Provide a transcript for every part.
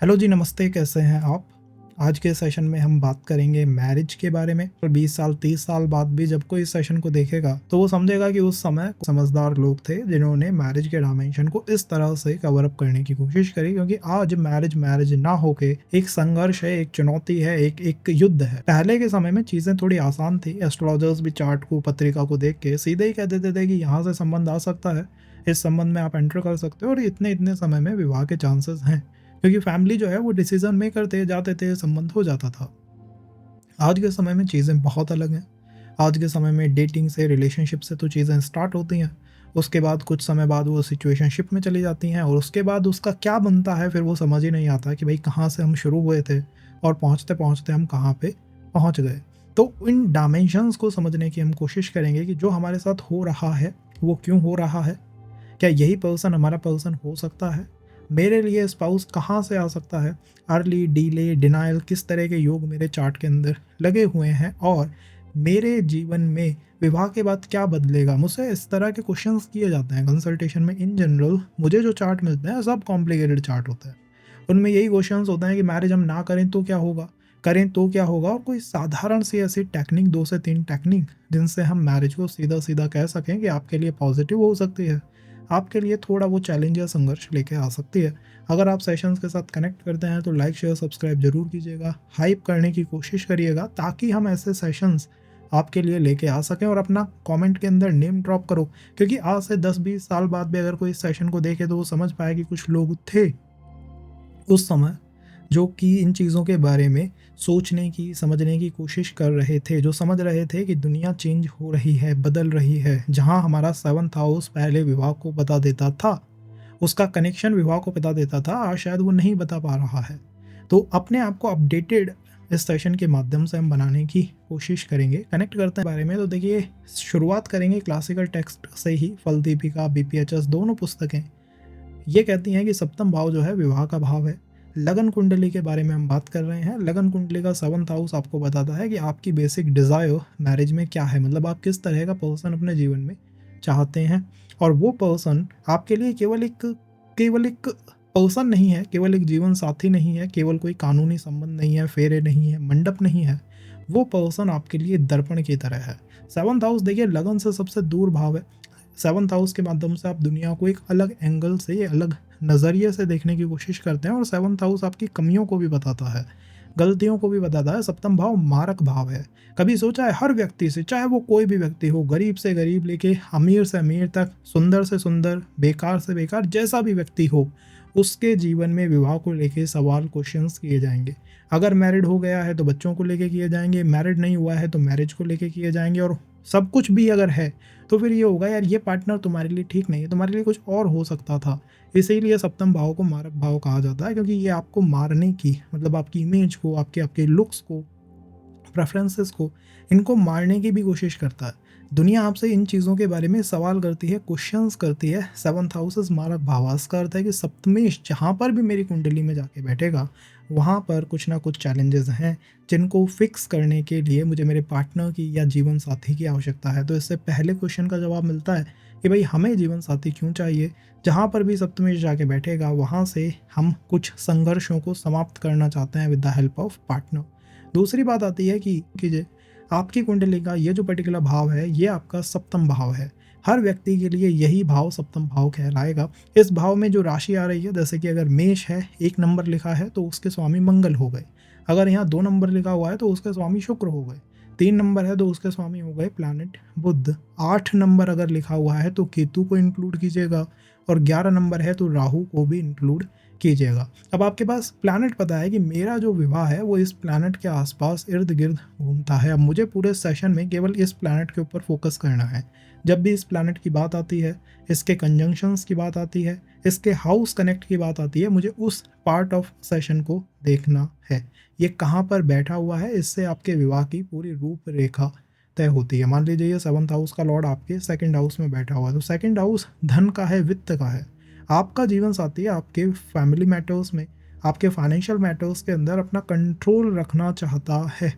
Hello जी, नमस्ते। कैसे हैं आप? आज के सेशन में हम बात करेंगे मैरिज के बारे में। और 20 साल 30 साल बाद भी जब कोई इस सेशन को देखेगा तो वो समझेगा कि उस समय समझदार लोग थे जिन्होंने मैरिज के डायमेंशन को इस तरह से कवर अप करने की कोशिश करी। क्योंकि आज मैरिज मैरिज ना होके एक संघर्ष है, एक चुनौती है, एक एक युद्ध है। पहले के समय में चीजें थोड़ी आसान थी। एस्ट्रोलॉजर्स भी चार्ट को, पत्रिका को देख के सीधे ही कह देते थे कि यहाँ से संबंध आ सकता है, इस संबंध में आप एंटर कर सकते हो और इतने इतने समय में विवाह के चांसेस हैं। क्योंकि फैमिली जो है वो डिसीजन मेकर थे, जाते थे, संबंध हो जाता था। आज के समय में चीज़ें बहुत अलग हैं। आज के समय में डेटिंग से, रिलेशनशिप से तो चीज़ें स्टार्ट होती हैं। उसके बाद कुछ समय बाद वो सिचुएशनशिप में चली जाती हैं और उसके बाद उसका क्या बनता है फिर वो समझ ही नहीं आता कि भाई कहाँ से हम शुरू हुए थे और पहुँचते पहुँचते हम कहाँ पे पहुँच गए। तो इन डायमेंशंस को समझने की हम कोशिश करेंगे कि जो हमारे साथ हो रहा है वो क्यों हो रहा है। क्या यही पर्सन हमारा पर्सन हो सकता है? मेरे लिए स्पाउस कहाँ से आ सकता है? अर्ली, डिले, डिनायल किस तरह के योग मेरे चार्ट के अंदर लगे हुए हैं और मेरे जीवन में विवाह के बाद क्या बदलेगा? मुझसे इस तरह के क्वेश्चंस किए जाते हैं कंसल्टेशन में। इन जनरल मुझे जो चार्ट मिलते हैं सब कॉम्प्लिकेटेड चार्ट होते हैं। उनमें यही क्वेश्चंस होते हैं कि मैरिज हम ना करें तो क्या होगा, करें तो क्या होगा, और कोई साधारण सी ऐसी टेक्निक, 2 से 3 टेक्निक जिनसे हम मैरिज को सीधा सीधा कह सकें कि आपके लिए पॉजिटिव हो सकती है, आपके लिए थोड़ा वो चैलेंज या संघर्ष लेके आ सकती है। अगर आप सेशंस के साथ कनेक्ट करते हैं तो लाइक, शेयर, सब्सक्राइब जरूर कीजिएगा, हाइप करने की कोशिश करिएगा ताकि हम ऐसे सेशंस आपके लिए लेके आ सकें। और अपना कमेंट के अंदर नेम ड्रॉप करो, क्योंकि आज से 10-20 साल बाद भी अगर कोई इस सेशन को देखे तो वो समझ पाए कि कुछ लोग थे उस समय जो कि इन चीज़ों के बारे में सोचने की, समझने की कोशिश कर रहे थे, जो समझ रहे थे कि दुनिया चेंज हो रही है, बदल रही है। जहाँ हमारा 7th हाउस पहले विवाह को बता देता था, उसका कनेक्शन विवाह को बता देता था, आज शायद वो नहीं बता पा रहा है। तो अपने आप को अपडेटेड इस सेशन के माध्यम से हम बनाने की कोशिश करेंगे। कनेक्ट करते हैं बारे में तो देखिए, शुरुआत करेंगे क्लासिकल टेक्स्ट से ही। फल दीपिका, बीपीएचएस दोनों पुस्तकें ये कहती हैं कि सप्तम भाव जो है विवाह का भाव है। लगन कुंडली के बारे में हम बात कर रहे हैं। लगन कुंडली का 7th हाउस आपको बताता है कि आपकी बेसिक डिज़ायर मैरिज में क्या है, मतलब आप किस तरह का पर्सन अपने जीवन में चाहते हैं। और वो पर्सन आपके लिए केवल एक पर्सन नहीं है, केवल एक जीवन साथी नहीं है, केवल कोई कानूनी संबंध नहीं है, फेरे नहीं है, मंडप नहीं है। वो पर्सन आपके लिए दर्पण की तरह है। 7th हाउस देखिए लगन से सबसे दूर भाव है। 7th हाउस के माध्यम से आप दुनिया को एक अलग एंगल से, अलग नज़रिए से देखने की कोशिश करते हैं। और 7th हाउस आपकी कमियों को भी बताता है, गलतियों को भी बताता है। सप्तम भाव मारक भाव है। कभी सोचा है हर व्यक्ति से, चाहे वो कोई भी व्यक्ति हो, गरीब से गरीब लेके अमीर से अमीर तक, सुंदर से सुंदर, बेकार से बेकार, जैसा भी व्यक्ति हो, उसके जीवन में विवाह को लेके सवाल, क्वेश्चंस किए जाएंगे। अगर मैरिड हो गया है तो बच्चों को लेके किए जाएंगे, मैरिड नहीं हुआ है तो मैरिज को लेके किए जाएंगे। और सब कुछ भी अगर है तो फिर ये होगा यार ये पार्टनर तुम्हारे लिए ठीक नहीं है, तुम्हारे लिए कुछ और हो सकता था। इसीलिए सप्तम भाव को मारक भाव कहा जाता है, क्योंकि ये आपको मारने की, मतलब आपकी इमेज को, आपके आपके लुक्स को, प्रेफरेंसेस को, इनको मारने की भी कोशिश करता है। दुनिया आपसे इन चीज़ों के बारे में सवाल करती है, क्वेश्चंस करती है। 7th हाउस इज मारक भावास का अर्थ है कि सप्तमेश जहाँ पर भी मेरी कुंडली में जाके बैठेगा वहाँ पर कुछ ना कुछ चैलेंजेस हैं जिनको फिक्स करने के लिए मुझे मेरे पार्टनर की या जीवन साथी की आवश्यकता है। तो इससे पहले क्वेश्चन का जवाब मिलता है कि भाई हमें जीवन साथी क्यों चाहिए। जहाँ पर भी सप्तमेश जाके बैठेगा वहाँ से हम कुछ संघर्षों को समाप्त करना चाहते हैं with the help of partner. दूसरी बात आती है कि आपकी कुंडली का ये जो पर्टिकुलर भाव है ये आपका सप्तम भाव है। हर व्यक्ति के लिए यही भाव सप्तम भाव कहलाएगा। इस भाव में जो राशि आ रही है, जैसे कि अगर मेष है, 1 नंबर लिखा है तो उसके स्वामी मंगल हो गए। अगर यहाँ 2 नंबर लिखा हुआ है तो उसके स्वामी शुक्र हो गए। 3 नंबर है तो उसके स्वामी हो गए प्लैनेट बुध। 8 नंबर अगर लिखा हुआ है तो केतु को इंक्लूड कीजिएगा और 11 नंबर है तो राहु को भी इंक्लूड कीजिएगा। अब आपके पास प्लैनेट पता है कि मेरा जो विवाह है वो इस प्लैनेट के आसपास इर्द गिर्द घूमता है। अब मुझे पूरे सेशन में केवल इस प्लैनेट के ऊपर फोकस करना है। जब भी इस प्लैनेट की बात आती है, इसके कंजंक्शंस की बात आती है, इसके हाउस कनेक्ट की बात आती है, मुझे उस पार्ट ऑफ सेशन को देखना है। ये कहाँ पर बैठा हुआ है, इससे आपके विवाह की पूरी रूपरेखा तय होती है। मान लीजिए ये 7th हाउस का लॉर्ड आपके 2nd हाउस में बैठा हुआ है, तो 2nd हाउस धन का है, वित्त का है। आपका जीवन साथी आपके फैमिली मैटर्स में, आपके फाइनेंशियल मैटर्स के अंदर अपना कंट्रोल रखना चाहता है।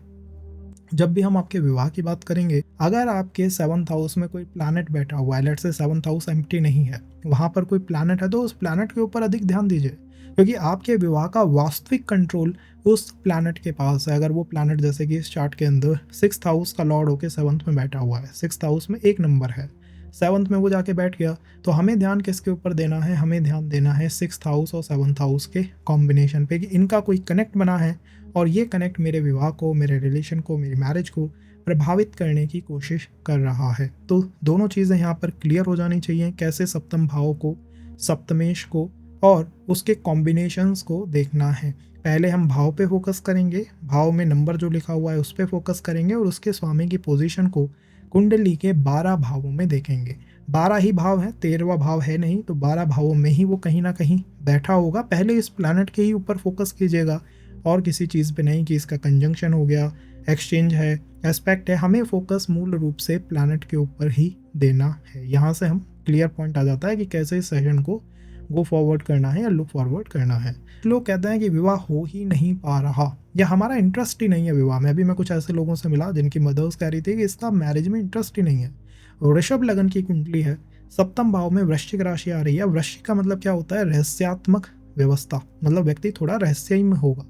जब भी हम आपके विवाह की बात करेंगे, अगर आपके 7th हाउस में कोई प्लैनेट बैठा हुआ है, let's say 7th house empty नहीं है, वहाँ पर कोई प्लैनेट है, तो उस प्लैनेट के ऊपर अधिक ध्यान दीजिए। क्योंकि आपके विवाह का वास्तविक कंट्रोल उस प्लैनेट के पास है। अगर वो प्लैनेट जैसे कि इस चार्ट के अंदर 6th हाउस का लॉर्ड होकर 7th में बैठा हुआ है, 6th हाउस में एक नंबर है, 7th में वो जाके बैठ गया, तो हमें ध्यान किसके ऊपर देना है? हमें ध्यान देना है 6th हाउस और 7th हाउस के कॉम्बिनेशन पे कि इनका कोई कनेक्ट बना है और ये कनेक्ट मेरे विवाह को, मेरे रिलेशन को, मेरी मैरिज को प्रभावित करने की कोशिश कर रहा है। तो दोनों चीज़ें यहाँ पर क्लियर हो जानी चाहिए, कैसे सप्तम भाव को, सप्तमेश को और उसके कॉम्बिनेशंस को देखना है। पहले हम भाव पे फोकस करेंगे, भाव में नंबर जो लिखा हुआ है उस पर फोकस करेंगे और उसके स्वामी की पोजीशन को कुंडली के 12 भावों में देखेंगे। 12 ही भाव है, 13वां भाव है नहीं, तो 12 भावों में ही वो कहीं ना कहीं बैठा होगा। पहले इस प्लैनेट के ही ऊपर फोकस कीजिएगा और किसी चीज़ पे नहीं कि इसका कंजंक्शन हो गया, एक्सचेंज है, एस्पेक्ट है। हमें फोकस मूल रूप से प्लैनेट के ऊपर ही देना है। यहाँ से हम क्लियर पॉइंट आ जाता है कि कैसे इस सेशन को गो फॉरवर्ड करना है या लुक फॉरवर्ड करना है। लोग कहते हैं कि विवाह हो ही नहीं पा रहा या हमारा इंटरेस्ट ही नहीं है विवाह में। अभी मैं कुछ ऐसे लोगों से मिला जिनकी मदर्स कह रही थी कि इसका मैरिज में इंटरेस्ट ही नहीं है। वृषभ लगन की कुंडली है, सप्तम भाव में वृश्चिक राशि आ रही है। वृश्चिक का मतलब क्या होता है? रहस्यात्मक व्यवस्था, मतलब व्यक्ति थोड़ा रहस्यमय में होगा,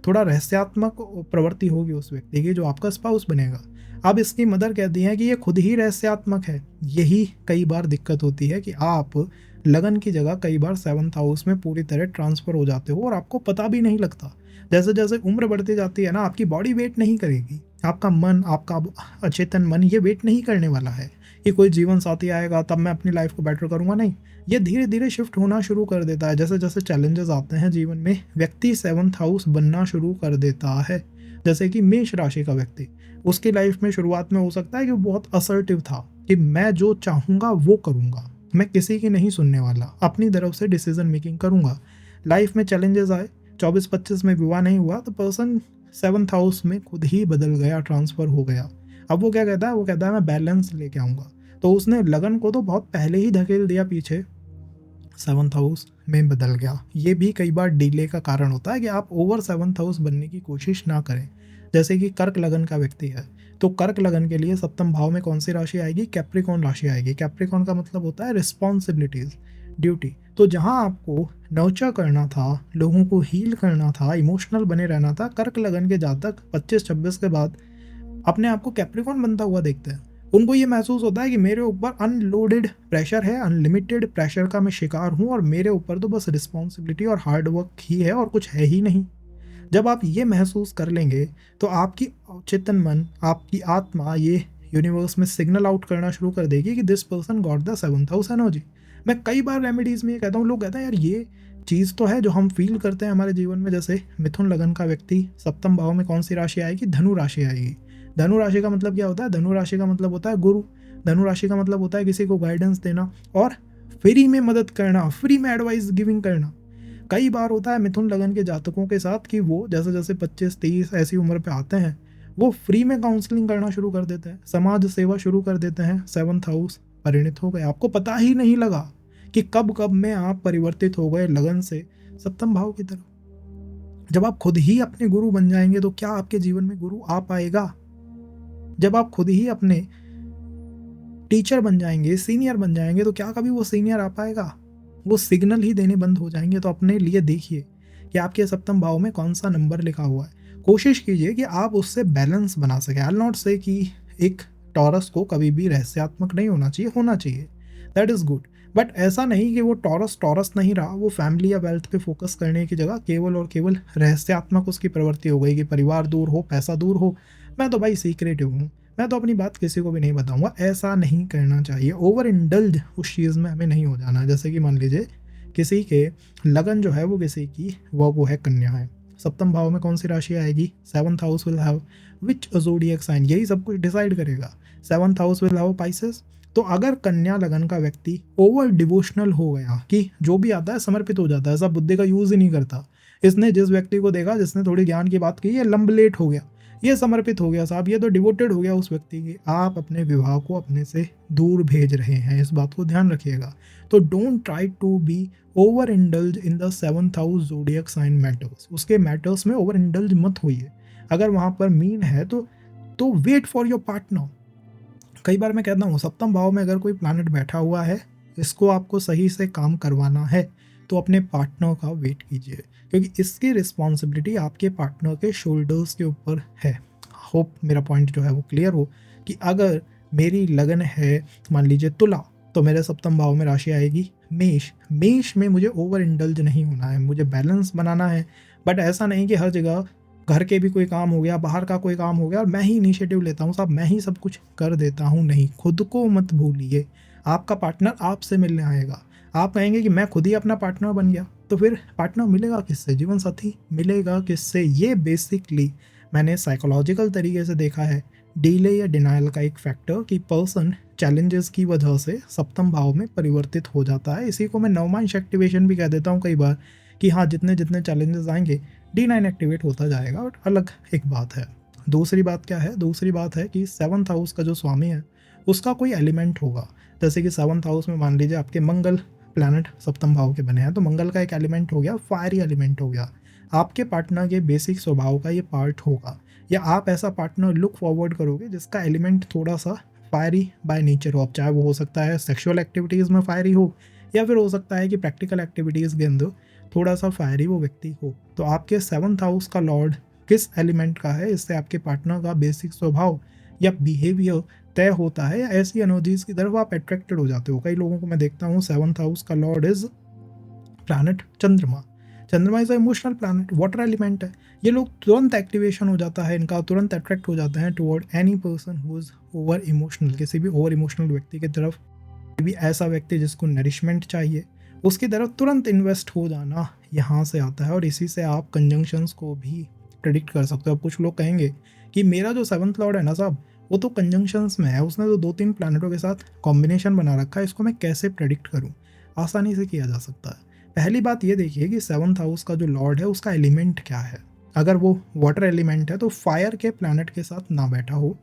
थोड़ा रहस्यात्मक प्रवृत्ति होगी उस व्यक्ति की जो आपका स्पाउस बनेगा। अब इसकी मदर कहती है कि ये खुद ही रहस्यात्मक है। यही कई बार दिक्कत होती है कि आप लगन की जगह कई बार 7th हाउस में पूरी तरह ट्रांसफर हो जाते हो और आपको पता भी नहीं लगता। जैसे जैसे उम्र बढ़ती जाती है ना, आपकी बॉडी वेट नहीं करेगी, आपका मन, आपका अचेतन मन ये वेट नहीं करने वाला है कि कोई जीवन साथी आएगा तब मैं अपनी लाइफ को बेटर करूंगा। नहीं, ये धीरे धीरे शिफ्ट होना शुरू कर देता है। जैसे जैसे चैलेंजेस आते हैं जीवन में, व्यक्ति 7th हाउस बनना शुरू कर देता है। जैसे कि मेष राशि का व्यक्ति, उसकी लाइफ में शुरुआत में हो सकता है कि वो बहुत असर्टिव था कि मैं जो चाहूँगा वो करूँगा, मैं किसी की नहीं सुनने वाला, अपनी तरफ से डिसीजन मेकिंग करूँगा। लाइफ में चैलेंजेस आए, 24-25 में विवाह नहीं हुआ तो पर्सन 7th हाउस में खुद ही बदल गया, ट्रांसफ़र हो गया। अब वो क्या कहता है? वो कहता है मैं बैलेंस लेके आऊँगा। तो उसने लगन को तो बहुत पहले ही धकेल दिया पीछे, 7th हाउस में बदल गया। ये भी कई बार डिले का कारण होता है कि आप ओवर 7th हाउस बनने की कोशिश ना करें। जैसे कि कर्क लगन का व्यक्ति है, तो कर्क लगन के लिए सप्तम भाव में कौन सी राशि आएगी? कैप्रिकॉन राशि आएगी। कैप्रिकॉन का मतलब होता है रिस्पॉन्सिबिलिटीज, ड्यूटी। तो जहां आपको नर्चर करना था, लोगों को हील करना था, इमोशनल बने रहना था, कर्क लगन के जातक 25-26 के बाद अपने आप को कैप्रिकॉन बनता हुआ देखते हैं। उनको ये महसूस होता है कि मेरे ऊपर अनलोडेड प्रेशर है, अनलिमिटेड प्रेशर का मैं शिकार हूँ और मेरे ऊपर तो बस रिस्पॉन्सिबिलिटी और हार्ड वर्क ही है और कुछ है ही नहीं। जब आप ये महसूस कर लेंगे तो आपकी चेतन मन, आपकी आत्मा ये यूनिवर्स में सिग्नल आउट करना शुरू कर देगी कि this person got the 7th house energy. मैं कई बार रेमेडीज में ये कहता हूँ, लोग कहते हैं यार ये चीज़ तो है जो हम फील करते हैं हमारे जीवन में। जैसे मिथुन लगन का व्यक्ति, सप्तम भाव में कौन सी राशि आएगी? धनु राशि आएगी। धनु राशि का मतलब क्या होता है? धनु राशि का मतलब होता है गुरु। धनु राशि का मतलब होता है किसी को गाइडेंस देना और फ्री में मदद करना, फ्री में एडवाइस गिविंग करना। कई बार होता है मिथुन लगन के जातकों के साथ कि वो जैसे जैसे 25-30 ऐसी उम्र पे आते हैं, वो फ्री में काउंसलिंग करना शुरू कर देते हैं, समाज सेवा शुरू कर देते हैं। 7th हाउस परिणित हो गए, आपको पता ही नहीं लगा कि कब कब में आप परिवर्तित हो गए लगन से सप्तम भाव की तरफ। जब आप खुद ही अपने गुरु बन जाएंगे तो क्या आपके जीवन में गुरु आ पाएगा? जब आप खुद ही अपने टीचर बन जाएंगे, सीनियर बन जाएंगे, तो क्या कभी वो सीनियर आ पाएगा? वो सिग्नल ही देने बंद हो जाएंगे। तो अपने लिए देखिए कि आपके सप्तम भाव में कौन सा नंबर लिखा हुआ है। कोशिश कीजिए कि आप उससे बैलेंस बना सकें। आई विल नॉट से कि एक टॉरस को कभी भी रहस्यात्मक नहीं होना चाहिए, होना चाहिए, दैट इज़ गुड। बट ऐसा नहीं कि वो टॉरस नहीं रहा, वो फैमिली या वेल्थ पे फोकस करने की जगह केवल और केवल रहस्यात्मक उसकी प्रवृत्ति हो गई कि परिवार दूर हो, पैसा दूर हो, मैं तो भाई सीक्रेटिव हूँ, मैं तो अपनी बात किसी को भी नहीं बताऊंगा। ऐसा नहीं करना चाहिए। ओवर इंडल्ज उस चीज़ में हमें नहीं हो जाना। जैसे कि मान लीजिए किसी के लगन जो है वो किसी की वो है कन्या है, सप्तम भाव में कौन सी राशि आएगी? 7th house will have which zodiac sign, यही सब कुछ डिसाइड करेगा। 7th house will have Pisces. तो अगर कन्या लगन का व्यक्ति ओवर डिवोशनल हो गया कि जो भी आता है समर्पित हो जाता है, ऐसा बुद्धि का यूज़ ही नहीं करता, इसने जिस व्यक्ति को देखा, जिसने थोड़ी ज्ञान की बात की, ये लंबलेट हो गया, ये समर्पित हो गया साहब, ये तो डिवोटेड हो गया उस व्यक्ति की। आप अपने विवाह को अपने से दूर भेज रहे हैं, इस बात को ध्यान रखिएगा। तो don't try to be over indulge in the 7th house zodiac sign matters. उसके मैटर्स में ओवर इंडल्ज मत होइए। अगर वहाँ पर मीन है तो वेट फॉर योर पार्टनर। कई बार मैं कहता हूँ सप्तम भाव में अगर कोई प्लैनेट बैठा हुआ है, इसको आपको सही से काम करवाना है तो अपने पार्टनर का वेट कीजिए, क्योंकि इसकी रिस्पॉन्सिबिलिटी आपके पार्टनर के शोल्डर्स के ऊपर है। होप मेरा पॉइंट जो है वो क्लियर हो कि अगर मेरी लगन है मान लीजिए तुला, तो मेरे सप्तम भाव में राशि आएगी मेष। मेष में मुझे ओवर इंडल्ज नहीं होना है, मुझे बैलेंस बनाना है। बट ऐसा नहीं कि हर जगह घर के भी कोई काम हो गया, बाहर का कोई काम हो गया और मैं ही इनिशिएटिव लेता हूँ, साहब मैं ही सब कुछ कर देता हूँ। नहीं, खुद को मत भूलिए। आपका पार्टनर आपसे मिलने आएगा, आप कहेंगे कि मैं खुद ही अपना पार्टनर बन गया, तो फिर पार्टनर मिलेगा किससे? जीवन साथी मिलेगा किससे? ये बेसिकली मैंने साइकोलॉजिकल तरीके से देखा है, डिले या डिनाइल का एक फैक्टर कि पर्सन चैलेंजेस की वजह से सप्तम भाव में परिवर्तित हो जाता है। इसी को मैं नवमांश एक्टिवेशन भी कह देता हूँ कई बार कि हाँ, जितने जितने चैलेंजेस आएंगे D9 एक्टिवेट होता जाएगा। बट अलग एक बात है। दूसरी बात क्या है? दूसरी बात है कि 7th हाउस का जो स्वामी है उसका कोई एलिमेंट होगा। जैसे कि 7th हाउस में मान लीजिए आपके मंगल प्लैनेट सप्तम भाव के बने हैं, तो मंगल का एक एलिमेंट हो गया, फायरी एलिमेंट हो गया। आपके पार्टनर के बेसिक स्वभाव का ये पार्ट होगा, या आप ऐसा पार्टनर लुक फॉरवर्ड करोगे जिसका एलिमेंट थोड़ा सा फायरी बाय नेचर हो। अब चाहे वो हो सकता है सेक्सुअल एक्टिविटीज़ में फायरी हो, या फिर हो सकता है कि प्रैक्टिकल एक्टिविटीज़ के अंदर थोड़ा सा फायरी वो व्यक्ति हो। तो आपके 7th हाउस का लॉर्ड किस एलिमेंट का है, इससे आपके पार्टनर का बेसिक स्वभाव या बिहेवियर तय होता है, या ऐसी एनर्जीज की तरफ आप अट्रैक्टेड हो जाते हो। कई लोगों को मैं देखता हूँ 7th हाउस का लॉर्ड इज प्लैनेट चंद्रमा। चंद्रमा is emotional planet, water element है। ये लोग तुरंत एक्टिवेशन हो जाता है इनका, तुरंत अट्रैक्ट हो जाते हैं toward any person who is over emotional, किसी भी ओवर इमोशनल व्यक्ति की तरफ। भी ऐसा व्यक्ति जिसको नरिशमेंट चाहिए उसकी तरफ तुरंत इन्वेस्ट हो जाना यहाँ से आता है, और इसी से आप कंजंक्शंस को भी प्रेडिक्ट कर सकते हो। अब कुछ लोग कहेंगे कि मेरा जो 7th लॉर्ड है ना साहब, वो तो कंजंक्शंस में है, उसने तो 2-3 प्लैनेटों के साथ कॉम्बिनेशन बना रखा है, इसको मैं कैसे प्रेडिक्ट करूँ? आसानी से किया जा सकता है। पहली बात ये देखिए कि 7th हाउस का जो लॉर्ड है उसका एलिमेंट क्या है। अगर वो वाटर एलिमेंट है तो फायर के प्लैनेट के साथ ना बैठा हो,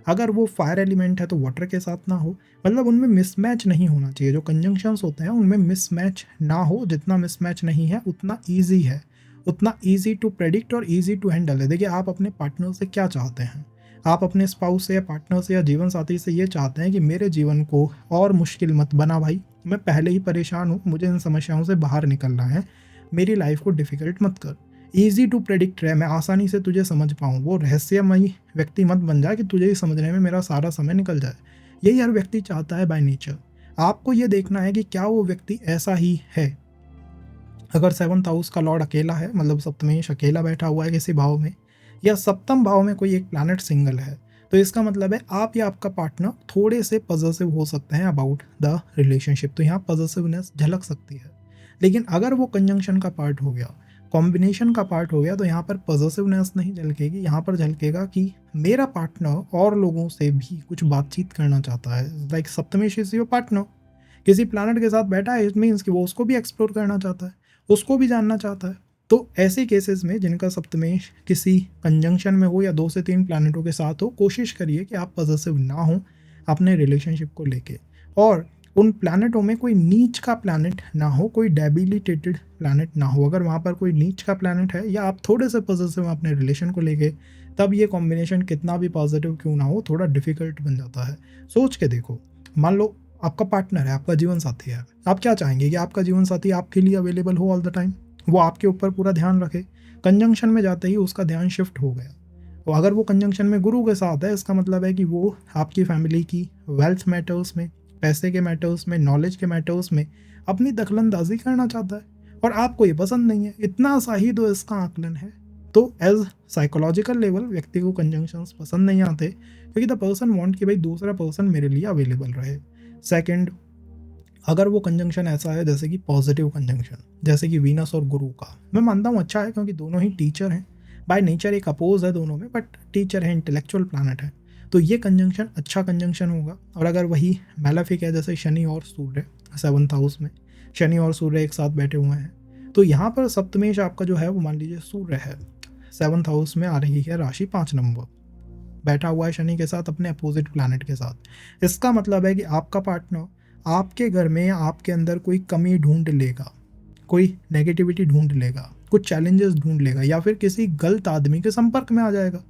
अगर वो फायर एलिमेंट है तो वाटर के साथ ना हो, मतलब उनमें मिसमैच नहीं होना चाहिए। जो कंजंक्शंस होते हैं उनमें मिसमैच ना हो, जितना मिसमैच नहीं है उतना ईजी है, उतना ईजी टू प्रेडिक्ट और ईजी टू हैंडल है। देखिए, आप अपने पार्टनर से क्या चाहते हैं? आप अपने स्पाउस से या पार्टनर से या जीवन साथी से ये चाहते हैं कि मेरे जीवन को और मुश्किल मत बना भाई, मैं पहले ही परेशान हूँ, मुझे इन समस्याओं से बाहर निकलना है, मेरी लाइफ को डिफ़िकल्ट मत कर, ईजी टू प्रेडिक्ट रहे, मैं आसानी से तुझे समझ पाऊँ। वो रहस्यमयी व्यक्ति मत बन जाए कि तुझे ही समझने में मेरा सारा समय निकल जाए। यही हर व्यक्ति चाहता है बाय नेचर। आपको ये देखना है कि क्या वो व्यक्ति ऐसा ही है। अगर 7th हाउस का लॉर्ड अकेला है, मतलब सप्तमेश अकेला बैठा हुआ है किसी भाव में, या सप्तम भाव में कोई एक प्लैनेट सिंगल है, तो इसका मतलब है आप या आपका पार्टनर थोड़े से पॉजिटिव हो सकते हैं अबाउट द रिलेशनशिप। तो यहाँ पॉजिटिवनेस झलक सकती है। लेकिन अगर वो कंजंक्शन का पार्ट हो गया, कॉम्बिनेशन का पार्ट हो गया, तो यहाँ पर पॉजिटिवनेस नहीं झलकेगी, यहाँ पर झलकेगा कि मेरा पार्टनर और लोगों से भी कुछ बातचीत करना चाहता है। लाइक सप्तमेश इज योर पार्टनर, किसी प्लैनेट के साथ बैठा है, इट मीन्स कि वो उसको भी एक्सप्लोर करना चाहता है, उसको भी जानना चाहता है। तो ऐसे केसेस में जिनका सप्तमेश किसी कंजंक्शन में हो या 2 से 3 प्लैनेटों के साथ हो, कोशिश करिए कि आप पॉजिटिव ना हो अपने रिलेशनशिप को लेके, और उन प्लैनेटों में कोई नीच का प्लैनेट ना हो, कोई डेबिलिटेटेड प्लैनेट ना हो। अगर वहाँ पर कोई नीच का प्लैनेट है या आप थोड़े से पॉजिटिव हैं अपने रिलेशन को लेके, तब ये कॉम्बिनेशन कितना भी पॉजिटिव क्यों ना हो, थोड़ा डिफिकल्ट बन जाता है। सोच के देखो, मान लो आपका पार्टनर है, आपका जीवन साथी है, आप क्या चाहेंगे कि आपका जीवन साथी आपके लिए अवेलेबल हो ऑल द टाइम, वो आपके ऊपर पूरा ध्यान रखे। कंजंक्शन में जाते ही उसका ध्यान शिफ्ट हो गया, और अगर वो कंजंक्शन में गुरु के साथ है, इसका मतलब है कि वो आपकी फैमिली की वेल्थ मैटर्स में, पैसे के मैटर्स में, नॉलेज के मैटर्स में अपनी दखलंदाजी करना चाहता है, और आपको ये पसंद नहीं है। इतना सा ही तो इसका आकलन है। तो एज साइकोलॉजिकल लेवल व्यक्ति को कंजंक्शंस पसंद नहीं आते, क्योंकि द पर्सन वांट कि भाई दूसरा पर्सन मेरे लिए अवेलेबल रहे। सेकंड, अगर वो कंजंक्शन ऐसा है जैसे कि पॉजिटिव कंजंक्शन, जैसे कि वीनस और गुरु का, मैं मानता हूँ अच्छा है, क्योंकि दोनों ही टीचर हैं बाय नेचर, एक अपोज है दोनों में, बट टीचर है, इंटेलेक्चुअल प्लैनेट है, तो ये कंजंक्शन अच्छा कंजंक्शन होगा। और अगर वही मैलेफिक है, जैसे शनि और सूर्य 7th हाउस में शनि और सूर्य एक साथ बैठे हुए हैं, तो यहाँ पर सप्तमेश आपका जो है वो मान लीजिए सूर्य है, 7th हाउस में आ रही है राशि 5 नंबर, बैठा हुआ है शनि के साथ, अपने अपोजिट प्लैनेट के साथ। इसका मतलब है कि आपका पार्टनर आपके घर में या आपके अंदर कोई कमी ढूंढ लेगा, कोई नेगेटिविटी ढूंढ लेगा, कुछ चैलेंजेस ढूंढ लेगा, या फिर किसी गलत आदमी के संपर्क में आ जाएगा।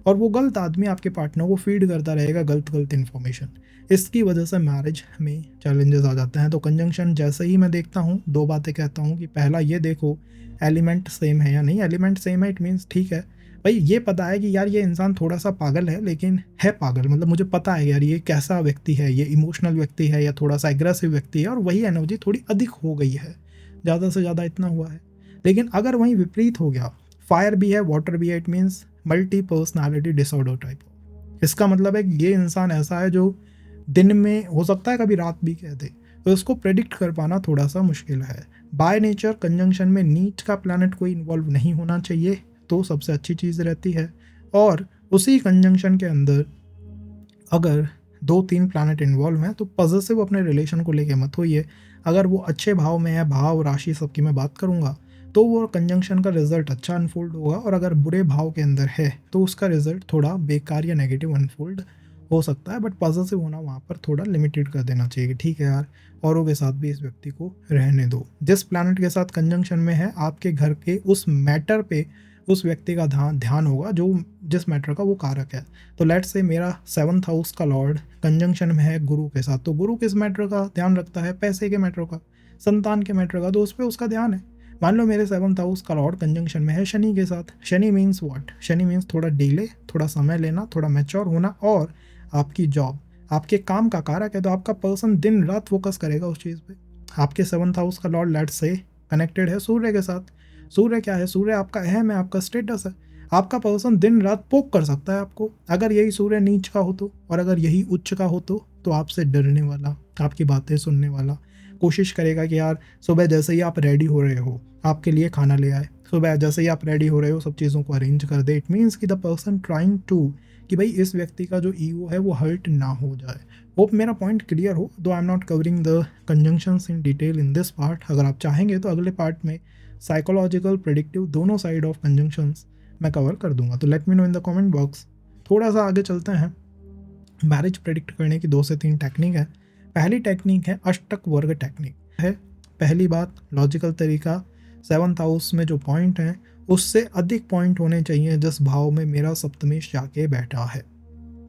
और वो गलत आदमी आपके पार्टनर को फीड करता रहेगा गलत गलत इन्फॉर्मेशन। इसकी वजह से मैरिज में चैलेंजेस आ जाते हैं। तो कंजंक्शन जैसे ही मैं देखता हूँ, दो बातें कहता हूँ कि पहला ये देखो एलिमेंट सेम है या नहीं। एलिमेंट सेम है इट मीन्स ठीक है भाई, ये पता है कि यार ये इंसान थोड़ा सा पागल है, लेकिन है पागल, मतलब मुझे पता है यार ये कैसा व्यक्ति है, ये इमोशनल व्यक्ति है या थोड़ा सा एग्रेसिव व्यक्ति है, और वही एनर्जी थोड़ी अधिक हो गई है, ज़्यादा से ज़्यादा इतना हुआ है। लेकिन अगर वहीं विपरीत हो गया, फायर भी है वाटर भी है, it means multi personality disorder type. इसका मतलब है कि ये इंसान ऐसा है जो दिन में हो सकता है कभी रात भी कह दे, तो इसको प्रेडिक्ट कर पाना थोड़ा सा मुश्किल है। बाय नेचर कंजंक्शन में नीच का प्लैनेट कोई इन्वॉल्व नहीं होना चाहिए, तो सबसे अच्छी चीज़ रहती है। और उसी कंजंक्शन के अंदर अगर 2-3 प्लैनेट इन्वॉल्व हैं तो पॉजिटिव अपने रिलेशन को लेके मत होइए। अगर वो अच्छे भाव में है, भाव राशि सबकी मैं बात करूँगा, तो वो कंजंक्शन का रिजल्ट अच्छा अनफोल्ड होगा। और अगर बुरे भाव के अंदर है तो उसका रिजल्ट थोड़ा बेकार या नेगेटिव अनफोल्ड हो सकता है। बट पॉजिटिव होना वहाँ पर थोड़ा लिमिटेड कर देना चाहिए कि ठीक है यार, औरों के साथ भी इस व्यक्ति को रहने दो। जिस प्लैनेट के साथ कंजंक्शन में है, आपके घर के उस मैटर पे उस व्यक्ति का ध्यान होगा जो जिस मैटर का वो कारक है। तो लेट्स से मेरा 7th हाउस का लॉर्ड कंजंक्शन में है गुरु के साथ, तो गुरु किस मैटर का ध्यान रखता है? पैसे के मैटर का, संतान के मैटर का, तो उस पर उसका ध्यान है। मान लो मेरे 7th हाउस का लॉर्ड कंजंक्शन में है शनि के साथ। Shani means what? Shani means थोड़ा डिले, थोड़ा समय लेना, थोड़ा मैच्योर होना, और आपकी जॉब, आपके काम का कारक है, तो आपका पर्सन दिन रात फोकस करेगा उस चीज़ पे। आपके 7th हाउस का लॉर्ड लेट्स से कनेक्टेड है सूर्य के साथ। सूर्य क्या है? सूर्य आपका अहम है, आपका स्टेटस है। आपका पर्सन दिन रात पोक कर सकता है आपको, अगर यही सूर्य नीच का हो तो, और अगर यही उच्च का हो तो आपसे डरने वाला, आपकी बातें सुनने वाला, कोशिश करेगा कि यार सुबह जैसे ही आप रेडी हो रहे हो आपके लिए खाना ले आए, सुबह जैसे ही आप रेडी हो रहे हो सब चीज़ों को अरेंज कर दे। इट मीन्स कि द पर्सन ट्राइंग टू कि भाई इस व्यक्ति का जो ईगो है वो हर्ट ना हो जाए। होप मेरा पॉइंट क्लियर हो। दो I am not covering the conjunctions in detail in this part. अगर आप चाहेंगे तो अगले पार्ट में साइकोलॉजिकल, प्रेडिक्टिव, दोनों साइड ऑफ कंजंक्शंस मैं कवर कर दूंगा। तो let me know in the comment box. थोड़ा सा आगे चलते हैं। मैरिज प्रेडिक्ट करने की 2 से 3 टेक्निक है। पहली टेक्निक है अष्टक वर्ग टेक्निक है। पहली बात, लॉजिकल तरीका, 7th हाउस में जो पॉइंट हैं उससे अधिक पॉइंट होने चाहिए जिस भाव में मेरा सप्तमेश जाके बैठा है।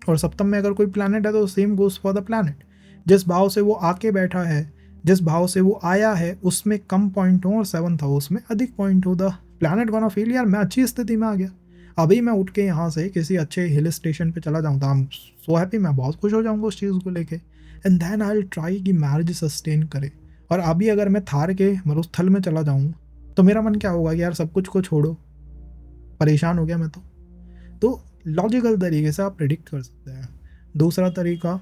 और सप्तम में अगर कोई प्लैनेट है तो same goes for the planet. जिस भाव से वो आके बैठा है, जिस भाव से वो आया है, उसमें कम पॉइंट हो और 7th हाउस में अधिक पॉइंट हो, द प्लैनेट गोना फील यार मैं अच्छी स्थिति में आ गया। अभी मैं उठ के यहाँ से किसी अच्छे हिल स्टेशन पे चला जाऊँ तो आई एम सो हैप्पी, मैं बहुत खुश हो जाऊँगा उस चीज़ को लेके। And then I will try कि मैरिज सस्टेन करे। और अभी अगर मैं थार के मरुस्थल में चला जाऊँ तो मेरा मन क्या होगा कि यार सब कुछ को छोड़ो, परेशान हो गया मैं तो लॉजिकल तरीके से आप प्रेडिक्ट कर सकते हैं। दूसरा तरीका,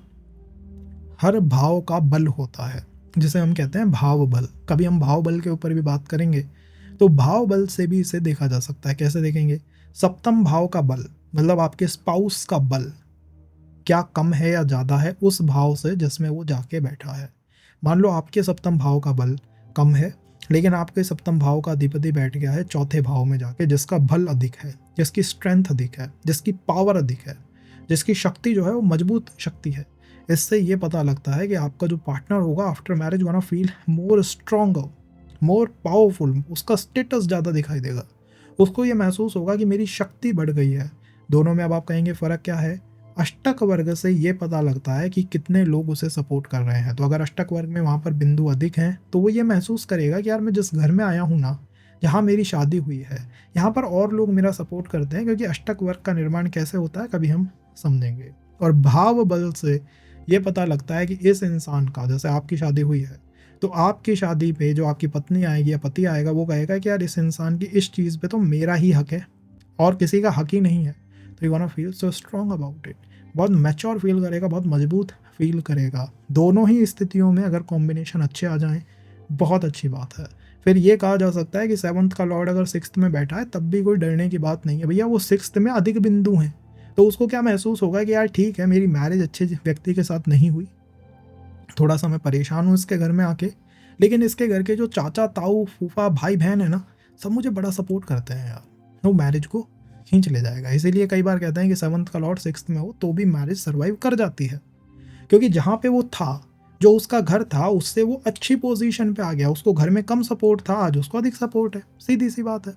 हर भाव का बल होता है जिसे हम कहते हैं भाव बल। कभी हम भाव बल के ऊपर भी बात करेंगे। तो भाव बल से भी इसे देखा जा सकता है। कैसे देखेंगे? सप्तम भाव का बल मतलब आपके स्पाउस का बल क्या कम है या ज़्यादा है उस भाव से जिसमें वो जाके बैठा है। मान लो आपके सप्तम भाव का बल कम है, लेकिन आपके सप्तम भाव का अधिपति बैठ गया है चौथे भाव में जाके, जिसका बल अधिक है, जिसकी स्ट्रेंथ अधिक है, जिसकी पावर अधिक है, जिसकी शक्ति जो है वो मजबूत शक्ति है। इससे ये पता लगता है कि आपका जो पार्टनर होगा after marriage gonna feel more stronger, more powerful, उसका स्टेटस ज़्यादा दिखाई देगा। उसको ये महसूस होगा कि मेरी शक्ति बढ़ गई है। दोनों में अब आप कहेंगे फ़र्क क्या है? अष्टक वर्ग से ये पता लगता है कि कितने लोग उसे सपोर्ट कर रहे हैं। तो अगर अष्टक वर्ग में वहाँ पर बिंदु अधिक हैं तो वो ये महसूस करेगा कि यार मैं जिस घर में आया हूँ ना, जहाँ मेरी शादी हुई है, यहाँ पर और लोग मेरा सपोर्ट करते हैं। क्योंकि अष्टक वर्ग का निर्माण कैसे होता है कभी हम समझेंगे। और भाव बल से ये पता लगता है कि इस इंसान का, जैसे आपकी शादी हुई है तो आपकी शादी पे जो आपकी पत्नी आएगी या पति आएगा वो कहेगा कि यार इस इंसान की इस चीज़ पे तो मेरा ही हक है और किसी का हक ही नहीं है। तो you gonna feel so strong about it. बहुत मैच्योर फील करेगा, बहुत मजबूत फील करेगा। दोनों ही स्थितियों में अगर कॉम्बिनेशन अच्छे आ जाएं बहुत अच्छी बात है। फिर ये कहा जा सकता है कि 7th का लॉर्ड अगर 6th में बैठा है तब भी कोई डरने की बात नहीं है। भैया वो 6th में अधिक बिंदु हैं तो उसको क्या महसूस होगा कि यार ठीक है मेरी मैरिज अच्छे व्यक्ति के साथ नहीं हुई, थोड़ा सा मैं परेशान हूँ इसके घर में आके, लेकिन इसके घर के जो चाचा ताऊ फूफा भाई बहन है ना, सब मुझे बड़ा सपोर्ट करते हैं यार, वो मैरिज को खींच ले जाएगा। इसीलिए कई बार कहते हैं कि 7th का लॉर्ड 6th में हो तो भी मैरिज सर्वाइव कर जाती है। क्योंकि जहाँ पे वो था, जो उसका घर था, उससे वो अच्छी पोजीशन पे आ गया। उसको घर में कम सपोर्ट था, आज उसको अधिक सपोर्ट है। सीधी सी बात है।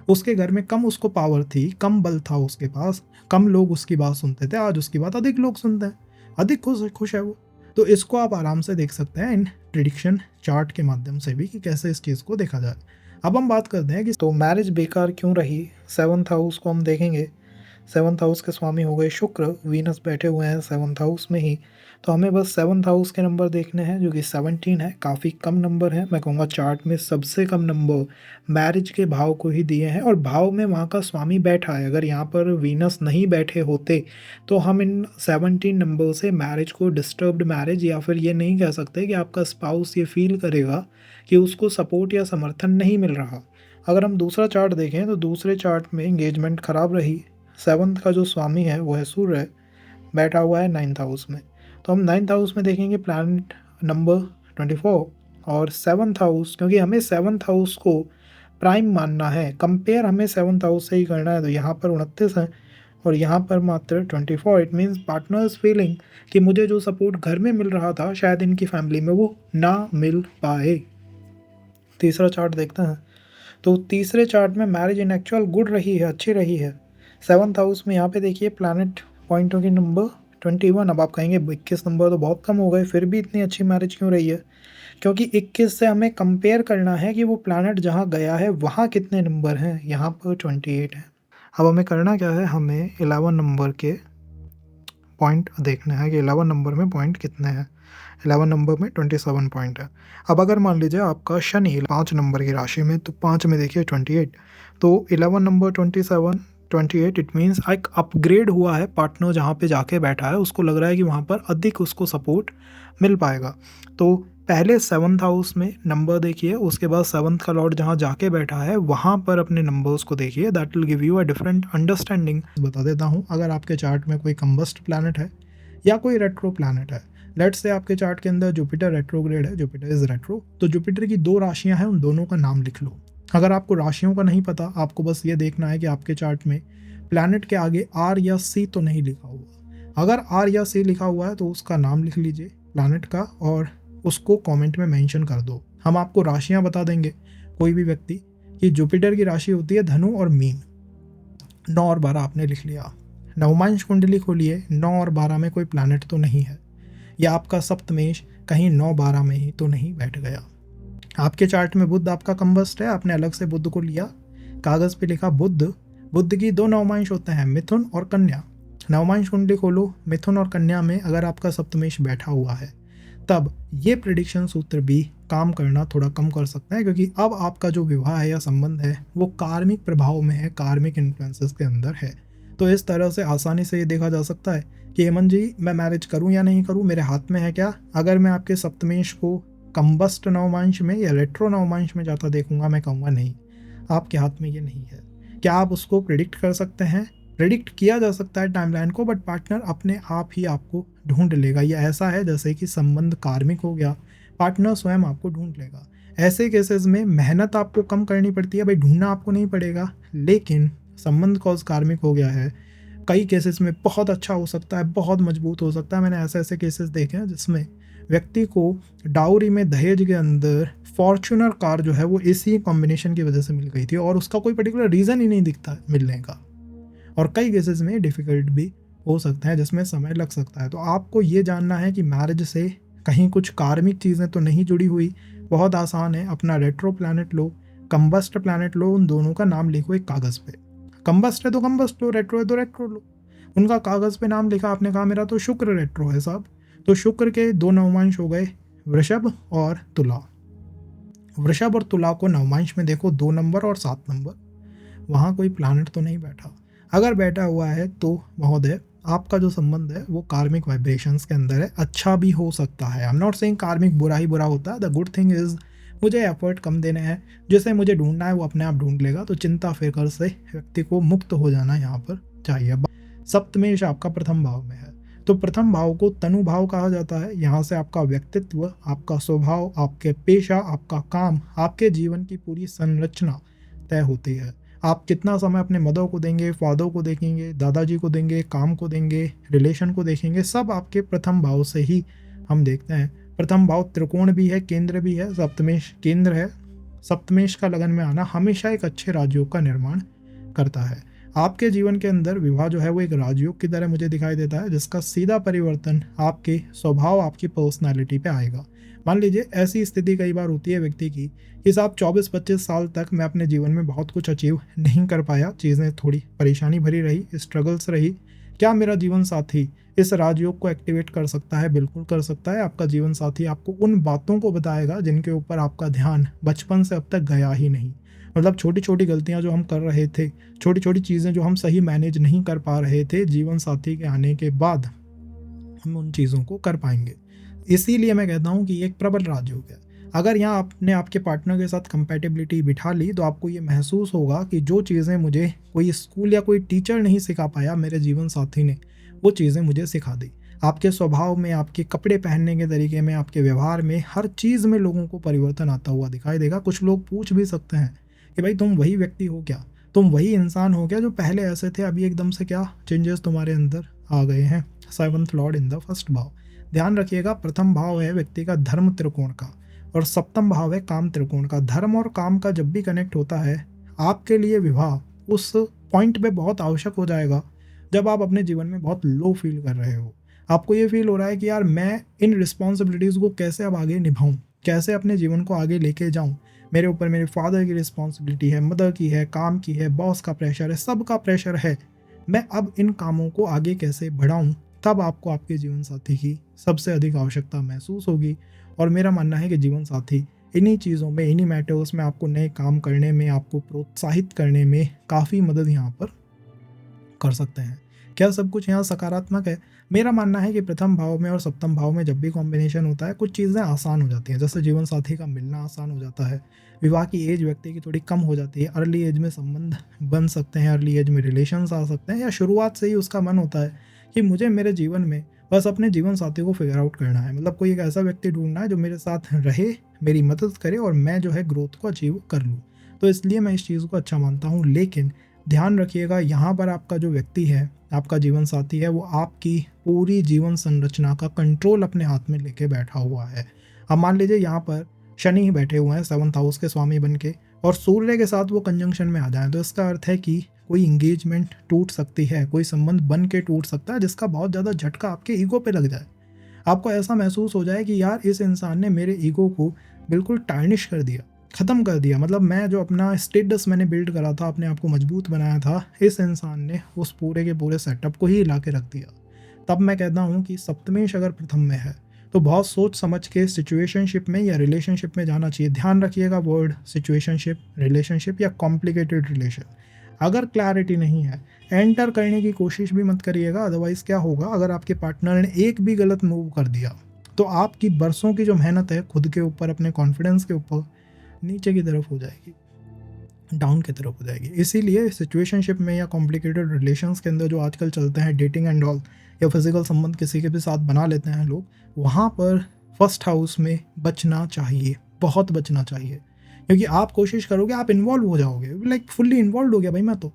उसके घर में कम उसको पावर थी, कम बल था उसके पास, कम लोग उसकी बात सुनते थे, आज उसकी बात अधिक लोग सुनते हैं, अधिक खुश है वो। तो इसको आप आराम से देख सकते हैं इन प्रिडिक्शन चार्ट के माध्यम से भी कि कैसे इस चीज़ को देखा जाए। अब हम बात करते हैं कि तो मैरिज बेकार क्यों रही। 7th हाउस को हम देखेंगे, 7th हाउस के स्वामी हो गए शुक्र, वीनस बैठे हुए हैं 7th हाउस में ही। तो हमें बस 7th हाउस के नंबर देखने हैं जो कि 17 है, काफ़ी कम नंबर है। मैं कहूँगा चार्ट में सबसे कम नंबर मैरिज के भाव को ही दिए हैं और भाव में वहाँ का स्वामी बैठा है। अगर यहाँ पर वीनस नहीं बैठे होते तो हम इन 17 नंबर से मैरिज को डिस्टर्ब्ड मैरिज या फिर ये नहीं कह सकते कि आपका स्पाउस ये फील करेगा कि उसको सपोर्ट या समर्थन नहीं मिल रहा। अगर हम दूसरा चार्ट देखें तो दूसरे चार्ट में एंगेजमेंट खराब रही। 7th का जो स्वामी है वो है सूर्य, बैठा हुआ है 9th हाउस में। तो हम 9th हाउस में देखेंगे प्लैनेट नंबर 24 और 7th हाउस, क्योंकि हमें 7th हाउस को प्राइम मानना है, कंपेयर हमें 7th हाउस से ही करना है। तो यहाँ पर 29 है और यहाँ पर मात्र 24। इट मीन्स पार्टनर्स फीलिंग कि मुझे जो सपोर्ट घर में मिल रहा था शायद इनकी फैमिली में वो ना मिल पाए। तीसरा चार्ट देखते हैं। तो तीसरे चार्ट में मैरिज इन एक्चुअल गुड रही है, अच्छी रही है। 7th हाउस में यहाँ पे देखिए प्लैनेट पॉइंटों की नंबर 21। अब आप कहेंगे 21 नंबर तो बहुत कम हो गए, फिर भी इतनी अच्छी मैरिज क्यों रही है? क्योंकि 21 से हमें कंपेयर करना है कि वो प्लैनेट जहाँ गया है वहाँ कितने नंबर हैं। यहाँ पर 28 है। अब हमें करना क्या है, हमें 11 नंबर के पॉइंट देखना है कि 11 नंबर में पॉइंट कितने हैं। 11 नंबर में 27 पॉइंट है। अब अगर मान लीजिए आपका शनि 5 नंबर की राशि में, तो 5 में देखिए 28, तो 11 नंबर 27 28, इट मीन्स एक अपग्रेड हुआ है। पार्टनर जहाँ पे जाके बैठा है उसको लग रहा है कि वहाँ पर अधिक उसको सपोर्ट मिल पाएगा। तो पहले 7th हाउस में नंबर देखिए, उसके बाद 7th का लॉर्ड जहाँ जाके बैठा है वहाँ पर अपने नंबर्स को देखिए, that will give you a different understanding. बता देता हूँ, अगर आपके चार्ट में कोई कंबस्ट प्लैनेट है या कोई रेट्रो प्लैनेट है, लेट्स से आपके चार्ट के अंदर जुपिटर रेट्रोग्रेड है, जुपिटर इज रेट्रो, तो जुपिटर की 2 राशियां हैं, उन दोनों का नाम लिख लो। अगर आपको राशियों का नहीं पता, आपको बस ये देखना है कि आपके चार्ट में प्लैनेट के आगे आर या सी तो नहीं लिखा हुआ। अगर आर या सी लिखा हुआ है तो उसका नाम लिख लीजिए प्लैनेट का और उसको कमेंट में मेंशन कर दो। हम आपको राशियां बता देंगे कोई भी व्यक्ति कि जुपिटर की राशि होती है धनु और मीन। 9 और 12 आपने लिख लिया। नवमांश कुंडली खोलिए, 9 और 12 में कोई प्लैनेट तो नहीं है, या आपका सप्तमेश कहीं 9-12 में ही तो नहीं बैठ गया। आपके चार्ट में बुध आपका कंबस्ट है, आपने अलग से बुध को लिया, कागज पे लिखा बुध। बुध की 2 नवमांश होते हैं, मिथुन और कन्या। नवमांश कुंडली खोलो, मिथुन और कन्या में अगर आपका सप्तमेश बैठा हुआ है तब ये प्रिडिक्शन सूत्र भी काम करना थोड़ा कम कर सकते हैं, क्योंकि अब आपका जो विवाह है या संबंध है वो कार्मिक प्रभाव में है, कार्मिक इन्फ्लुएंसेस के अंदर है। तो इस तरह से आसानी से ये देखा जा सकता है कि हेमंत जी मैं मैरिज करूं या नहीं करूं, मेरे हाथ में है क्या। अगर मैं आपके सप्तमेश को कंबस्ट नवमांश में या रेट्रो नवमांश में जाता देखूंगा, मैं कहूँगा नहीं, आपके हाथ में ये नहीं है। क्या आप उसको प्रिडिक्ट कर सकते हैं? प्रिडिक्ट किया जा सकता है टाइमलाइन को, बट पार्टनर अपने आप ही आपको ढूंढ लेगा। ये ऐसा है जैसे कि संबंध कार्मिक हो गया, पार्टनर स्वयं आपको ढूंढ लेगा। ऐसे केसेस में मेहनत आपको कम करनी पड़ती है, भाई ढूंढना आपको नहीं पड़ेगा, लेकिन संबंध कॉज कार्मिक हो गया है, कई केसेस में बहुत अच्छा हो सकता है, बहुत मजबूत हो सकता है। मैंने ऐसे ऐसे केसेस देखे हैं जिसमें व्यक्ति को डाउरी में दहेज के अंदर फॉर्च्यूनर कार जो है वो इसी कॉम्बिनेशन की वजह से मिल गई थी और उसका कोई पर्टिकुलर रीज़न ही नहीं दिखता मिलने का। और कई केसेस में डिफ़िकल्ट भी हो सकता है जिसमें समय लग सकता है। तो आपको ये जानना है कि मैरिज से कहीं कुछ कार्मिक चीज़ें तो नहीं जुड़ी हुई। बहुत आसान है, अपना रेट्रो प्लैनेट लो, कंबस्ट प्लैनेट लो, उन दोनों का नाम लिखो एक कागज़ पे। कंबस्ट है तो कंबस्ट लो, रेट्रो है तो रेट्रो लो। उनका कागज़ पे नाम लिखा, आपने कहा मेरा तो शुक्र रेट्रो है साहब, तो शुक्र के 2 नवमांश हो गए, वृषभ और तुला। वृषभ और तुला को नवमांश में देखो 2 नंबर और 7 नंबर, वहाँ कोई प्लैनेट तो नहीं बैठा। अगर बैठा हुआ है तो महोदय आपका जो संबंध है वो कार्मिक वाइब्रेशंस के अंदर है, अच्छा भी हो सकता है। आई एम नॉट सेइंग कार्मिक बुरा ही बुरा होता है। द गुड थिंग इज़ मुझे एफर्ट कम देने हैं, जिसे मुझे ढूंढना है वो अपने आप ढूंढ लेगा। तो चिंता फिक्र से व्यक्ति को मुक्त हो जाना यहाँ पर चाहिए। सप्तमेश आपका प्रथम भाव में है, तो प्रथम भाव को तनु भाव कहा जाता है। यहाँ से आपका व्यक्तित्व, आपका स्वभाव, आपके पेशा, आपका काम, आपके जीवन की पूरी संरचना तय होती है। आप कितना समय अपने मदर को देंगे, फादर को देखेंगे, दादाजी को देंगे, काम को देंगे, रिलेशन को देखेंगे, सब आपके प्रथम भाव से ही हम देखते हैं। प्रथम भाव त्रिकोण भी है, केंद्र भी है, सप्तमेश केंद्र है, सप्तमेश का लगन में आना हमेशा एक अच्छे राजयोग का निर्माण करता है। आपके जीवन के अंदर विवाह जो है वो एक राजयोग की तरह मुझे दिखाई देता है, जिसका सीधा परिवर्तन आपके स्वभाव, आपकी पर्सनालिटी पे आएगा। मान लीजिए ऐसी स्थिति कई बार होती है व्यक्ति की कि साहब 24-25 साल तक मैं अपने जीवन में बहुत कुछ अचीव नहीं कर पाया, चीज़ें थोड़ी परेशानी भरी रही, स्ट्रगल्स रही। क्या मेरा जीवन साथी इस राजयोग को एक्टिवेट कर सकता है? बिल्कुल कर सकता है। आपका जीवन साथी आपको उन बातों को बताएगा जिनके ऊपर आपका ध्यान बचपन से अब तक गया ही नहीं। मतलब छोटी छोटी गलतियां जो हम कर रहे थे, छोटी छोटी चीज़ें जो हम सही मैनेज नहीं कर पा रहे थे, जीवन साथी के आने के बाद हम उन चीज़ों को कर पाएंगे। इसीलिए मैं कहता हूँ कि ये एक प्रबल राजयोग है। अगर यहाँ आपने आपके पार्टनर के साथ कंपैटिबिलिटी बिठा ली तो आपको ये महसूस होगा कि जो चीज़ें मुझे कोई स्कूल या कोई टीचर नहीं सिखा पाया, मेरे जीवन साथी ने वो चीज़ें मुझे सिखा दी। आपके स्वभाव में, आपके कपड़े पहनने के तरीके में, आपके व्यवहार में, हर चीज़ में लोगों को परिवर्तन आता हुआ दिखाई देगा। कुछ लोग पूछ भी सकते हैं कि भाई तुम वही व्यक्ति हो क्या, तुम वही इंसान हो क्या जो पहले ऐसे थे, अभी एकदम से क्या चेंजेस तुम्हारे अंदर आ गए हैं। 7th lord in the first भाव। ध्यान रखिएगा, प्रथम भाव है व्यक्ति का धर्म त्रिकोण का और सप्तम भाव है काम त्रिकोण का। धर्म और काम का जब भी कनेक्ट होता है, आपके लिए विवाह उस पॉइंट पे बहुत आवश्यक हो जाएगा जब आप अपने जीवन में बहुत लो फील कर रहे हो। आपको ये फील हो रहा है कि यार मैं इन रिस्पॉन्सिबिलिटीज़ को कैसे अब आगे निभाऊं, कैसे अपने जीवन को आगे लेके जाऊं। मेरे ऊपर मेरे फादर की रिस्पॉन्सिबिलिटी है, मदर की है, काम की है, बॉस का प्रेशर है, सबका प्रेशर है। मैं अब इन कामों को आगे कैसे बढ़ाऊं? तब आपको आपके जीवन साथी की सबसे अधिक आवश्यकता महसूस होगी। और मेरा मानना है कि जीवन साथी इन्हीं चीज़ों में, इन्हीं मैटर्स में आपको नए काम करने में, आपको प्रोत्साहित करने में काफ़ी मदद यहाँ पर कर सकते हैं। क्या सब कुछ यहाँ सकारात्मक है? मेरा मानना है कि प्रथम भाव में और सप्तम भाव में जब भी कॉम्बिनेशन होता है, कुछ चीज़ें आसान हो जाती हैं। जैसे जीवन साथी का मिलना आसान हो जाता है, विवाह की एज व्यक्ति की थोड़ी कम हो जाती है, अर्ली एज में संबंध बन सकते हैं, अर्ली एज में रिलेशंस आ सकते हैं, या शुरुआत से ही उसका मन होता है कि मुझे मेरे जीवन में बस अपने जीवन साथी को फिगर आउट करना है। मतलब कोई एक ऐसा व्यक्ति ढूंढना है जो मेरे साथ रहे, मेरी मदद करे और मैं जो है ग्रोथ को अचीव कर लूँ। तो इसलिए मैं इस चीज़ को अच्छा मानता हूँ। लेकिन ध्यान रखिएगा, यहाँ पर आपका जो व्यक्ति है, आपका जीवन साथी है, वो आपकी पूरी जीवन संरचना का कंट्रोल अपने हाथ में लेके बैठा हुआ है। अब मान लीजिए यहाँ पर शनि ही बैठे हुए हैं 7th हाउस के स्वामी बन के, और सूर्य के साथ वो कंजंक्शन में आ जाए, तो इसका अर्थ है कि कोई इंगेजमेंट टूट सकती है, कोई संबंध बन के टूट सकता है जिसका बहुत ज़्यादा झटका आपके ईगो पे लग जाए। आपको ऐसा महसूस हो जाए कि यार इस इंसान ने मेरे ईगो को बिल्कुल टार्निश कर दिया, ख़त्म कर दिया। मतलब मैं जो अपना स्टेटस मैंने बिल्ड करा था, अपने आप को मजबूत बनाया था, इस इंसान ने उस पूरे के पूरे सेटअप को ही हिला के रख दिया। तब मैं कहता हूँ कि सप्तमेश अगर प्रथम में है तो बहुत सोच समझ के सिचुएशनशिप में या रिलेशनशिप में जाना चाहिए। ध्यान रखिएगा, वर्ड सिचुएशनशिप, रिलेशनशिप या कॉम्प्लिकेटेड रिलेशन। अगर क्लैरिटी नहीं है, एंटर करने की कोशिश भी मत करिएगा। अदरवाइज़ क्या होगा, अगर आपके पार्टनर ने एक भी गलत मूव कर दिया तो आपकी बरसों की जो मेहनत है खुद के ऊपर, अपने कॉन्फिडेंस के ऊपर, नीचे की तरफ हो जाएगी, डाउन की तरफ हो जाएगी। इसीलिए सिचुएशनशिप में या कॉम्प्लिकेटेड रिलेशंस के अंदर जो आजकल चलते हैं, डेटिंग एंड ऑल, या फिजिकल संबंध किसी के भी साथ बना लेते हैं लोग, वहाँ पर फर्स्ट हाउस में बचना चाहिए, बहुत बचना चाहिए। क्योंकि आप कोशिश करोगे, आप इन्वॉल्व हो जाओगे, लाइक फुल्ली इन्वॉल्व हो गया भाई, मैं तो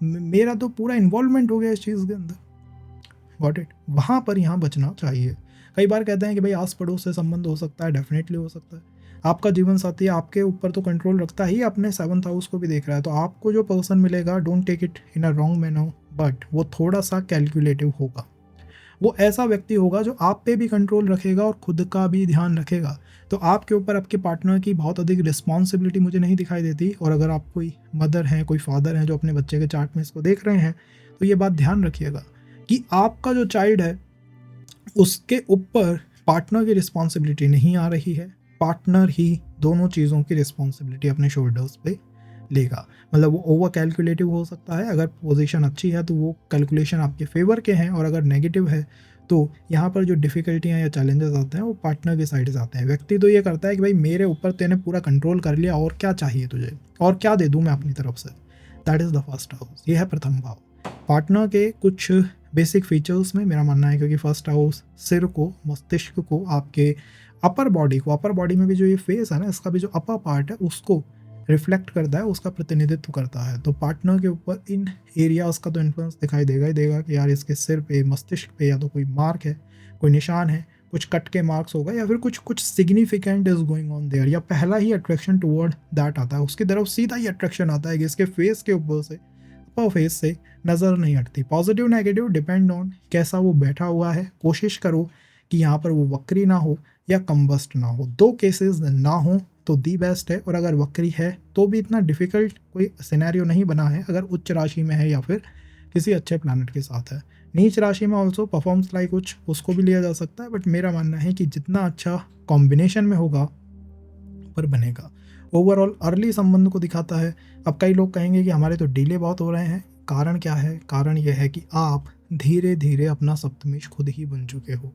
मेरा तो पूरा इन्वॉल्वमेंट हो गया इस चीज़ के अंदर, गॉट इट। वहाँ पर यहाँ बचना चाहिए। कई बार कहते हैं कि भाई आस पड़ोस से संबंध हो सकता है, डेफिनेटली हो सकता है। आपका जीवन साथी आपके ऊपर तो कंट्रोल रखता ही, अपने 7th हाउस को भी देख रहा है, तो आपको जो पर्सन मिलेगा, don't take it in a wrong manner, but वो थोड़ा सा कैलकुलेटिव होगा। वो ऐसा व्यक्ति होगा जो आप पे भी कंट्रोल रखेगा और खुद का भी ध्यान रखेगा। तो आपके ऊपर आपके पार्टनर की बहुत अधिक रिस्पॉन्सिबिलिटी मुझे नहीं दिखाई देती। और अगर आप कोई मदर हैं, कोई फादर हैं जो अपने बच्चे के चार्ट में इसको देख रहे हैं, तो ये बात ध्यान रखिएगा कि आपका जो चाइल्ड है उसके ऊपर पार्टनर की रिस्पॉन्सिबिलिटी नहीं आ रही है। पार्टनर ही दोनों चीज़ों की रिस्पॉन्सिबिलिटी अपने शोल्डर्स पे लेगा। मतलब वो ओवर कैलकुलेटिव हो सकता है, अगर पोजीशन अच्छी है तो वो कैलकुलेशन आपके फेवर के हैं, और अगर नेगेटिव है तो यहाँ पर जो डिफ़िकल्टियाँ या चैलेंजेस आते हैं वो पार्टनर की साइड से आते हैं। व्यक्ति तो ये करता है कि भाई मेरे ऊपर तूने पूरा कंट्रोल कर लिया, और क्या चाहिए तुझे, और क्या दे दूँ मैं अपनी तरफ से। That is the first house, ये है प्रथम भाव। पार्टनर के कुछ बेसिक फीचर्स में मेरा मानना है, क्योंकि फर्स्ट हाउस सिर को, मस्तिष्क को, आपके अपर बॉडी को, अपर बॉडी में भी जो ये फेस है ना, इसका भी जो अपर पार्ट है उसको रिफ्लेक्ट करता है, उसका प्रतिनिधित्व करता है। तो पार्टनर के ऊपर इन एरियाज़ का तो इन्फ्लुएंस दिखाई देगा ही देगा कि यार इसके सिर पे, मस्तिष्क पे या तो कोई मार्क है, कोई निशान है, कुछ कट के मार्क्स हो गए, या फिर कुछ कुछ significant is going on their, या पहला ही अट्रैक्शन टुवर्ड दैट आता है, उसकी तरफ सीधा ही अट्रैक्शन आता है कि इसके फेस के ऊपर से फेस से नज़र नहीं हटती। पॉजिटिव नेगेटिव डिपेंड ऑन कैसा वो बैठा हुआ है। कोशिश करो कि यहाँ पर वो वक्री ना हो या कम्बस्ट ना हो, 2 केसेस ना हो तो दी बेस्ट है। और अगर वक्री है तो भी इतना डिफ़िकल्ट कोई सिनेरियो नहीं बना है अगर उच्च राशि में है या फिर किसी अच्छे प्लैनेट के साथ है। नीच राशि में ऑल्सो परफॉर्म्स लाइक कुछ, उसको भी लिया जा सकता है, बट मेरा मानना है कि जितना अच्छा कॉम्बिनेशन में होगा पर बनेगा। ओवरऑल अर्ली संबंध को दिखाता है। अब कई लोग कहेंगे कि हमारे तो डिले बहुत हो रहे हैं, कारण क्या है? कारण यह है कि आप धीरे धीरे अपना सप्तमेश खुद ही बन चुके हो।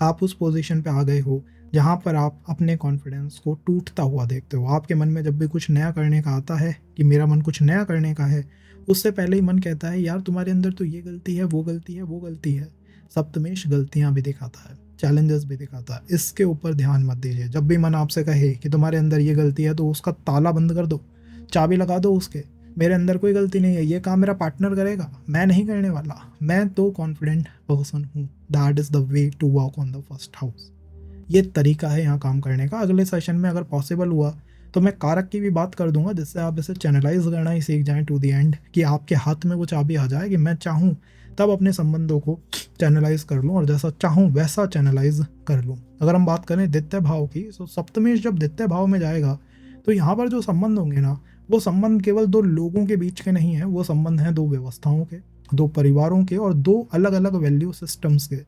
आप उस पोजीशन पे आ गए हो जहाँ पर आप अपने कॉन्फिडेंस को टूटता हुआ देखते हो। आपके मन में जब भी कुछ नया करने का आता है कि मेरा मन कुछ नया करने का है, उससे पहले ही मन कहता है यार तुम्हारे अंदर तो ये गलती है, वो गलती है, वो गलती है। सप्तमेश गलतियाँ भी दिखाता है, चैलेंजेस भी दिखाता है। इसके ऊपर ध्यान मत दीजिए। जब भी मन आपसे कहे कि तुम्हारे अंदर ये गलती है तो उसका ताला बंद कर दो, चाबी लगा दो उसके। मेरे अंदर कोई गलती नहीं है, ये काम मेरा पार्टनर करेगा, मैं नहीं करने वाला। मैं तो कॉन्फिडेंट पर्सन हूँ। That is the way to work on the first house. ये तरीका है यहाँ काम करने का। अगले सेशन में अगर पॉसिबल हुआ तो मैं कारक की भी बात कर दूंगा, जिससे आप इसे चैनलाइज करना ही सीख जाएं टू द एंड, कि आपके हाथ में वो चाबी आ जाए कि मैं चाहूँ तब अपने संबंधों को चैनलाइज कर लूँ और जैसा चाहूँ वैसा चैनलाइज कर लूँ। अगर हम बात करें द्वितीय भाव की, तो सप्तमेश जब द्वितीय भाव में जाएगा तो यहाँ पर जो संबंध होंगे ना, वो संबंध केवल 2 लोगों के बीच के नहीं है, वो संबंध हैं 2 व्यवस्थाओं के, 2 परिवारों के और 2 अलग अलग वैल्यू सिस्टम्स के।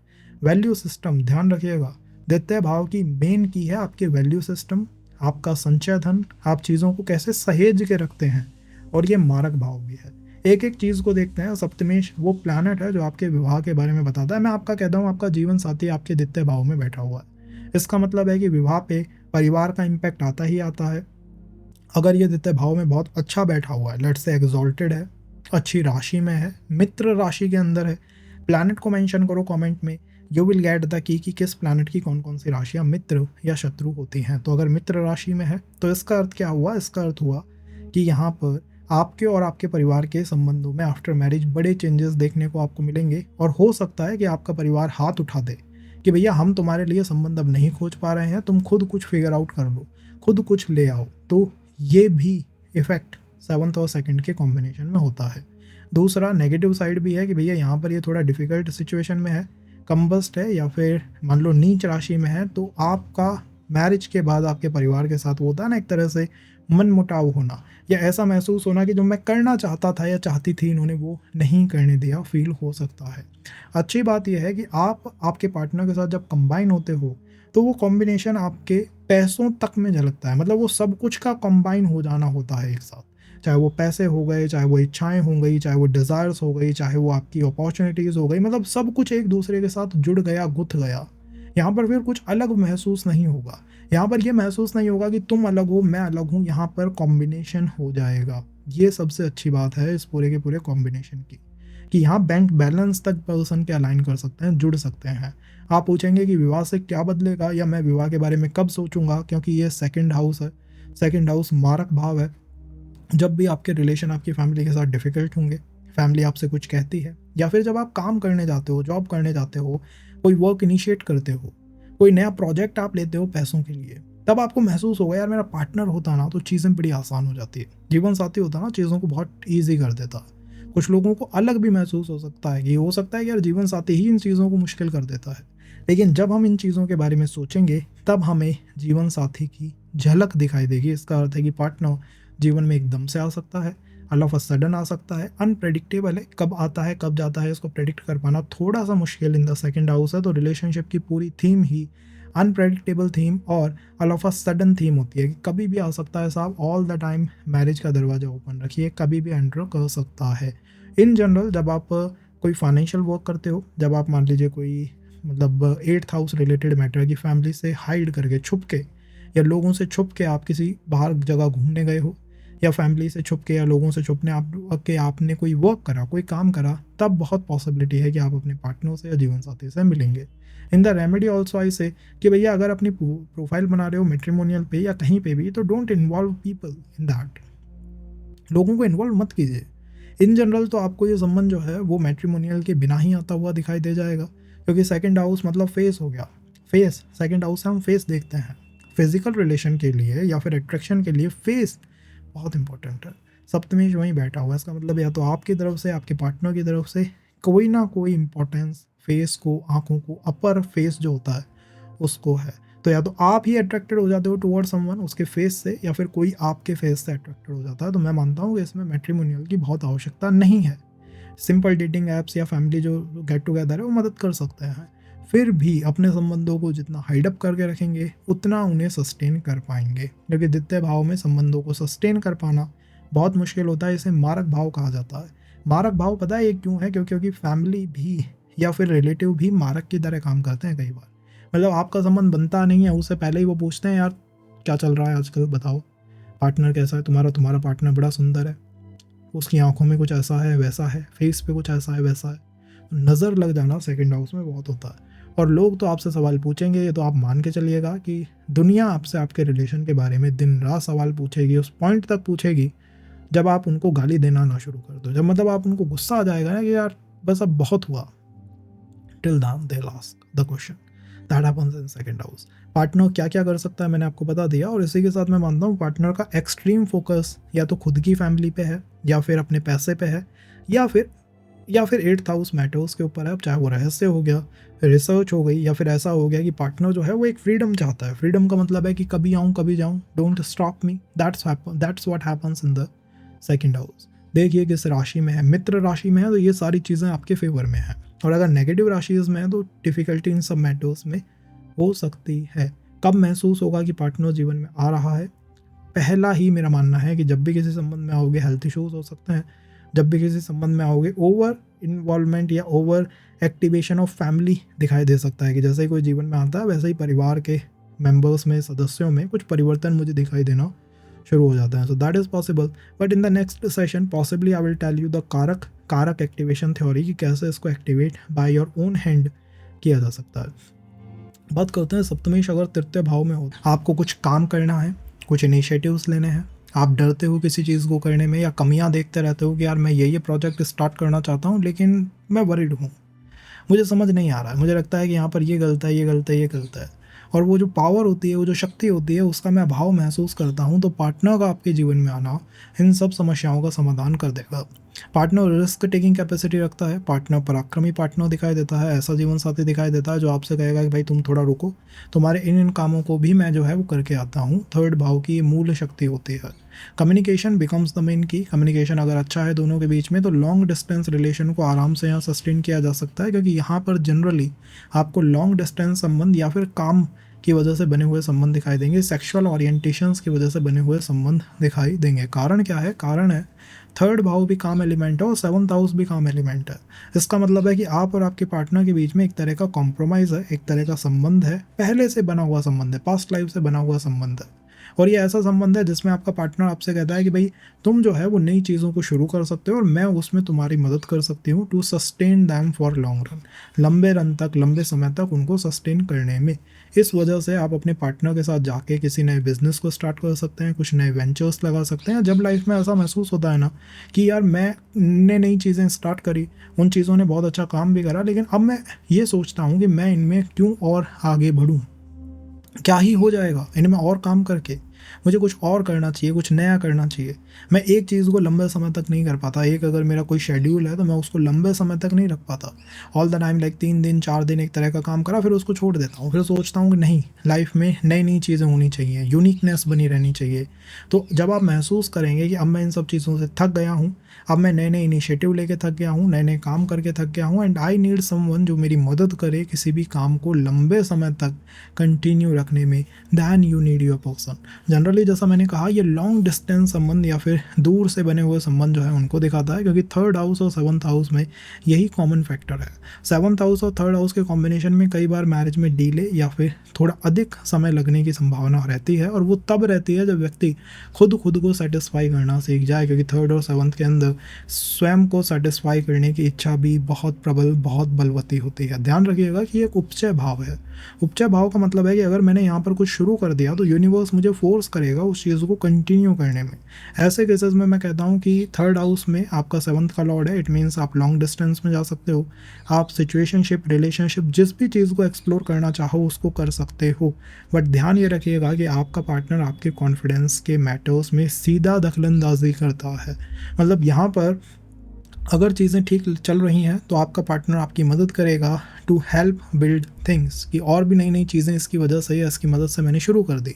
वैल्यू सिस्टम ध्यान रखिएगा, द्वितीय भाव की मेन की है आपके वैल्यू सिस्टम, आपका संचय धन, आप चीज़ों को कैसे सहेज के रखते हैं, और ये मारक भाव भी है। एक एक चीज़ को देखते हैं। सप्तमेश वो प्लैनेट है जो आपके विवाह के बारे में बताता है। मैं आपका कहता हूँ आपका जीवन साथी आपके द्वितीय भाव में बैठा हुआ है। इसका मतलब है कि विवाह पे परिवार का इम्पैक्ट आता ही आता है। अगर ये द्वितीय भाव में बहुत अच्छा बैठा हुआ है, लेट्स से एक्सॉल्टेड है, अच्छी राशि में है, मित्र राशि के अंदर है, प्लैनेट को मेंशन करो कमेंट में, you will get the key कि किस प्लैनेट की कौन कौन सी राशियाँ मित्र या शत्रु होती हैं। तो अगर मित्र राशि में है तो इसका अर्थ क्या हुआ? इसका अर्थ हुआ कि यहाँ पर आपके और आपके परिवार के संबंधों में आफ्टर मैरिज बड़े चेंजेस देखने को आपको मिलेंगे, और हो सकता है कि आपका परिवार हाथ उठा दे कि भैया हम तुम्हारे लिए संबंध अब नहीं खोज पा रहे हैं, तुम खुद कुछ फिगर आउट कर लो, खुद कुछ ले आओ। तो ये भी इफेक्ट 7th और 2nd के कॉम्बिनेशन में होता है। दूसरा नेगेटिव साइड भी है कि भैया यहाँ पर ये थोड़ा डिफिकल्ट सिचुएशन में है, कम्बस्ट है, या फिर मान लो नीच राशि में है, तो आपका मैरिज के बाद आपके परिवार के साथ वो होता है ना एक तरह से मन मुटाव होना, या ऐसा महसूस होना कि जो मैं करना चाहता था या चाहती थी इन्होंने वो नहीं करने दिया, फील हो सकता है। अच्छी बात यह है कि आप आपके पार्टनर के साथ जब कंबाइन होते हो तो वो कॉम्बिनेशन आपके पैसों तक में झलकता है। मतलब वो सब कुछ का कंबाइन हो जाना होता है एक साथ, चाहे वो पैसे हो गए, चाहे वो इच्छाएं हो गई, चाहे वो डिज़ायर्स हो गई, चाहे वो आपकी अपॉर्चुनिटीज़ हो गई, मतलब सब कुछ एक दूसरे के साथ जुड़ गया, गुथ गया। यहाँ पर फिर कुछ अलग महसूस नहीं होगा। यहाँ पर ये महसूस नहीं होगा कि तुम अलग हो मैं अलग हूँ, यहाँ पर कॉम्बिनेशन हो जाएगा। ये सबसे अच्छी बात है इस पूरे के पूरे कॉम्बिनेशन की, कि यहाँ बैंक बैलेंस तक पर्सन के अलाइन कर सकते हैं, जुड़ सकते हैं। आप पूछेंगे कि विवाह से क्या बदलेगा, या मैं विवाह के बारे में कब सोचूंगा, क्योंकि ये 2nd हाउस है। 2nd हाउस मारक भाव है। जब भी आपके रिलेशन आपकी फैमिली के साथ डिफ़िकल्ट होंगे, फैमिली आपसे कुछ कहती है, या फिर जब आप काम करने जाते हो, जॉब करने जाते हो, कोई वर्क इनिशिएट करते हो, कोई नया प्रोजेक्ट आप लेते हो पैसों के लिए, तब आपको महसूस होगा यार मेरा पार्टनर होता ना तो चीज़ें बड़ी आसान हो जाती है, जीवन साथी होता ना चीज़ों को बहुत ईजी कर देता। कुछ लोगों को अलग भी महसूस हो सकता है कि हो सकता है कि यार जीवन साथी ही इन चीज़ों को मुश्किल कर देता है, लेकिन जब हम इन चीज़ों के बारे में सोचेंगे तब हमें जीवन साथी की झलक दिखाई देगी। इसका अर्थ है कि पार्टनर जीवन में एकदम से आ सकता है, ऑल ऑफ अ सडन आ सकता है, अनप्रेडिक्टेबल है, कब आता है कब जाता है इसको प्रेडिक्ट कर पाना थोड़ा सा मुश्किल इन द 2nd हाउस है। तो रिलेशनशिप की पूरी थीम ही अनप्रेडिक्टेबल थीम और all of a sudden theme होती है कि कभी भी आ सकता है साहब। ऑल द टाइम मैरिज का दरवाज़ा ओपन रखिए, कभी भी एंटर कर सकता है। इन जनरल जब आप कोई फाइनेंशियल वर्क करते हो, जब आप मान लीजिए कोई मतलब 8th हाउस रिलेटेड मैटर की फैमिली से हाइड करके छुप के या लोगों से छुप के आप किसी बाहर जगह घूमने गए हो, या फैमिली से छुप के या लोगों से छुपने आपने कोई वर्क करा, कोई काम करा, तब बहुत पॉसिबिलिटी है कि आप अपने पार्टनर से या जीवन साथी से मिलेंगे। In the remedy also I से कि भैया अगर अपनी प्रोफाइल बना रहे हो मैट्रिमोनियल पे या कहीं पे भी, तो don't involve people in that, लोगों को इन्वॉल्व मत कीजिए। इन जनरल तो आपको ये संबंध जो है वो मैट्रिमोनियल के बिना ही आता हुआ दिखाई दे जाएगा, क्योंकि 2nd हाउस मतलब फेस हो गया। फेस, सेकंड हाउस से हम फेस देखते हैं। फिजिकल रिलेशन के लिए या फिर अट्रैक्शन के लिए फेस बहुत इंपॉर्टेंट है। सप्तमेश वहीं बैठा हुआ है, इसका मतलब या तो आपकी तरफ से, आपके पार्टनर की तरफ से कोई ना कोई इंपॉर्टेंस फेस को, आंखों को, अपर फेस जो होता है उसको है। तो या तो आप ही अट्रैक्टेड हो जाते हो टुवर्ड समवन उसके फेस से, या फिर कोई आपके फेस से अट्रैक्टेड हो जाता है। तो मैं मानता हूँ कि इसमें मैट्रिमोनियल की बहुत आवश्यकता नहीं है। सिंपल डेटिंग ऐप्स या फैमिली जो गेट टुगेदर है वो मदद कर सकते हैं। फिर भी अपने संबंधों को जितना हाइडअप करके रखेंगे उतना उन्हें सस्टेन कर पाएंगे, क्योंकि द्वितीय भाव में संबंधों को सस्टेन कर पाना बहुत मुश्किल होता है। इसे मारक भाव कहा जाता है। मारक भाव पता है ये क्यों है? क्योंकि फैमिली भी या फिर रिलेटिव भी मारक की तरह काम करते हैं कई बार। मतलब आपका संबंध बनता नहीं है, उससे पहले ही वो पूछते हैं यार क्या चल रहा है आजकल, बताओ पार्टनर कैसा है तुम्हारा, तुम्हारा पार्टनर बड़ा सुंदर है, उसकी आंखों में कुछ ऐसा है वैसा है, फेस पे कुछ ऐसा है वैसा है। नज़र लग जाना सेकंड हाउस में बहुत होता है। और लोग तो आपसे सवाल पूछेंगे, ये तो आप मान के चलिएगा कि दुनिया आपसे आपके रिलेशन के बारे में दिन रात सवाल पूछेगी, उस पॉइंट तक पूछेगी जब आप उनको गाली देना ना शुरू कर दो। जब मतलब आप उनको गुस्सा आ जाएगा ना कि यार बस अब बहुत हुआ, till then they ask the question that happens in second house. Partner क्या क्या कर सकता है मैंने आपको बता दिया, और इसी के साथ मैं मानता हूँ पार्टनर का एक्सट्रीम फोकस या तो खुद की फैमिली पे है, या फिर अपने पैसे पे है, या फिर एट्थ हाउस मैटर्स के ऊपर है। अब चाहे वो रहस्य हो गया, रिसर्च हो गई, या फिर ऐसा हो गया कि पार्टनर जो है वो एक फ्रीडम चाहता है। फ्रीडम का मतलब है कि कभी आऊँ कभी जाऊँ, don't stop me, that's what happens in the second house. देखिए किस राशि में है, मित्र राशि में है तो ये सारी चीज़ें आपके फेवर में है, और अगर नेगेटिव राशिज में है तो डिफिकल्टी इन सब मैटर्स में हो सकती है। कब महसूस होगा कि पार्टनर जीवन में आ रहा है? पहला ही मेरा मानना है कि जब भी किसी संबंध में आओगे हेल्थ इश्यूज हो सकते हैं। जब भी किसी संबंध में आओगे ओवर इन्वॉल्वमेंट या ओवर एक्टिवेशन ऑफ फैमिली दिखाई दे सकता है, कि जैसे ही कोई जीवन में आता है वैसे ही परिवार के मेंबर्स में, सदस्यों में कुछ परिवर्तन मुझे दिखाई देना शुरू हो जाता है। So that is possible, but in the next session possibly I will tell you the कारक एक्टिवेशन थ्योरी, कि कैसे इसको activate by your own hand किया जा सकता है। बात करते हैं सप्तमेश अगर तृतीय भाव में हो, आपको कुछ काम करना है, कुछ इनिशिएटिव्स लेने हैं, आप डरते हो किसी चीज़ को करने में, या कमियां देखते रहते हो कि यार मैं ये प्रोजेक्ट स्टार्ट करना चाहता हूँ लेकिन मैं वरीड हूँ, मुझे समझ नहीं आ रहा है, मुझे लगता है कि यहाँ पर ये गलत है, ये गलत है, ये गलत है, और वो जो पावर होती है, वो जो शक्ति होती है, उसका मैं अभाव महसूस करता हूँ। तो पार्टनर का आपके जीवन में आना इन सब समस्याओं का समाधान कर देगा। पार्टनर रिस्क टेकिंग कैपेसिटी रखता है, पार्टनर पराक्रमी पार्टनर दिखाई देता है, ऐसा जीवन साथी दिखाई देता है जो आपसे कहेगा कि भाई तुम थोड़ा रुको, तुम्हारे इन कामों को भी मैं जो है वो करके आता हूँ। थर्ड भाव की मूल शक्ति होती है। कम्युनिकेशन बिकम्स द मेन की। कम्युनिकेशन अगर अच्छा है दोनों के बीच में तो लॉन्ग डिस्टेंस रिलेशन को आराम से यहाँ सस्टेन किया जा सकता है, क्योंकि यहाँ पर जनरली आपको लॉन्ग डिस्टेंस संबंध या फिर काम की वजह से बने हुए संबंध दिखाई देंगे, सेक्सुअल ओरिएंटेशंस की वजह से बने हुए संबंध दिखाई देंगे। कारण क्या है? कारण है थर्ड भाव भी काम एलिमेंट है और सेवंथ हाउस भी काम एलिमेंट है। इसका मतलब है कि आप और आपके पार्टनर के बीच में एक तरह का कॉम्प्रोमाइज़ है, एक तरह का संबंध है, पहले से बना हुआ संबंध है, पास्ट लाइफ से बना हुआ संबंध है। और ये ऐसा संबंध है जिसमें आपका पार्टनर आपसे कहता है कि भाई तुम जो है वो नई चीज़ों को शुरू कर सकते हो और मैं उसमें तुम्हारी मदद कर सकती हूँ to sustain them for long run, लंबे रन तक, लंबे समय तक उनको सस्टेन करने में। इस वजह से आप अपने पार्टनर के साथ जाके किसी नए बिजनेस को स्टार्ट कर सकते हैं, कुछ नए वेंचर्स लगा सकते हैं। जब लाइफ में ऐसा महसूस होता है ना कि यार मैंने नई चीज़ें स्टार्ट करी, उन चीज़ों ने बहुत अच्छा काम भी करा, लेकिन अब मैं ये सोचता हूँ कि मैं इनमें क्यों और आगे बढ़ूँ, क्या ही हो जाएगा इनमें और काम करके, मुझे कुछ और करना चाहिए, कुछ नया करना चाहिए। मैं एक चीज़ को लंबे समय तक नहीं कर पाता, एक अगर मेरा कोई शेड्यूल है तो मैं उसको लंबे समय तक नहीं रख पाता। ऑल द टाइम लाइक 3 दिन 4 दिन एक तरह का काम करा, फिर उसको छोड़ देता हूँ, फिर सोचता हूँ कि नहीं, लाइफ में नई नई चीज़ें होनी चाहिए, यूनिकनेस बनी रहनी चाहिए। तो जब आप महसूस करेंगे कि अब मैं इन सब चीज़ों से थक गया हूँ, अब मैं नए नए इनिशिएटिव लेके थक गया हूँ, नए नए काम करके थक गया हूँ, एंड आई नीड समवन जो मेरी मदद करे किसी भी काम को लंबे समय तक कंटिन्यू रखने में, then you need your person. Generally जैसा मैंने कहा, ये लॉन्ग डिस्टेंस संबंध या फिर दूर से बने हुए संबंध जो है उनको दिखाता है, क्योंकि थर्ड हाउस और सेवंथ हाउस में यही कॉमन फैक्टर है। सेवंथ हाउस और थर्ड हाउस के कॉम्बिनेशन में कई बार मैरिज में डीले या फिर थोड़ा अधिक समय लगने की संभावना रहती है, और वो तब रहती है जब व्यक्ति खुद को सेटिस्फाई करना सीख जाए, क्योंकि थर्ड और सेवंथ के अंदर अंदर स्वयं को सेटिस्फाई करने की इच्छा भी बहुत प्रबल, बहुत बलवती होती है। ध्यान रखिएगा कि एक उपचय भाव है। उपचय भाव का मतलब है कि अगर मैंने यहाँ पर कुछ शुरू कर दिया तो यूनिवर्स मुझे फोर्स करेगा उस चीज़ को कंटिन्यू करने में। ऐसे केसेस में मैं कहता हूँ कि थर्ड हाउस में आपका 7th का लॉर्ड है। इट मीन्स आप लॉन्ग डिस्टेंस में जा सकते हो, आप सिचुएशनशिप, रिलेशनशिप, जिस भी चीज़ को एक्सप्लोर करना चाहो उसको कर सकते हो। बट ध्यान ये रखिएगा कि आपका पार्टनर आपके कॉन्फिडेंस के मैटर्स में सीधा दखलंदाजी करता है। मतलब यहाँ पर अगर चीज़ें ठीक चल रही हैं तो आपका पार्टनर आपकी मदद करेगा टू हेल्प बिल्ड थिंग्स, कि और भी नई नई चीज़ें इसकी वजह से या इसकी मदद से मैंने शुरू कर दी।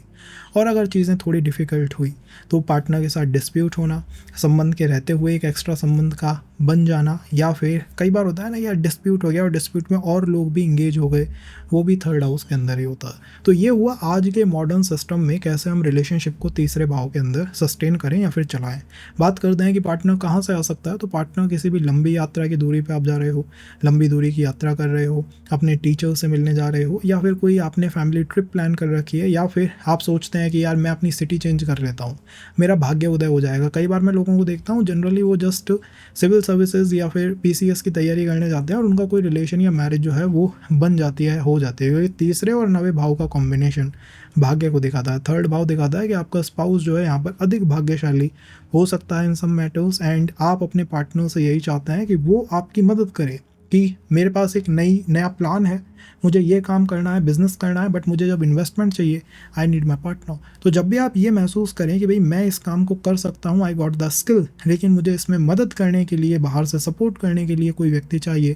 और अगर चीज़ें थोड़ी डिफ़िकल्ट हुई तो पार्टनर के साथ डिस्प्यूट होना, संबंध के रहते हुए एक एक्स्ट्रा संबंध का बन जाना, या फिर कई बार होता है ना यार डिस्प्यूट हो गया और डिस्प्यूट में और लोग भी इंगेज हो गए, वो भी थर्ड हाउस के अंदर ही होता है। तो ये हुआ आज के मॉडर्न सिस्टम में कैसे हम रिलेशनशिप को तीसरे भाव के अंदर सस्टेन करें या फिर चलाएं। बात करते हैं कि पार्टनर कहाँ से आ सकता है। तो पार्टनर किसी भी लंबी यात्रा की दूरी पे आप जा रहे हो, लंबी दूरी की यात्रा कर रहे हो, अपने टीचर से मिलने जा रहे हो, या फिर कोई आपने फैमिली ट्रिप प्लान कर रखी है, या फिर आप सोचते हैं कि यार मैं अपनी सिटी चेंज कर लेता हूँ, मेरा भाग्य उदय हो जाएगा। कई बार मैं लोगों को देखता हूँ जनरली वो जस्ट सिविल सर्विसेज या फिर पीसीएस की तैयारी करने जाते हैं और उनका कोई रिलेशन या मैरिज जो है वो बन जाती है, हो जाती है। ये तीसरे और नवे भाव का कॉम्बिनेशन भाग्य को दिखाता है। थर्ड भाव दिखाता है कि आपका स्पाउस जो है यहाँ पर अधिक भाग्यशाली हो सकता है इन सम मैटर्स, एंड आप अपने पार्टनर से यही चाहते हैं कि वो आपकी मदद करे कि मेरे पास एक नया प्लान है, मुझे ये काम करना है, बिजनेस करना है, बट मुझे जब इन्वेस्टमेंट चाहिए आई नीड माई पार्टनर। तो जब भी आप ये महसूस करें कि भाई मैं इस काम को कर सकता हूँ, आई गॉट द स्किल, लेकिन मुझे इसमें मदद करने के लिए, बाहर से सपोर्ट करने के लिए कोई व्यक्ति चाहिए,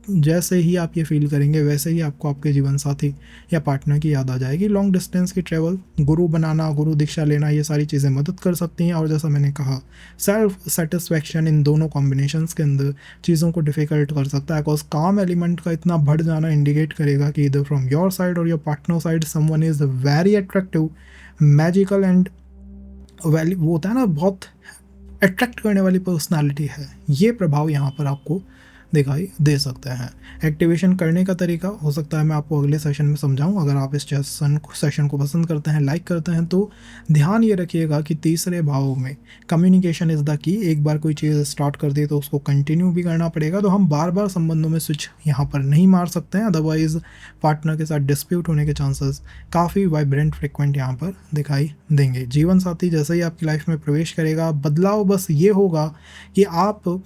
जैसे ही आप ये फील करेंगे वैसे ही आपको आपके जीवन साथी या पार्टनर की याद आ जाएगी। लॉन्ग डिस्टेंस की ट्रैवल, गुरु बनाना, गुरु दीक्षा लेना, ये सारी चीज़ें मदद कर सकती हैं। और जैसा मैंने कहा, सेल्फ सेटिस्फैक्शन इन दोनों कॉम्बिनेशंस के अंदर चीज़ों को डिफ़िकल्ट कर सकता है, बिकॉज काम एलिमेंट का इतना बढ़ जाना इंडिकेट करेगा कि इधर फ्रॉम योर साइड और your partner side someone is very attractive, magical and valley, वो होता है ना बहुत अट्रैक्ट करने वाली पर्सनालिटी है। ये प्रभाव यहाँ पर आपको दिखाई दे सकते हैं। एक्टिवेशन करने का तरीका हो सकता है मैं आपको अगले सेशन में समझाऊं। अगर आप इस सेशन को पसंद करते हैं, लाइक करते हैं, तो ध्यान ये रखिएगा कि तीसरे भाव में कम्युनिकेशन इज़ द की। एक बार कोई चीज़ स्टार्ट कर दी तो उसको कंटिन्यू भी करना पड़ेगा। तो हम बार बार संबंधों में स्विच यहाँ पर नहीं मार सकते हैं, अदरवाइज़ पार्टनर के साथ डिस्प्यूट होने के चांसेस काफ़ी वाइब्रेंट फ्रिक्वेंट यहाँ पर दिखाई देंगे। जीवन साथी जैसे ही आपकी लाइफ में प्रवेश करेगा, बदलाव बस ये होगा कि आप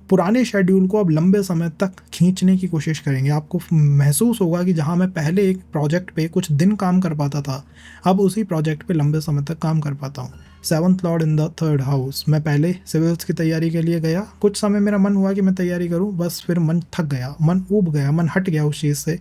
पुराने शेड्यूल को अब लंबे समय तक खींचने की कोशिश करेंगे। आपको महसूस होगा कि जहां मैं पहले एक प्रोजेक्ट पे कुछ दिन काम कर पाता था, अब उसी प्रोजेक्ट पे लंबे समय तक काम कर पाता हूँ। 7th lord in the third house. मैं पहले सिविल्स की तैयारी के लिए गया, कुछ समय मेरा मन हुआ कि मैं तैयारी करूं, बस फिर मन थक गया, मन ऊब गया, मन हट गया उस चीज़ से।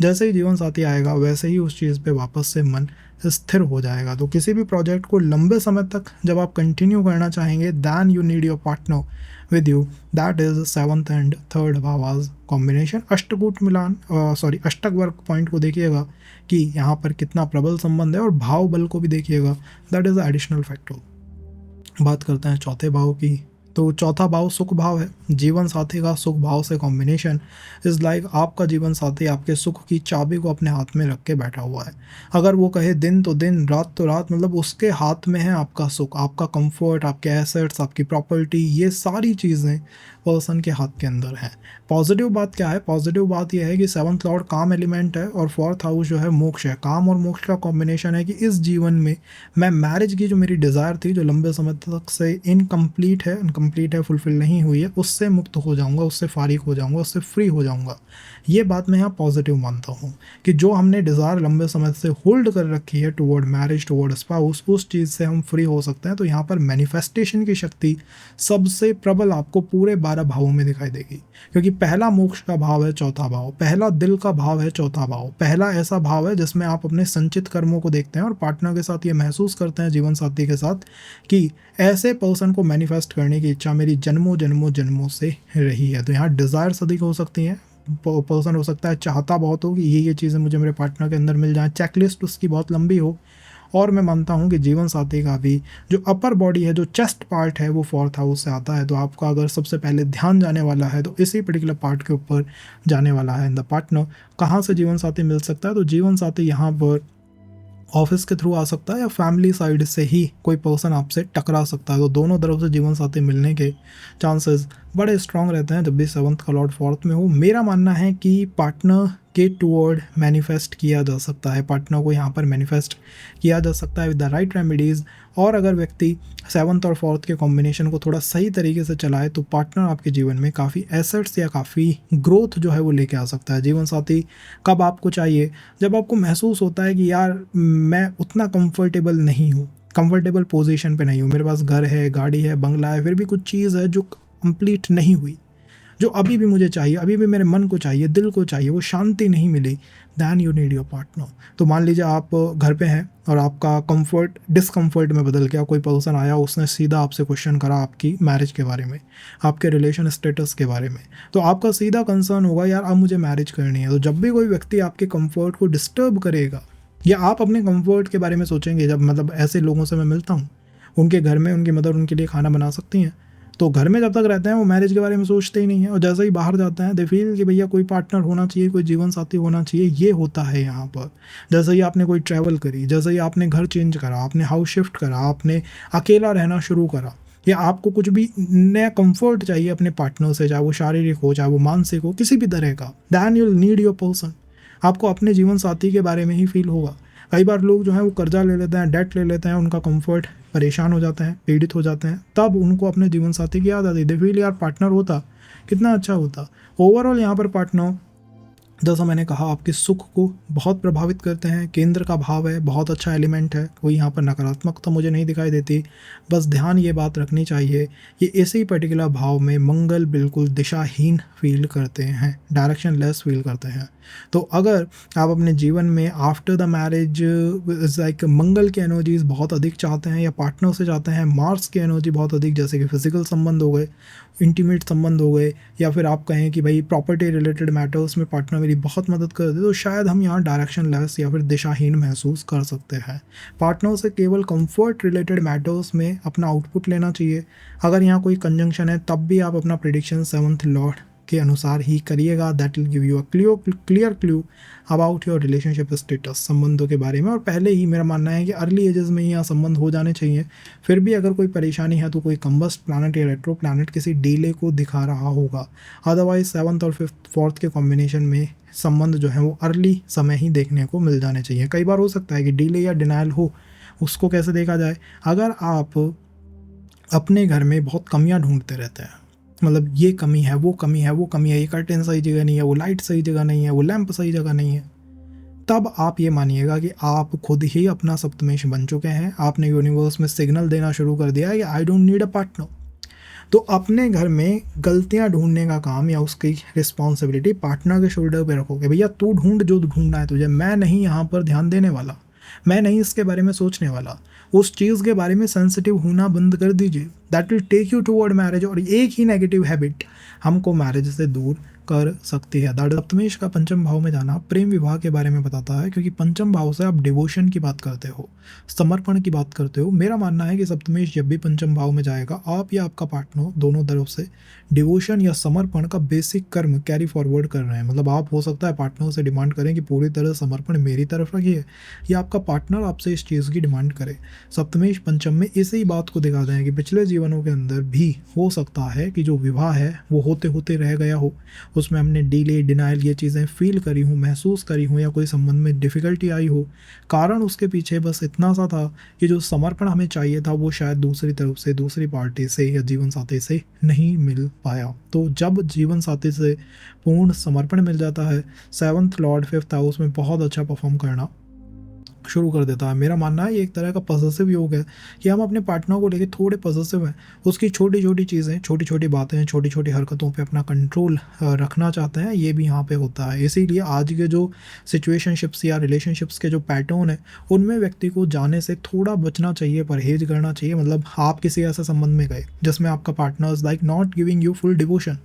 जैसे ही जीवन साथी आएगा वैसे ही उस चीज़ पे वापस से मन स्थिर हो जाएगा। तो किसी भी प्रोजेक्ट को लंबे समय तक जब आप कंटिन्यू करना चाहेंगे, then you need your partner with you, that is 7th and 3rd भावास कॉम्बिनेशन। अष्टकूट मिलान, अष्टक वर्ग पॉइंट को देखिएगा कि यहाँ पर कितना प्रबल संबंध है, और भाव बल को भी देखिएगा, दैट इज एडिशनल फैक्टर। बात करते हैं चौथे भाव की। तो चौथा भाव सुख भाव है। जीवन साथी का सुख भाव से कॉम्बिनेशन इज़ लाइक आपका जीवन साथी आपके सुख की चाबी को अपने हाथ में रख के बैठा हुआ है। अगर वो कहे दिन तो दिन, रात तो रात, मतलब उसके हाथ में है आपका सुख, आपका कंफर्ट, आपके एसेट्स, आपकी प्रॉपर्टी, ये सारी चीज़ें पर्सन के हाथ के अंदर हैं। पॉजिटिव बात क्या है? पॉजिटिव बात यह है कि 7th लॉर्ड काम एलिमेंट है और 4th हाउस जो है मोक्ष है। काम और मोक्ष का कॉम्बिनेशन है कि इस जीवन में मैं मैरिज की जो मेरी डिज़ायर थी, जो लंबे समय तक से इनकम्प्लीट है, फुलफिल नहीं हुई है, उससे मुक्त हो जाऊंगा, उससे फारिग हो जाऊंगा, उससे फ्री हो जाऊंगा। ये बात मैं यहाँ पॉजिटिव मानता हूँ कि जो हमने डिज़ायर लंबे समय से होल्ड कर रखी है टुवर्ड मैरिज, टुवर्ड स्पाउस, उस चीज़ से हम फ्री हो सकते हैं। तो यहाँ पर मैनिफेस्टेशन की शक्ति सबसे प्रबल आपको पूरे 12 भावों में दिखाई देगी, क्योंकि पहला मोक्ष का भाव है चौथा भाव, पहला दिल का भाव है चौथा भाव, पहला ऐसा भाव है जिसमें आप अपने संचित कर्मों को देखते हैं और पार्टनर के साथ ये महसूस करते हैं, जीवन साथी के साथ, कि ऐसे पर्सन को मैनिफेस्ट करने की इच्छा मेरी जन्मों से रही है। तो यहाँ डिज़ायर्स अधिक हो सकती हैं। पर्सन हो सकता है चाहता बहुत हो कि ये चीज़ें मुझे मेरे पार्टनर के अंदर मिल जाएं, चेकलिस्ट उसकी बहुत लंबी हो। और मैं मानता हूँ कि जीवन साथी का भी जो अपर बॉडी है, जो चेस्ट पार्ट है, वो 4th हाउस से आता है। तो आपका अगर सबसे पहले ध्यान जाने वाला है तो इसी पर्टिकुलर पार्ट के ऊपर जाने वाला है। इन द पार्टनर कहाँ से जीवन साथी मिल सकता है? तो जीवन साथी यहाँ पर ऑफिस के थ्रू आ सकता है या फैमिली साइड से ही कोई पर्सन आपसे टकरा सकता है। तो दोनों तरफ से जीवन साथी मिलने के चांसेस बड़े स्ट्रांग रहते हैं जब भी सेवन्थ का लॉर्ड फोर्थ में हो। मेरा मानना है कि पार्टनर के टूवर्ड मैनिफेस्ट किया जा सकता है, पार्टनर को यहाँ पर मैनिफेस्ट किया जा सकता है विद द राइट रेमेडीज़। और अगर व्यक्ति सेवन्थ और फोर्थ के कॉम्बिनेशन को थोड़ा सही तरीके से चलाए तो पार्टनर आपके जीवन में काफ़ी एसेट्स या काफ़ी ग्रोथ जो है वो लेके आ सकता है। जीवन साथी कब आपको चाहिए? जब आपको महसूस होता है कि यार मैं उतना कंफर्टेबल नहीं हूँ, कंफर्टेबल पोजीशन पे नहीं हूँ, मेरे पास घर है, गाड़ी है, बंगला है, फिर भी कुछ चीज़ है जो कंप्लीट नहीं हुई, जो अभी भी मुझे चाहिए, अभी भी मेरे मन को चाहिए, दिल को चाहिए, वो शांति नहीं मिली, then you need your partner. तो मान लीजिए आप घर पे हैं और आपका कंफर्ट डिसकंफर्ट में बदल गया, कोई पर्सन आया, उसने सीधा आपसे क्वेश्चन करा आपकी मैरिज के बारे में, आपके रिलेशन स्टेटस के बारे में, तो आपका सीधा कंसर्न होगा यार अब मुझे मैरिज करनी है। तो जब भी कोई व्यक्ति आपके कंफर्ट को डिस्टर्ब करेगा या आप अपने कंफर्ट के बारे में सोचेंगे, जब मतलब ऐसे लोगों से मैं मिलता हूँ, उनके घर में उनकी मदर उनके लिए खाना बना सकती हैं, तो घर में जब तक रहते हैं वो मैरिज के बारे में सोचते ही नहीं है, और जैसे ही बाहर जाते हैं दे फील कि भैया कोई पार्टनर होना चाहिए, कोई जीवन साथी होना चाहिए। ये होता है यहाँ पर। जैसे ही आपने कोई ट्रैवल करी, जैसे ही आपने घर चेंज करा, आपने हाउस शिफ्ट करा, आपने अकेला रहना शुरू करा, या आपको कुछ भी नया कंफर्ट चाहिए अपने पार्टनर से, चाहे वो शारीरिक हो, चाहे वो मानसिक हो, किसी भी तरह का, then you'll need your person. आपको अपने जीवन साथी के बारे में ही फील होगा। कई बार लोग जो है वो कर्जा ले लेते हैं, डेट ले लेते हैं, उनका कंफर्ट परेशान हो जाते हैं, पीड़ित हो जाते हैं, तब उनको अपने जीवन साथी की याद आती है। फील यार पार्टनर होता कितना अच्छा होता। ओवरऑल यहाँ पर पार्टनर, जैसा मैंने कहा, आपके सुख को बहुत प्रभावित करते हैं। केंद्र का भाव है, बहुत अच्छा एलिमेंट है, कोई यहाँ पर नकारात्मकता मुझे नहीं दिखाई देती। बस ध्यान ये बात रखनी चाहिए, ये इसी पर्टिकुलर भाव में मंगल बिल्कुल दिशाहीन फील करते हैं, डायरेक्शन लेस फील करते हैं। तो अगर आप अपने जीवन में आफ्टर द मैरिज लाइक मंगल की एनर्जीज बहुत अधिक चाहते हैं, या पार्टनर से चाहते हैं मार्स की एनर्जी बहुत अधिक, जैसे कि फिजिकल संबंध हो गए, इंटीमेट संबंध हो गए, या फिर आप कहें कि भाई प्रॉपर्टी रिलेटेड मैटर्स में पार्टनर मेरी बहुत मदद कर दे, तो शायद हम यहाँ डायरेक्शन लेस या फिर दिशाहीन महसूस कर सकते हैं। पार्टनर से केवल कंफर्ट रिलेटेड मैटर्स में अपना आउटपुट लेना चाहिए। अगर यहाँ कोई कंजंक्शन है तब भी आप अपना प्रिडिक्शन सेवंथ लॉर्ड के अनुसार ही करिएगा। That will give you a clear clue about your relationship status, संबंधों के बारे में। और पहले ही मेरा मानना है कि अर्ली एजेस में ही यहाँ संबंध हो जाने चाहिए। फिर भी अगर कोई परेशानी है तो कोई कम्बस्ट प्लैनेट या रेट्रो प्लैनेट किसी डिले को दिखा रहा होगा। अदरवाइज सेवन्थ और फोर्थ के कॉम्बिनेशन में संबंध जो है वो अर्ली समय ही देखने को मिल जाने चाहिए। कई बार हो सकता है कि डिले या डिनाइल हो, उसको कैसे देखा जाए? अगर आप अपने घर में बहुत कमियां ढूंढते रहते हैं, मतलब ये कमी है, वो कमी है, वो कमी है, ये कर्टेन सही जगह नहीं है, वो लाइट सही जगह नहीं है, वो लैंप सही जगह नहीं है, तब आप ये मानिएगा कि आप खुद ही अपना सप्तमेश बन चुके हैं। आपने यूनिवर्स में सिग्नल देना शुरू कर दिया है कि I don't need a partner. तो अपने घर में गलतियां ढूंढने का काम या उसकी रिस्पॉन्सिबिलिटी पार्टनर के शोल्डर पे रखोगे। भैया तू ढूंढ जो ढूंढना है तुझे, मैं नहीं यहाँ पर ध्यान देने वाला, मैं नहीं इसके बारे में सोचने वाला। उस चीज़ के बारे में सेंसिटिव होना बंद कर दीजिए। That will take you toward marriage. और एक ही नेगेटिव हैबिट हमको मैरिज से दूर कर सकती है। दैट सप्तमेश का पंचम भाव में जाना प्रेम विवाह के बारे में बताता है, क्योंकि पंचम भाव से आप डिवोशन की बात करते हो, समर्पण की बात करते हो। मेरा मानना है कि सप्तमेश जब भी पंचम भाव में जाएगा, आप या आपका पार्टनर दोनों तरफ से डिवोशन या समर्पण का बेसिक कर्म कैरी फॉरवर्ड कर रहे हैं। मतलब आप हो सकता है पार्टनर से डिमांड करें कि पूरी तरह समर्पण मेरी तरफ रखिए, या आपका पार्टनर आपसे इस चीज़ की डिमांड करे। सप्तमेश पंचम में इसी बात को दिखाते हैं कि पिछले जीवनों के अंदर भी हो सकता है कि जो विवाह है वो होते होते रह गया हो, उसमें हमने डिले, डिनाइल ये चीज़ें फील करी हूँ, महसूस करी हूँ, या कोई संबंध में डिफ़िकल्टी आई हो। कारण उसके पीछे बस इतना सा था कि जो समर्पण हमें चाहिए था वो शायद दूसरी तरफ से, दूसरी पार्टी से या जीवन साथी से नहीं मिल पाया। तो जब जीवन साथी से पूर्ण समर्पण मिल जाता है, सेवंथ लॉर्ड फिफ्थ हाउस में बहुत अच्छा परफॉर्म करना शुरू कर देता है। मेरा मानना है ये एक तरह का पॉसेसिव योग है कि हम अपने पार्टनर को लेके थोड़े पॉसेसिव हैं, उसकी छोटी छोटी चीज़ें, छोटी छोटी बातें, छोटी छोटी हरकतों पे अपना कंट्रोल रखना चाहते हैं। ये भी यहाँ पे होता है। इसीलिए आज के जो सिचुएशनशिप्स या रिलेशनशिप्स के जो पैटर्न है, उनमें व्यक्ति को जाने से थोड़ा बचना चाहिए, परहेज करना चाहिए। मतलब आप किसी ऐसे संबंध में गए जिसमें आपका partner is like not giving you full devotion,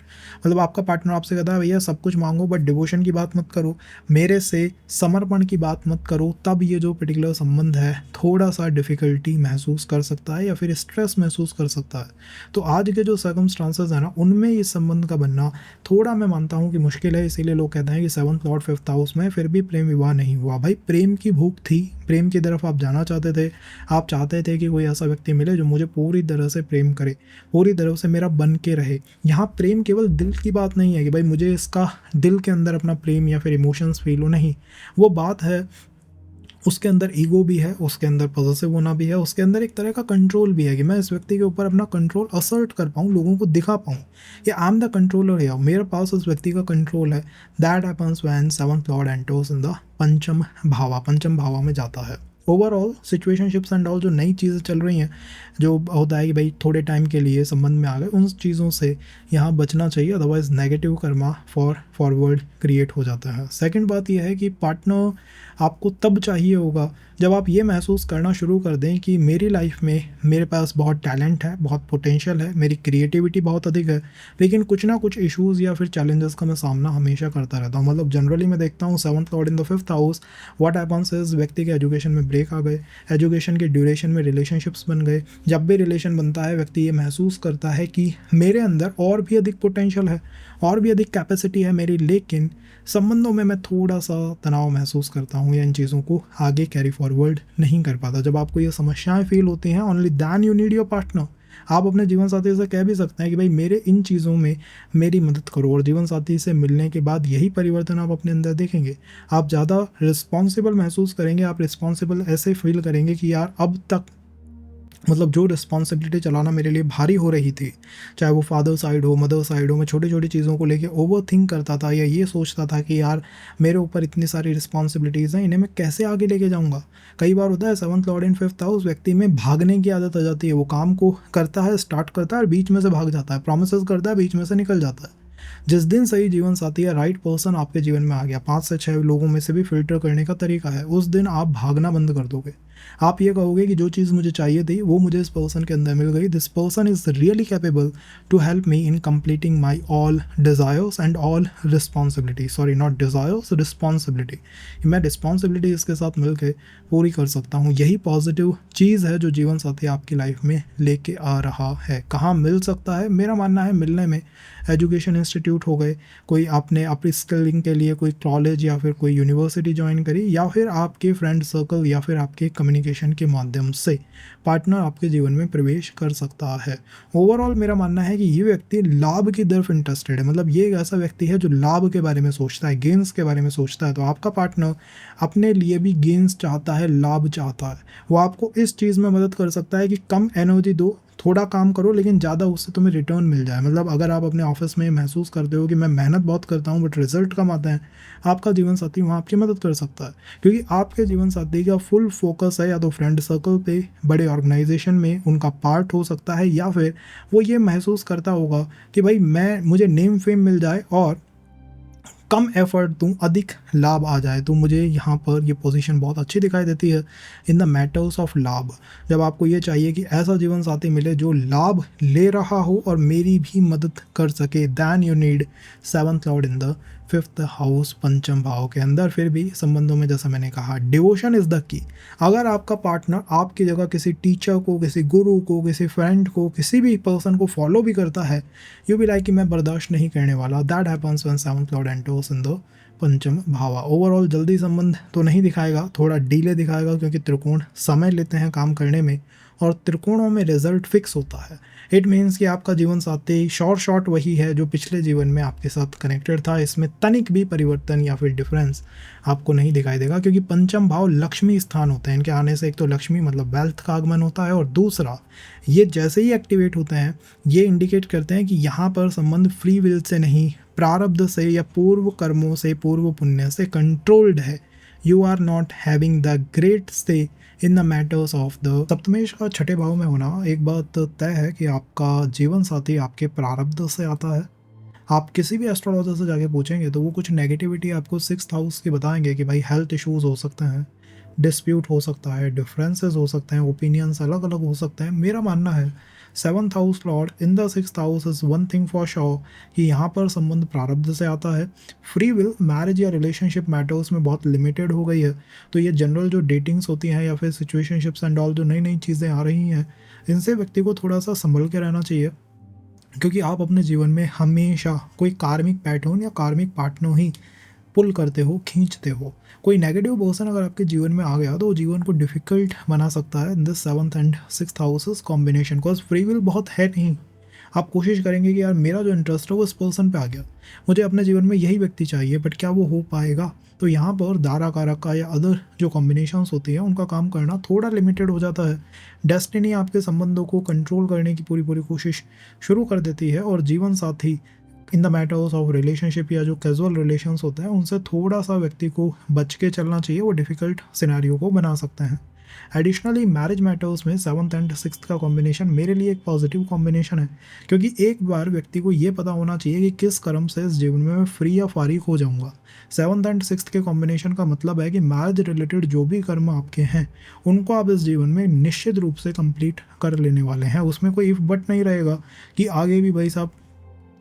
मतलब आपका पार्टनर आपसे कहता है भैया सब कुछ मांगो बट डिवोशन की बात मत करो, मेरे से समर्पण की बात मत करो, तब ये जो जो पर्टिकुलर संबंध है थोड़ा सा डिफ़िकल्टी महसूस कर सकता है या फिर स्ट्रेस महसूस कर सकता है। तो आज के जो सर्कमस्टांसेस हैं ना, उनमें इस संबंध का बनना थोड़ा मैं मानता हूँ कि मुश्किल है। इसीलिए लोग कहते हैं कि 7th लॉर्ड 5th हाउस में फिर भी प्रेम विवाह नहीं हुआ। भाई प्रेम की भूख थी, प्रेम की तरफ आप जाना चाहते थे, आप चाहते थे कि कोई ऐसा व्यक्ति मिले जो मुझे पूरी तरह से प्रेम करे, पूरी तरह से मेरा बन के रहे। यहाँ प्रेम केवल दिल की बात नहीं है कि भाई मुझे इसका दिल के अंदर अपना प्रेम या फिर इमोशंस फील हो, नहीं। वो बात है उसके अंदर ईगो भी है, उसके अंदर पॉजिटिव होना भी है, उसके अंदर एक तरह का कंट्रोल भी है कि मैं इस व्यक्ति के ऊपर अपना कंट्रोल असर्ट कर पाऊँ, लोगों को दिखा पाऊँ कि आई एम द कंट्रोलर है, मेरे पास उस व्यक्ति का कंट्रोल है। That happens when 7th Lord enters in the पंचम भावा में जाता है। ओवरऑल सिचुएशनशिप्स एंड ऑल जो नई चीज़ें चल रही हैं, जो होता है कि भाई थोड़े टाइम के लिए संबंध में आ गए, उन चीज़ों से यहाँ बचना चाहिए, otherwise negative Karma forward create हो जाता है। सेकंड बात यह है कि पार्टनर आपको तब चाहिए होगा जब आप ये महसूस करना शुरू कर दें कि मेरी लाइफ में मेरे पास बहुत टैलेंट है, बहुत पोटेंशियल है, मेरी क्रिएटिविटी बहुत अधिक है, लेकिन कुछ ना कुछ इश्यूज़ या फिर चैलेंजेस का मैं सामना हमेशा करता रहता हूँ। मतलब जनरली मैं देखता हूँ 7th lord in the 5th house, what happens is व्यक्ति के एजुकेशन में ब्रेक आ गए, एजुकेशन के ड्यूरेशन में रिलेशनशिप्स बन गए। जब भी रिलेशन बनता है व्यक्ति ये महसूस करता है कि मेरे अंदर और भी अधिक पोटेंशियल है, और भी अधिक कैपेसिटी है मेरी, लेकिन संबंधों में मैं थोड़ा सा तनाव महसूस करता हूँ या इन चीज़ों को आगे कैरी फॉरवर्ड नहीं कर पाता। जब आपको ये समस्याएं फील होती हैं, only then you need your partner. आप अपने जीवन साथी से कह भी सकते हैं कि भाई मेरे इन चीज़ों में मेरी मदद करो, और जीवन साथी से मिलने के बाद यही परिवर्तन आप अपने अंदर देखेंगे। आप ज़्यादा रिस्पॉन्सिबल महसूस करेंगे, आप रिस्पॉन्सिबल ऐसे फील करेंगे कि यार अब तक मतलब जो रिस्पॉन्सिबिलिटी चलाना मेरे लिए भारी हो रही थी, चाहे वो फादर साइड हो, मदर साइड हो, मैं छोटी छोटी चीज़ों को लेके ओवर थिंक करता था या ये सोचता था कि यार मेरे ऊपर इतनी सारी रिस्पॉन्सिबिलिटीज़ हैं, इन्हें मैं कैसे आगे लेके जाऊंगा। कई बार होता है 7th लॉर्ड इन 5th हाउस व्यक्ति में भागने की आदत आ जाती है। वो काम को करता है, स्टार्ट करता है और बीच में से भाग जाता है, प्रोमिसेस करता है, बीच में से निकल जाता है। जिस दिन सही जीवन साथी या राइट पर्सन आपके जीवन में आ गया, 5 से 6 लोगों में से भी फिल्टर करने का तरीका है, उस दिन आप भागना बंद कर दोगे। आप ये कहोगे कि जो चीज़ मुझे चाहिए थी वो मुझे इस पर्सन के अंदर मिल गई। This person is really capable to help me in completing my all desires and all responsibility, sorry not desires, responsibility. मैं रिस्पॉन्सिबिलिटी इसके साथ मिल के पूरी कर सकता हूँ। यही पॉजिटिव चीज़ है जो जीवन साथी आपकी लाइफ में लेके आ रहा है। कहाँ मिल सकता है? मेरा मानना है मिलने में एजुकेशन इंस्टीट्यूट हो गए, कोई आपने अपनी स्किलिंग के लिए कोई कॉलेज या फिर कोई यूनिवर्सिटी ज्वाइन करी, या फिर आपके फ्रेंड सर्कल या फिर आपके कम्युनिकेशन के माध्यम से पार्टनर आपके जीवन में प्रवेश कर सकता है। ओवरऑल मेरा मानना है कि ये व्यक्ति लाभ की तरफ इंटरेस्टेड है। मतलब ये एक ऐसा व्यक्ति है जो लाभ के बारे में सोचता है, गेन्स के बारे में सोचता है। तो आपका पार्टनर अपने लिए भी गेन्स चाहता है, लाभ चाहता है। वो आपको इस चीज़ में मदद कर सकता है कि कम एनर्जी दो, थोड़ा काम करो, लेकिन ज़्यादा उससे तुम्हें रिटर्न मिल जाए। मतलब अगर आप अपने ऑफिस में महसूस करते हो कि मैं मेहनत बहुत करता हूँ बट रिजल्ट कम आता है, आपका जीवन साथी वहाँ आपकी मदद कर सकता है, क्योंकि आपके जीवन साथी का फुल फोकस है या तो फ्रेंड सर्कल पे, बड़े ऑर्गेनाइजेशन में उनका पार्ट हो सकता है, या फिर वो ये महसूस करता होगा कि भाई मुझे नेम फेम मिल जाए और कम एफर्ट दूँ, अधिक लाभ आ जाए। तो मुझे यहाँ पर ये पोजीशन बहुत अच्छी दिखाई देती है इन द मैटर्स ऑफ लाभ। जब आपको ये चाहिए कि ऐसा जीवन साथी मिले जो लाभ ले रहा हो और मेरी भी मदद कर सके, then you need 7th lord in the 5th house, पंचम भाव के अंदर। फिर भी संबंधों में जैसा मैंने कहा, डिवोशन इज़ द की। अगर आपका पार्टनर आपकी जगह किसी टीचर को, किसी गुरु को, किसी फ्रेंड को, किसी भी पर्सन को फॉलो भी करता है, यू बी लाइक कि मैं बर्दाश्त नहीं करने वाला। That happens when 7th Lord enters in the पंचम भावा। ओवरऑल जल्दी संबंध तो नहीं दिखाएगा, थोड़ा डीले दिखाएगा, क्योंकि त्रिकोण समय लेते हैं काम करने में और त्रिकोणों में रिजल्ट फिक्स होता है। इट मीन्स कि आपका जीवन साथी शॉर्ट वही है जो पिछले जीवन में आपके साथ कनेक्टेड था। इसमें तनिक भी परिवर्तन या फिर डिफरेंस आपको नहीं दिखाई देगा, क्योंकि पंचम भाव लक्ष्मी स्थान होते हैं। इनके आने से एक तो लक्ष्मी मतलब वेल्थ का आगमन होता है, और दूसरा ये जैसे ही एक्टिवेट होते हैं ये इंडिकेट करते हैं कि यहाँ पर संबंध फ्री विल से नहीं, प्रारब्ध से या पूर्व कर्मों से, पूर्व पुण्य से कंट्रोल्ड है। You are not having the great stay in the matters of the सप्तमेश का 6ठे भाव में होना। एक बात तय है कि आपका जीवन साथी आपके प्रारब्ध से आता है। आप किसी भी एस्ट्रोलॉजर से जाके पूछेंगे तो वो कुछ नेगेटिविटी आपको 6th हाउस की बताएंगे कि भाई हेल्थ इश्यूज हो सकते हैं, डिस्प्यूट हो सकता है, डिफरेंसेस हो सकते हैं, ओपिनियंस अलग अलग हो सकते हैं। मेरा मानना है seventh house Lord in the sixth house is one thing for sure कि यहाँ पर संबंध प्रारब्ध से आता है। फ्री विल मैरिज या रिलेशनशिप मैटर्स में बहुत लिमिटेड हो गई है। तो ये जनरल जो डेटिंग्स होती हैं या फिर सिचुएशनशिप्स एंड ऑल जो नई नई चीज़ें आ रही हैं, इनसे व्यक्ति को थोड़ा सा संभल के रहना चाहिए, क्योंकि आप अपने जीवन में हमेशा कोई कार्मिक पैटर्न या कार्मिक पार्टनर ही पुल करते हो, खींचते हो। कोई नेगेटिव पर्सन अगर आपके जीवन में आ गया तो वो जीवन को डिफिकल्ट बना सकता है in this seventh and sixth houses combination. Because free will बहुत है नहीं। आप कोशिश करेंगे कि यार मेरा जो इंटरेस्ट है वो इस पर्सन पे आ गया, मुझे अपने जीवन में यही व्यक्ति चाहिए, बट क्या वो हो पाएगा? तो यहाँ पर दारा कारक का या अदर जो कॉम्बिनेशंस होती हैं उनका काम करना थोड़ा लिमिटेड हो जाता है। डेस्टिनी आपके संबंधों को कंट्रोल करने की पूरी पूरी कोशिश शुरू कर देती है, और जीवन साथी इन द मैटर्स ऑफ रिलेशनशिप या जो कैजुअल रिलेशंस होते हैं उनसे थोड़ा सा व्यक्ति को बच के चलना चाहिए, वो डिफ़िकल्ट सिनेरियो को बना सकते हैं। एडिशनली मैरिज मैटर्स में सेवन्थ एंड सिक्स्थ का कॉम्बिनेशन मेरे लिए एक पॉजिटिव कॉम्बिनेशन है, क्योंकि एक बार व्यक्ति को ये पता होना चाहिए कि किस कर्म से इस जीवन में मैं फ्री या फारिग हो जाऊंगा। सेवन्थ एंड सिक्स्थ के कॉम्बिनेशन का मतलब है कि मैरिज रिलेटेड जो भी कर्म आपके हैं उनको आप इस जीवन में निश्चित रूप से कंप्लीट कर लेने वाले हैं। उसमें कोई इफ बट नहीं रहेगा कि आगे भी भाई साहब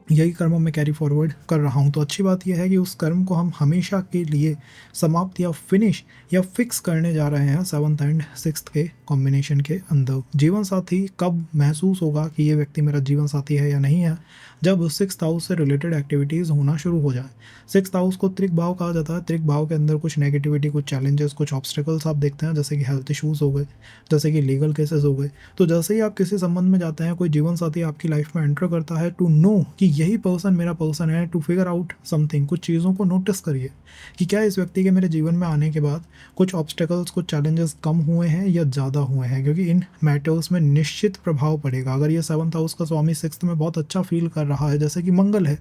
यही कर्म मैं कैरी फॉरवर्ड कर रहा हूँ। तो अच्छी बात यह है कि उस कर्म को हम हमेशा के लिए समाप्त या फिनिश या फिक्स करने जा रहे हैं सेवन्थ एंड सिक्स्थ के कॉम्बिनेशन के अंदर। जीवन साथी कब महसूस होगा कि ये व्यक्ति मेरा जीवन साथी है या नहीं है? जब सिक्स्थ हाउस से रिलेटेड एक्टिविटीज़ होना शुरू हो जाए। सिक्स्थ हाउस को त्रिक भाव कहा जाता है। त्रिक भाव के अंदर कुछ नेगेटिविटी, कुछ चैलेंजेस, कुछ ऑब्स्टिकल्स आप देखते हैं, जैसे कि हेल्थ इश्यूज़ हो गए, जैसे कि लीगल केसेस हो गए। तो जैसे ही आप किसी संबंध में जाते हैं, कोई जीवन साथी आपकी लाइफ में एंटर करता है, टू नो कि यही पर्सन मेरा पर्सन है, टू फिगर आउट समथिंग, कुछ चीज़ों को नोटिस करिए कि क्या इस व्यक्ति के मेरे जीवन में आने के बाद कुछ ऑब्स्टिकल्स, कुछ चैलेंजेस कम हुए हैं या ज़्यादा हुए हैं, क्योंकि इन मैटर्स में निश्चित प्रभाव पड़ेगा। अगर ये सेवन्थ हाउस का स्वामी सिक्स्थ में बहुत अच्छा फील कर रहा है, जैसे कि मंगल है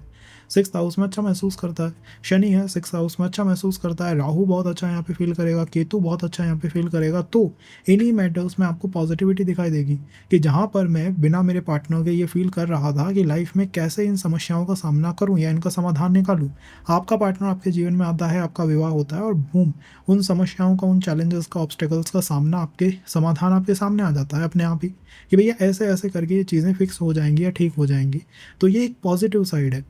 सिक्स्थ हाउस में अच्छा महसूस करता है, शनि है सिक्स्थ हाउस में अच्छा महसूस करता है, राहु बहुत अच्छा यहाँ पे फील करेगा, केतु बहुत अच्छा यहाँ पे फील करेगा, तो इन्हीं मैटर्स में आपको पॉजिटिविटी दिखाई देगी कि जहाँ पर मैं बिना मेरे पार्टनर के ये फील कर रहा था कि लाइफ में कैसे इन समस्याओं का सामना करूँ या इनका समाधान निकालूँ, आपका पार्टनर आपके जीवन में आता है, आपका विवाह होता है और बूम, उन समस्याओं का, उन चैलेंजेस का, ऑब्स्टिकल्स का सामना, आपके समाधान आपके सामने आ जाता है अपने आप ही कि भैया ऐसे ऐसे करके ये चीज़ें फिक्स हो जाएंगी या ठीक हो जाएंगी। तो ये एक पॉजिटिव साइड है।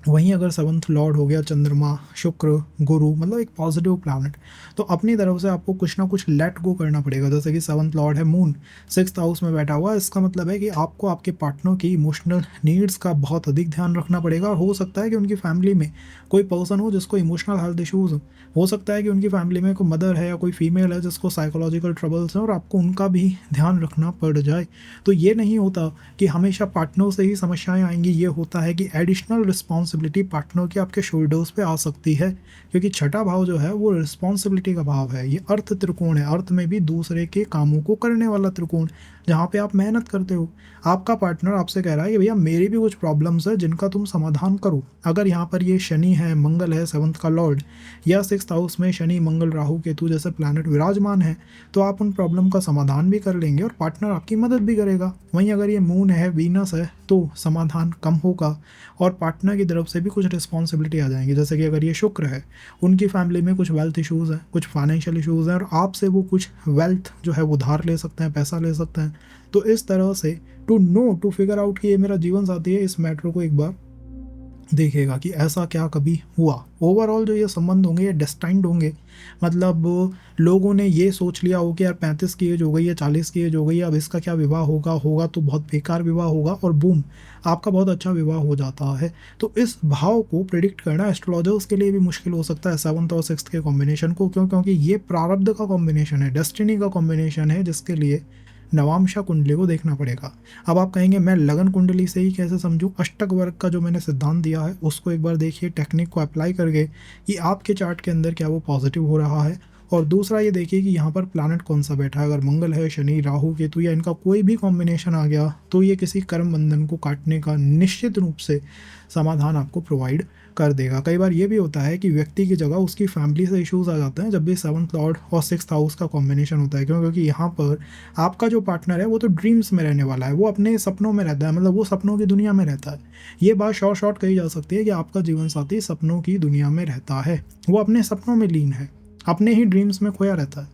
वहीं अगर सेवन्थ लॉर्ड हो गया चंद्रमा, शुक्र, गुरु, मतलब एक पॉजिटिव प्लैनेट, तो अपनी तरफ से आपको कुछ ना कुछ लेट गो करना पड़ेगा। जैसे कि सेवन्थ लॉर्ड है मून, सिक्स्थ हाउस में बैठा हुआ है, इसका मतलब है कि आपको आपके पार्टनर की इमोशनल नीड्स का बहुत अधिक ध्यान रखना पड़ेगा। और हो सकता है कि उनकी फैमिली में कोई पर्सन हो जिसको इमोशनल हेल्थ इशूज़ हो सकता है कि उनकी फैमिली में कोई मदर है या कोई फीमेल है जिसको साइकोलॉजिकल ट्रबल्स हैं, और आपको उनका भी ध्यान रखना पड़ जाए। तो ये नहीं होता कि हमेशा पार्टनर से ही समस्याएं आएंगी, ये होता है कि एडिशनल रिस्पॉन्सिबिलिटी पार्टनर की आपके शोल्डर्स पे आ सकती है, क्योंकि छठा भाव जो है वो रिस्पॉन्सिबिलिटी का भाव है। ये अर्थ त्रिकोण है, अर्थ में भी दूसरे के कामों को करने वाला त्रिकोण, जहाँ पे आप मेहनत करते हो। आपका पार्टनर आपसे कह रहा है कि भैया मेरी भी कुछ प्रॉब्लम्स है जिनका तुम समाधान करो। अगर यहाँ पर ये शनि है, मंगल है सेवन्थ का लॉर्ड, या सिक्स्थ हाउस में शनि, मंगल, राहु, केतु जैसे प्लैनेट विराजमान है, तो आप उन प्रॉब्लम का समाधान भी कर लेंगे और पार्टनर आपकी मदद भी करेगा। वहीं अगर ये मून है, वीनस है, तो समाधान कम होगा और पार्टनर की तरफ से भी कुछ रिस्पॉन्सिबिलिटी आ जाएंगी। जैसे कि अगर ये शुक्र है, उनकी फैमिली में कुछ वेल्थ इशूज़ हैं, कुछ फाइनेंशियल इशूज़ हैं, और आपसे वो कुछ वेल्थ जो है वो उधार ले सकते हैं, पैसा ले सकते हैं। तो इस तरह से टू फिगर आउट कि ये मेरा जीवन साथी है, इस मैटर को एक बार देखेगा कि ऐसा क्या कभी हुआ। ओवरऑल जो ये संबंध होंगे ये डेस्टाइंड होंगे, मतलब लोगों ने ये सोच लिया हो कि यार 35 की एज हो गई है, 40 की एज हो गई है, अब इसका क्या विवाह होगा तो बहुत बेकार विवाह होगा, और बूम, आपका बहुत अच्छा विवाह हो जाता है। तो इस भाव को प्रिडिक्ट करना एस्ट्रोलॉजर्स के लिए भी मुश्किल हो सकता है सेवन्थ और सिक्स्थ के कॉम्बिनेशन को, क्योंकि ये प्रारब्ध का कॉम्बिनेशन है, डेस्टिनी का कॉम्बिनेशन है, जिसके लिए नवांशा कुंडली को देखना पड़ेगा। अब आप कहेंगे मैं लगन कुंडली से ही कैसे समझूं? अष्टक वर्ग का जो मैंने सिद्धांत दिया है उसको एक बार देखिए, टेक्निक को अप्लाई करके कि आपके चार्ट के अंदर क्या वो पॉजिटिव हो रहा है। और दूसरा ये देखिए कि यहाँ पर प्लैनेट कौन सा बैठा है। अगर मंगल है, शनि, राहु, केतु या इनका कोई भी कॉम्बिनेशन आ गया तो ये किसी कर्म बंधन को काटने का निश्चित रूप से समाधान आपको प्रोवाइड कर देगा। कई बार ये भी होता है कि व्यक्ति की जगह उसकी फैमिली से इश्यूज आ जाते हैं जब भी सेवन्थ लॉर्ड और सिक्स्थ हाउस का कॉम्बिनेशन होता है, क्योंकि यहाँ पर आपका जो पार्टनर है वो तो ड्रीम्स में रहने वाला है, वो अपने सपनों में रहता है, मतलब वो सपनों की दुनिया में रहता है। ये बात शॉर्ट कही जा सकती है कि आपका जीवन साथी सपनों की दुनिया में रहता है, वो अपने सपनों में लीन है, अपने ही ड्रीम्स में खोया रहता है।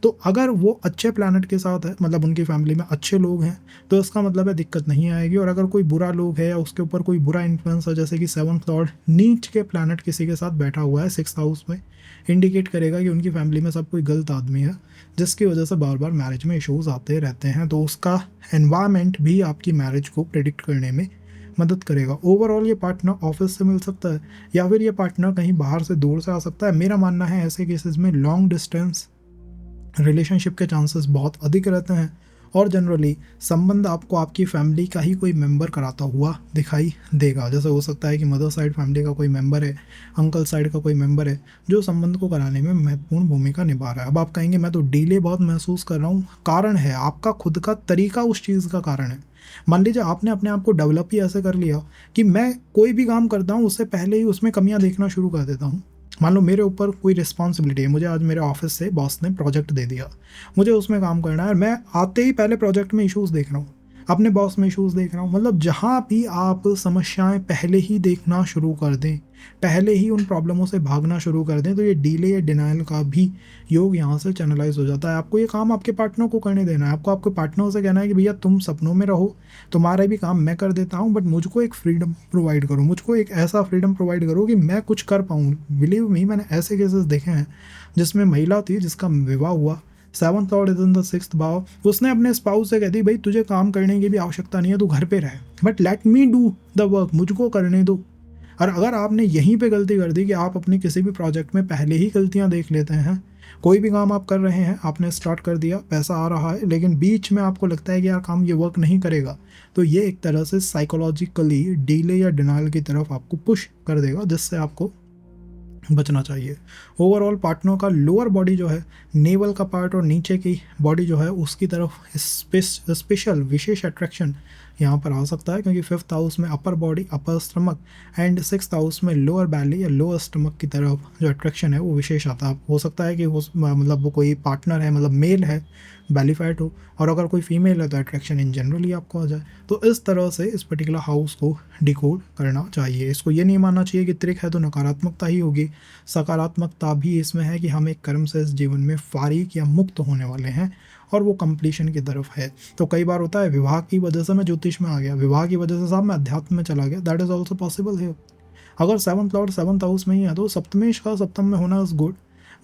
तो अगर वो अच्छे प्लैनेट के साथ है, मतलब उनकी फैमिली में अच्छे लोग हैं, तो इसका मतलब है दिक्कत नहीं आएगी। और अगर कोई बुरा लोग है या उसके ऊपर कोई बुरा इन्फ्लुएंस है, जैसे कि 7th लॉर्ड नीच के प्लैनेट किसी के साथ बैठा हुआ है 6th हाउस में, इंडिकेट करेगा कि उनकी फैमिली में सब कोई गलत आदमी है, जिसकी वजह से बार बार मैरिज में इश्यूज आते रहते हैं। तो उसका एनवायरनमेंट भी आपकी मैरिज को प्रेडिक्ट करने में मदद करेगा। ओवरऑल ये पार्टनर ऑफिस से मिल सकता है या फिर ये पार्टनर कहीं बाहर से दूर से आ सकता है। मेरा मानना है ऐसे केसेस में लॉन्ग डिस्टेंस रिलेशनशिप के चांसेस बहुत अधिक रहते हैं और जनरली संबंध आपको आपकी फैमिली का ही कोई मेंबर कराता हुआ दिखाई देगा। जैसे हो सकता है कि मदर साइड फैमिली का कोई मेंबर है, अंकल साइड का कोई मेंबर है जो संबंध को कराने में महत्वपूर्ण भूमिका निभा रहा है। अब आप कहेंगे मैं तो डिले बहुत महसूस कर रहा हूँ, कारण है आपका खुद का तरीका उस चीज़ का कारण है। मान लीजिए आपने अपने आप को डेवलप ही ऐसे कर लिया कि मैं कोई भी काम करता हूँ उससे पहले ही उसमें कमियाँ देखना शुरू कर देता हूँ। मान लो मेरे ऊपर कोई रिस्पॉन्सिबिलिटी है, मुझे आज मेरे ऑफिस से बॉस ने प्रोजेक्ट दे दिया, मुझे उसमें काम करना है और मैं आते ही पहले प्रोजेक्ट में इश्यूज देख रहा हूँ, अपने बॉस में इश्यूज देख रहा हूँ। मतलब जहाँ भी आप समस्याएं पहले ही देखना शुरू कर दें, पहले ही उन प्रॉब्लमों से भागना शुरू कर दें, तो ये डीले या डिनाइल का भी योग यहाँ से चैनलाइज हो जाता है। आपको ये काम आपके पार्टनर को करने देना है, आपको आपके पार्टनर से कहना है कि भैया तुम सपनों में रहो, तुम्हारा भी काम मैं कर देता हूँ, बट मुझको एक फ्रीडम प्रोवाइड करो, मुझको एक ऐसा फ्रीडम प्रोवाइड करो कि मैं कुछ कर पाऊँ। बिलीव मी, मैंने ऐसे केसेस देखे हैं जिसमें महिला थी जिसका विवाह हुआ, 7th Lord is in the 6th भाव, उसने अपने स्पाउस से कह दी भाई तुझे काम करने की भी आवश्यकता नहीं है, तू घर पे रहे, but let me do the work, मुझको करने दो। और अगर आपने यहीं पे गलती कर दी कि आप अपने किसी भी प्रोजेक्ट में पहले ही गलतियां देख लेते हैं, कोई भी काम आप कर रहे हैं, आपने स्टार्ट कर दिया, पैसा आ रहा है, लेकिन बीच में आपको लगता है कि यार काम ये वर्क नहीं करेगा, तो ये एक तरह से साइकोलॉजिकली डीले या डिनाइल की तरफ आपको पुश कर देगा, जिससे आपको बचना चाहिए। ओवरऑल पार्टनर का लोअर बॉडी जो है, नेवल का पार्ट और नीचे की बॉडी जो है उसकी तरफ स्पेशल विशेष अट्रैक्शन यहाँ पर आ सकता है, क्योंकि 5th हाउस में upper body, upper stomach and 6th house में लोअर बैली या लोअर स्टमक की तरफ जो अट्रैक्शन है वो विशेष आता है। हो सकता है कि मतलब वो कोई पार्टनर है, मतलब मेल है, बैली फैट हो, और अगर कोई फीमेल है तो अट्रैक्शन इन जनरली आपको आ जाए। तो इस तरह से इस पर्टिकुलर हाउस को डिकोड करना चाहिए। इसको ये नहीं मानना चाहिए कि त्रिक है तो नकारात्मकता ही होगी, सकारात्मकता भी इसमें है कि हम एक कर्म से इस जीवन में फारिग या मुक्त होने वाले हैं और वो कंप्लीशन की तरफ है। तो कई बार होता है विवाह की वजह से मैं ज्योतिष में आ गया, विवाह की वजह से साहब मैं अध्यात्म में चला गया, दैट इज ऑल्सो पॉसिबल है। अगर 7th लॉर्ड 7th हाउस में ही है तो सप्तमेश का सप्तम में होना is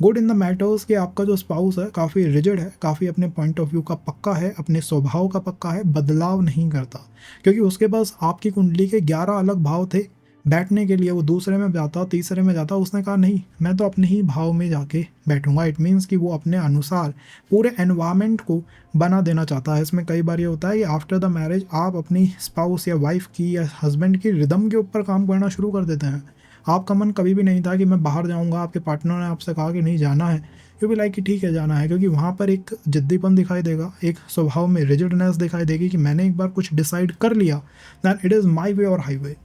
good in the matters कि आपका जो स्पाउस है काफ़ी रिजिड है, काफ़ी अपने पॉइंट ऑफ व्यू का पक्का है, अपने स्वभाव का पक्का है, बदलाव नहीं करता, क्योंकि उसके पास आपकी कुंडली के 11 अलग भाव थे बैठने के लिए, वो दूसरे में जाता, तीसरे में जाता, उसने कहा नहीं मैं तो अपने ही भाव में जाके बैठूंगा। इट मीन्स कि वो अपने अनुसार पूरे एनवायरनमेंट को बना देना चाहता है। इसमें कई बार ये होता है कि आफ्टर द मैरिज आप अपनी स्पाउस या वाइफ की या हस्बैंड की रिदम के ऊपर काम करना शुरू कर देते हैं। आपका मन कभी भी नहीं था कि मैं बाहर जाऊंगा, आपके पार्टनर ने आपसे कहा कि नहीं जाना है, यू बी लाइक कि ठीक है जाना है, क्योंकि वहाँ पर एक जिद्दीपन दिखाई देगा, एक स्वभाव में रिजिडनेस दिखाई देगी कि मैंने एक बार कुछ डिसाइड कर लिया, दैट इट इज़ माई वे और हाईवे।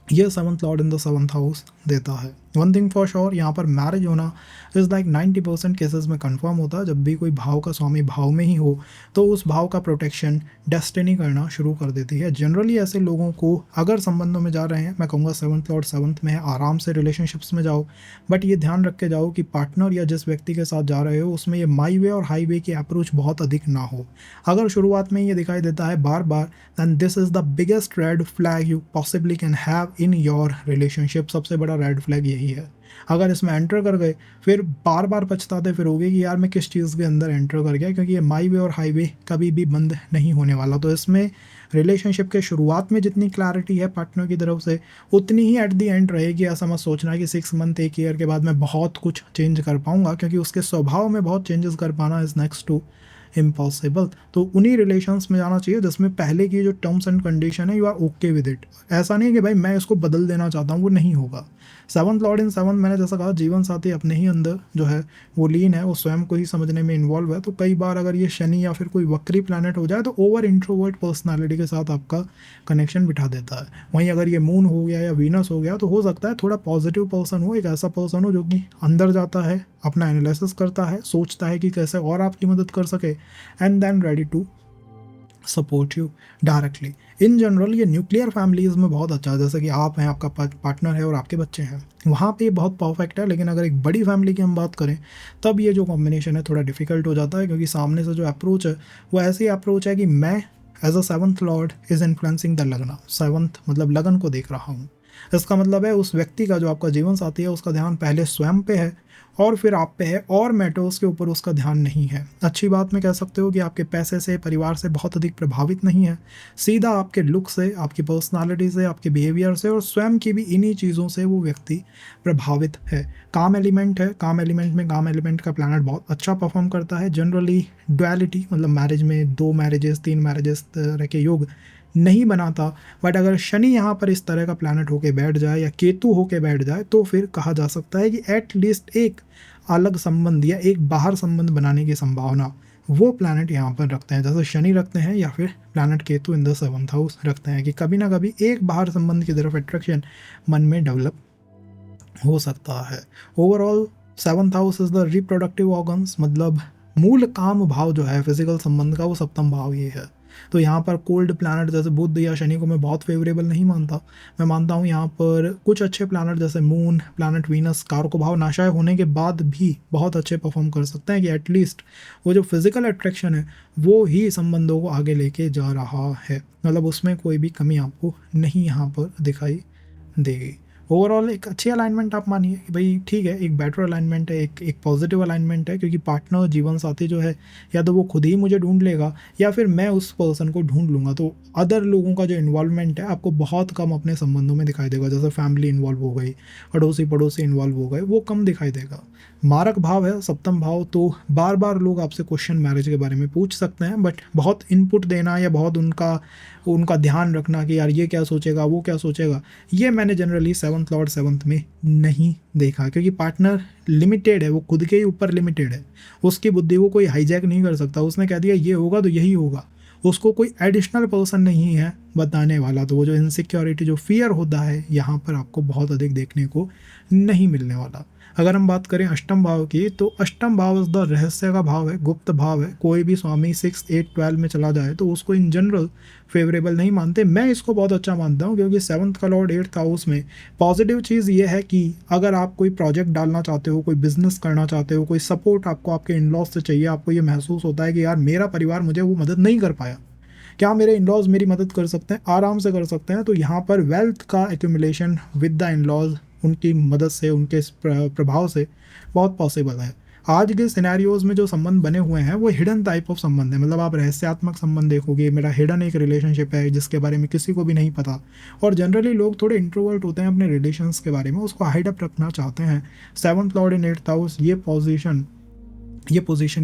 ये 7th lord in the 7th house देता है। वन थिंग फॉर श्योर, यहाँ पर मैरिज होना इज़ लाइक 90% केसेस में कंफर्म होता है। जब भी कोई भाव का स्वामी भाव में ही हो तो उस भाव का प्रोटेक्शन डेस्टिनी करना शुरू कर देती है। जनरली ऐसे लोगों को अगर संबंधों में जा रहे हैं, मैं कहूँगा 7th लॉर्ड 7th में है, आराम से रिलेशनशिप्स में जाओ, बट ये ध्यान रख के जाओ कि पार्टनर या जिस व्यक्ति के साथ जा रहे हो उसमें ये माई वे और हाई वे की अप्रोच बहुत अधिक ना हो। अगर शुरुआत में ये दिखाई देता है बार बार, then this is the biggest red flag you possibly can have in your relationship. सबसे बड़ा रेड फ्लैग यही है। अगर इसमें एंटर कर गए फिर बार बार पछताते फिरोगे कि यार मैं किस चीज़ के अंदर एंटर कर गया, क्योंकि ये माई वे और हाईवे कभी भी बंद नहीं होने वाला। तो इसमें रिलेशनशिप के शुरुआत में जितनी क्लैरिटी है पार्टनर की तरफ से, उतनी ही एट दी एंड रहेगी। ऐसा मत सोचना कि 6 मंथ 1 ईयर के बाद मैं बहुत कुछ चेंज कर पाऊंगा, क्योंकि उसके स्वभाव में बहुत चेंजेस कर पाना इज़ नेक्स्ट टू इम्पॉसिबल। तो उन्हीं रिलेशंस में जाना चाहिए जिसमें पहले की जो टर्म्स एंड कंडीशन है you are okay with it. ऐसा नहीं कि भाई मैं इसको बदल देना चाहता हूँ, वो नहीं होगा। 7th लॉर्ड इन 7th, मैंने जैसा कहा जीवन साथी अपने ही अंदर जो है वो लीन है, वो स्वयं को ही समझने में इन्वॉल्व है। तो कई बार अगर ये शनि या फिर कोई वक्री प्लैनेट हो जाए तो ओवर इंट्रोवर्ट पर्सनालिटी के साथ आपका कनेक्शन बिठा देता है। वहीं अगर ये मून हो गया या वीनस हो गया तो हो सकता है थोड़ा पॉजिटिव पर्सन हो, एक ऐसा पर्सन हो जो कि अंदर जाता है, अपना एनालिसिस करता है, सोचता है कि कैसे और आपकी मदद कर सके, and then ready to support you directly. In general ये न्यूक्लियर फैमिलीज़ में बहुत अच्छा है, जैसे कि आप हैं, आपका पार्टनर है और आपके बच्चे हैं, वहाँ पे ये बहुत परफेक्ट है। लेकिन अगर एक बड़ी फैमिली की हम बात करें तब ये जो कॉम्बिनेशन है थोड़ा डिफिकल्ट हो जाता है, क्योंकि सामने से जो अप्रोच है वो ऐसी अप्रोच है कि मैं as a seventh lord is influencing the लगना। सेवंथ मतलब लगन को देख रहा हूँ। इसका मतलब है उस व्यक्ति का, जो आपका जीवन साथी है, उसका ध्यान पहले स्वयं पे है और फिर आप पे है, और मैटर्स के ऊपर उसका ध्यान नहीं है। अच्छी बात में कह सकते हो कि आपके पैसे से, परिवार से बहुत अधिक प्रभावित नहीं है, सीधा आपके लुक से, आपकी पर्सनालिटी से, आपके बिहेवियर से और स्वयं की भी इन्हीं चीज़ों से वो व्यक्ति प्रभावित है। काम एलिमेंट है, काम एलिमेंट में काम एलिमेंट का प्लैनेट बहुत अच्छा परफॉर्म करता है। जनरली डुअलिटी मतलब मैरिज में 2 मैरिजेस 3 मैरिजेस तरह के योग नहीं बनाता, बट अगर शनि यहाँ पर इस तरह का प्लैनेट होके बैठ जाए या केतु होके बैठ जाए तो फिर कहा जा सकता है कि एटलीस्ट एक अलग संबंध या एक बाहर संबंध बनाने की संभावना वो प्लैनेट यहाँ पर रखते हैं, जैसे शनि रखते हैं या फिर planet Ketu in the 7th house रखते हैं, कि कभी ना कभी एक बाहर संबंध की तरफ अट्रैक्शन मन में डेवलप हो सकता है। Overall 7th house is the reproductive organs, मतलब मूल काम भाव जो है फिजिकल संबंध का, वो 7th भाव ये है। तो यहाँ पर कोल्ड प्लैनेट जैसे बुध या शनि को मैं बहुत फेवरेबल नहीं मानता। मैं मानता हूँ यहाँ पर कुछ अच्छे प्लैनेट जैसे मून, प्लैनेट वीनस, कारको भाव नाशाय होने के बाद भी बहुत अच्छे परफॉर्म कर सकते हैं, कि एटलीस्ट वो जो फिजिकल अट्रैक्शन है वो ही संबंधों को आगे लेके जा रहा है, मतलब उसमें कोई भी कमी आपको नहीं यहाँ पर दिखाई देगी। ओवरऑल एक अच्छी अलाइनमेंट आप मानिए कि भाई ठीक है, एक बेटर अलाइनमेंट है, एक पॉजिटिव अलाइनमेंट है, क्योंकि पार्टनर, जीवन साथी जो है, या तो वो खुद ही मुझे ढूंढ लेगा या फिर मैं उस पर्सन को ढूंढ लूँगा। तो अदर लोगों का जो इन्वॉल्वमेंट है आपको बहुत कम अपने संबंधों में दिखाई देगा, जैसे फैमिली इन्वॉल्व हो गई, अड़ोसी पड़ोसी इन्वॉल्व हो गए, वो कम दिखाई देगा। मारक भाव है 7th भाव, तो बार बार लोग आपसे क्वेश्चन मैरिज के बारे में पूछ सकते हैं, बट बहुत इनपुट देना या बहुत उनका ध्यान रखना कि यार ये क्या सोचेगा, वो क्या सोचेगा, ये मैंने जनरली 7th लॉर्ड 7th में नहीं देखा, क्योंकि पार्टनर लिमिटेड है, वो खुद के ही ऊपर लिमिटेड है, उसकी बुद्धि को कोई हाईजैक नहीं कर सकता। उसने कह दिया ये होगा तो यही होगा, उसको कोई एडिशनल पर्सन नहीं है बताने वाला। तो वो जो इनसिक्योरिटी, जो फियर होता है, यहाँ पर आपको बहुत अधिक देखने को नहीं मिलने वाला। अगर हम बात करें अष्टम भाव की, तो अष्टम भाव इस द रहस्य का भाव है, गुप्त भाव है। कोई भी स्वामी 6, 8, 12 में चला जाए तो उसको इन जनरल फेवरेबल नहीं मानते। मैं इसको बहुत अच्छा मानता हूँ, क्योंकि 7th का लॉर्ड 8th हाउस में पॉजिटिव चीज़ ये है कि अगर आप कोई प्रोजेक्ट डालना चाहते हो, कोई बिजनेस करना चाहते हो, कोई सपोर्ट आपको आपके इन लॉज से चाहिए, आपको ये महसूस होता है कि यार मेरा परिवार मुझे वो मदद नहीं कर पाया, क्या मेरे इन लॉज मेरी मदद कर सकते हैं, आराम से कर सकते हैं। तो यहाँ पर वेल्थ का accumulation with the in laws, उनकी मदद से, उनके प्रभाव से बहुत पॉसिबल है। आज के सिनेरियोज में जो संबंध बने हुए हैं वो हिडन टाइप ऑफ संबंध है, मतलब आप रहस्यात्मक संबंध देखोगे, मेरा हिडन एक रिलेशनशिप है जिसके बारे में किसी को भी नहीं पता। और जनरली लोग थोड़े इंट्रोवर्ट होते हैं अपने रिलेशंस के बारे में, उसको हाइड अप रखना चाहते हैं। 7th लॉर्ड इन 8th हाउस ये पोजीशन,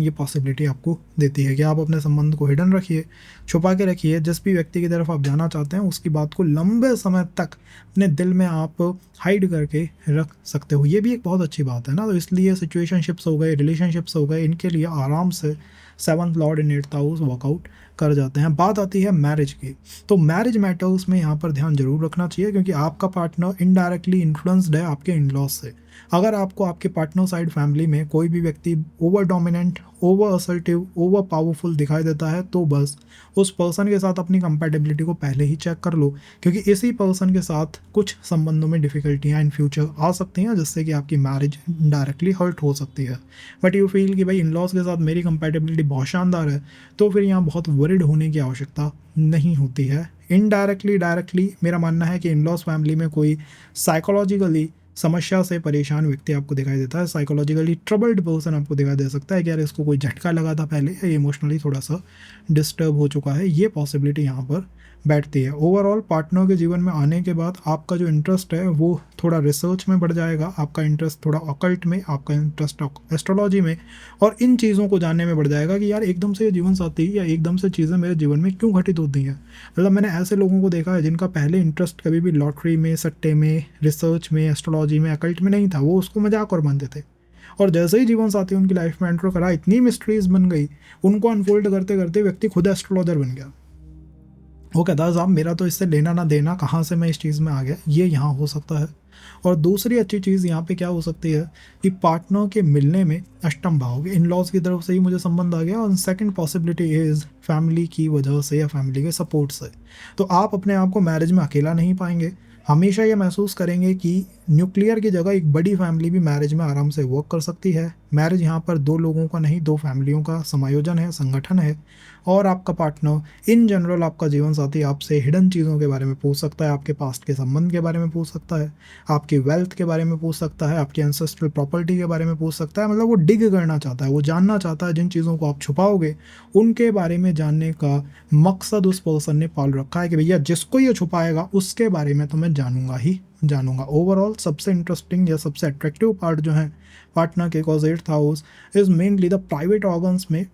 ये पॉसिबिलिटी आपको देती है कि आप अपने संबंध को हिडन रखिए, छुपा के रखिए। जिस भी व्यक्ति की तरफ आप जाना चाहते हैं उसकी बात को लंबे समय तक अपने दिल में आप हाइड करके रख सकते हो, ये भी एक बहुत अच्छी बात है ना। तो इसलिए सिचुएशनशिप्स हो गए, रिलेशनशिप्स हो गए, इनके लिए आराम से 7th लॉर्ड इन 8th हाउस वर्कआउट कर जाते हैं। बात आती है मैरिज की, तो मैरिज मैटर्स में यहाँ पर ध्यान जरूर रखना चाहिए, क्योंकि आपका पार्टनर इनडायरेक्टली इन्फ्लुएंस्ड है आपके इन लॉज से। अगर आपको आपके पार्टनर साइड फैमिली में कोई भी व्यक्ति over dominant, over assertive, over powerful दिखाई देता है, तो बस उस पर्सन के साथ अपनी कंपैटिबिलिटी को पहले ही चेक कर लो, क्योंकि इसी पर्सन के साथ कुछ संबंधों में डिफिकल्टियाँ इन फ्यूचर आ सकती हैं, जिससे कि आपकी मैरिज डायरेक्टली हर्ट हो सकती है। बट यू फील कि भाई इन लॉज के साथ मेरी कंपैटिबिलिटी बहुत शानदार है, तो फिर यहाँ बहुत वरिड होने की आवश्यकता नहीं होती है। इनडायरेक्टली, डायरेक्टली मेरा मानना है कि इन लॉज फैमिली में कोई साइकोलॉजिकली समस्या से परेशान व्यक्ति आपको दिखाई देता है, साइकोलॉजिकली ट्रबल्ड पर्सन आपको दिखाई दे सकता है कि यार इसको कोई झटका लगा था पहले, या इमोशनली थोड़ा सा डिस्टर्ब हो चुका है, ये पॉसिबिलिटी यहाँ पर बैठती है। ओवरऑल पार्टनर के जीवन में आने के बाद आपका जो इंटरेस्ट है वो थोड़ा रिसर्च में बढ़ जाएगा, आपका इंटरेस्ट थोड़ा ऑकल्ट में, आपका इंटरेस्ट एस्ट्रोलॉजी में और इन चीज़ों को जानने में बढ़ जाएगा कि यार एकदम से ये जीवन साथी या एकदम से चीज़ें मेरे जीवन में क्यों घटित होती हैं। मतलब मैंने ऐसे लोगों को देखा है जिनका पहले इंटरेस्ट कभी भी लॉटरी में, सट्टे में, रिसर्च में, एस्ट्रोलॉजी में, अकल्ट में नहीं था, वो उसको मजाक और मानते थे, और जैसे ही जीवन साथी उनकी लाइफ में एंटर करा, इतनी मिस्ट्रीज बन गई, उनको अनफोल्ड करते करते व्यक्ति खुद एस्ट्रोलॉजर बन गया। वो कहता है साहब मेरा तो इससे लेना ना देना, कहाँ से मैं इस चीज़ में आ गया, ये यहाँ हो सकता है। और दूसरी अच्छी चीज़ यहाँ पे क्या हो सकती है कि पार्टनर के मिलने में अष्टम भाव, इन लॉज की तरफ से ही मुझे संबंध आ गया। और सेकंड पॉसिबिलिटी इज़ फैमिली की वजह से या फैमिली के सपोर्ट से। तो आप अपने आप को मैरिज में अकेला नहीं पाएंगे, हमेशा ये महसूस करेंगे कि न्यूक्लियर की जगह एक बड़ी फैमिली भी मैरिज में आराम से वर्क कर सकती है। मैरिज यहाँ पर दो लोगों का नहीं, दो फैमिलियों का समायोजन है, संगठन है। और आपका पार्टनर इन जनरल, आपका जीवन साथी आपसे हिडन चीज़ों के बारे में पूछ सकता है, आपके पास्ट के संबंध के बारे में पूछ सकता है, आपकी वेल्थ के बारे में पूछ सकता है, आपकी एंसेस्ट्रल प्रॉपर्टी के बारे में पूछ सकता है। मतलब वो डिग करना चाहता है, वो जानना चाहता है जिन चीज़ों को आप छुपाओगे उनके बारे में जानने का मकसद उस पर्सन ने पाल रखा है कि भैया जिसको ये छुपाएगा उसके बारे में तो मैं जानूंगा ही जानूंगा। ओवरऑल सबसे इंटरेस्टिंग या सबसे अट्रैक्टिव पार्ट जो है पार्टनर के, cause 8th house is mainly the private organs में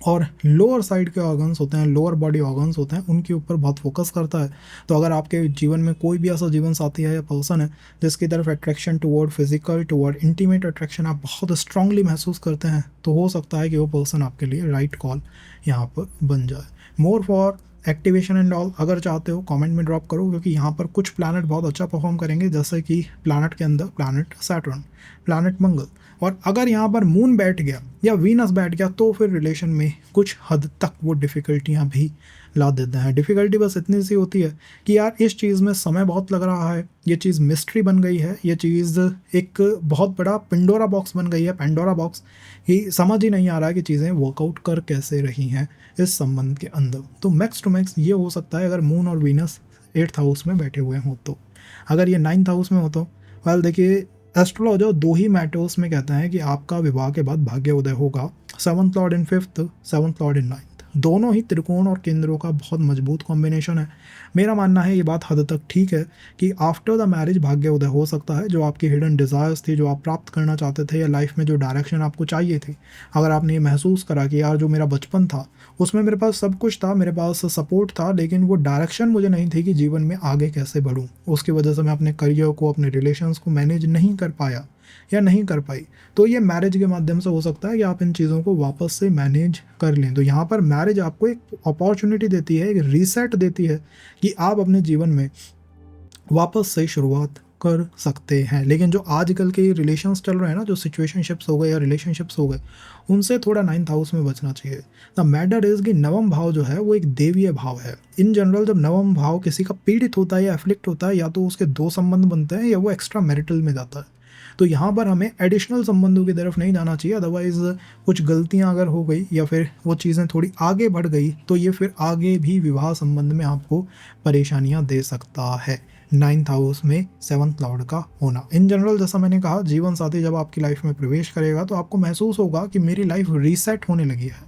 और लोअर साइड के ऑर्गन्स होते हैं, लोअर बॉडी ऑर्गन्स होते हैं, उनके ऊपर बहुत फोकस करता है। तो अगर आपके जीवन में कोई भी ऐसा जीवन साथी है या पर्सन है जिसकी तरफ attraction toward physical, toward intimate attraction आप बहुत स्ट्रांगली महसूस करते हैं, तो हो सकता है कि वो पर्सन आपके लिए राइट कॉल यहाँ पर बन जाए। More for activation and all अगर चाहते हो कमेंट में ड्रॉप करो, क्योंकि यहाँ पर कुछ प्लैनेट बहुत अच्छा परफॉर्म करेंगे, जैसे कि प्लैनेट के अंदर प्लैनेट सैटर्न, प्लैनेट मंगल। और अगर यहाँ पर मून बैठ गया या वीनस बैठ गया तो फिर रिलेशन में कुछ हद तक वो डिफ़िकल्टियाँ भी ला देते हैं। डिफ़िकल्टी बस इतनी सी होती है कि यार इस चीज़ में समय बहुत लग रहा है, ये चीज़ मिस्ट्री बन गई है, ये चीज़ एक बहुत बड़ा पेंडोरा बॉक्स बन गई है, पेंडोरा बॉक्स ही समझ ही नहीं आ रहा है कि चीज़ें वर्कआउट कर कैसे रही हैं इस संबंध के अंदर। तो मैक्स टू मैक्स ये हो सकता है अगर मून और वीनस 8th हाउस में बैठे हुए हों तो। अगर ये 9th हाउस में हो तो वेल देखिए, एस्ट्रोलॉजर दो ही मैटर्स में कहते हैं कि आपका विवाह के बाद भाग्य उदय होगा, 7th लॉर्ड इन 5th, 7th लॉर्ड इन 9th। दोनों ही त्रिकोण और केंद्रों का बहुत मजबूत कॉम्बिनेशन है। मेरा मानना है ये बात हद तक ठीक है कि आफ्टर द मैरिज भाग्य उदय हो सकता है। जो आपकी हिडन डिज़ायर्स थी, जो आप प्राप्त करना चाहते थे या लाइफ में जो डायरेक्शन आपको चाहिए थी, अगर आपने ये महसूस करा कि यार जो मेरा बचपन था उसमें मेरे पास सब कुछ था, मेरे पास सपोर्ट था, लेकिन वो डायरेक्शन मुझे नहीं थी कि जीवन में आगे कैसे बढ़ूँ, उसकी वजह से मैं अपने करियर को, अपने रिलेशंस को मैनेज नहीं कर पाया या नहीं कर पाई, तो ये मैरिज के माध्यम से हो सकता है कि आप इन चीज़ों को वापस से मैनेज कर लें। तो यहाँ पर मैरिज आपको एक अपॉर्चुनिटी देती है, एक रीसेट देती है कि आप अपने जीवन में वापस से शुरुआत कर सकते हैं। लेकिन जो आजकल के रिलेशंस चल रहे हैं ना, जो सिचुएशनशिप्स हो गए या रिलेशनशिप्स हो गए, उनसे थोड़ा 9th हाउस में बचना चाहिए। द मैटर इज़ कि नवम भाव जो है वो एक देवीय भाव है। इन जनरल जब नवम भाव किसी का पीड़ित होता है या एफ्लिक्ट होता है, या तो उसके दो संबंध बनते हैं या वो एक्स्ट्रा मैरिटल में जाता है। तो यहाँ पर हमें एडिशनल संबंधों की तरफ नहीं जाना चाहिए, अदरवाइज़ कुछ गलतियाँ अगर हो गई या फिर वो चीज़ें थोड़ी आगे बढ़ गई तो ये फिर आगे भी विवाह संबंध में आपको परेशानियाँ दे सकता है। 9th हाउस में 7th लॉर्ड का होना, इन जनरल जैसा मैंने कहा, जीवन साथी जब आपकी लाइफ में प्रवेश करेगा तो आपको महसूस होगा कि मेरी लाइफ रीसेट होने लगी है।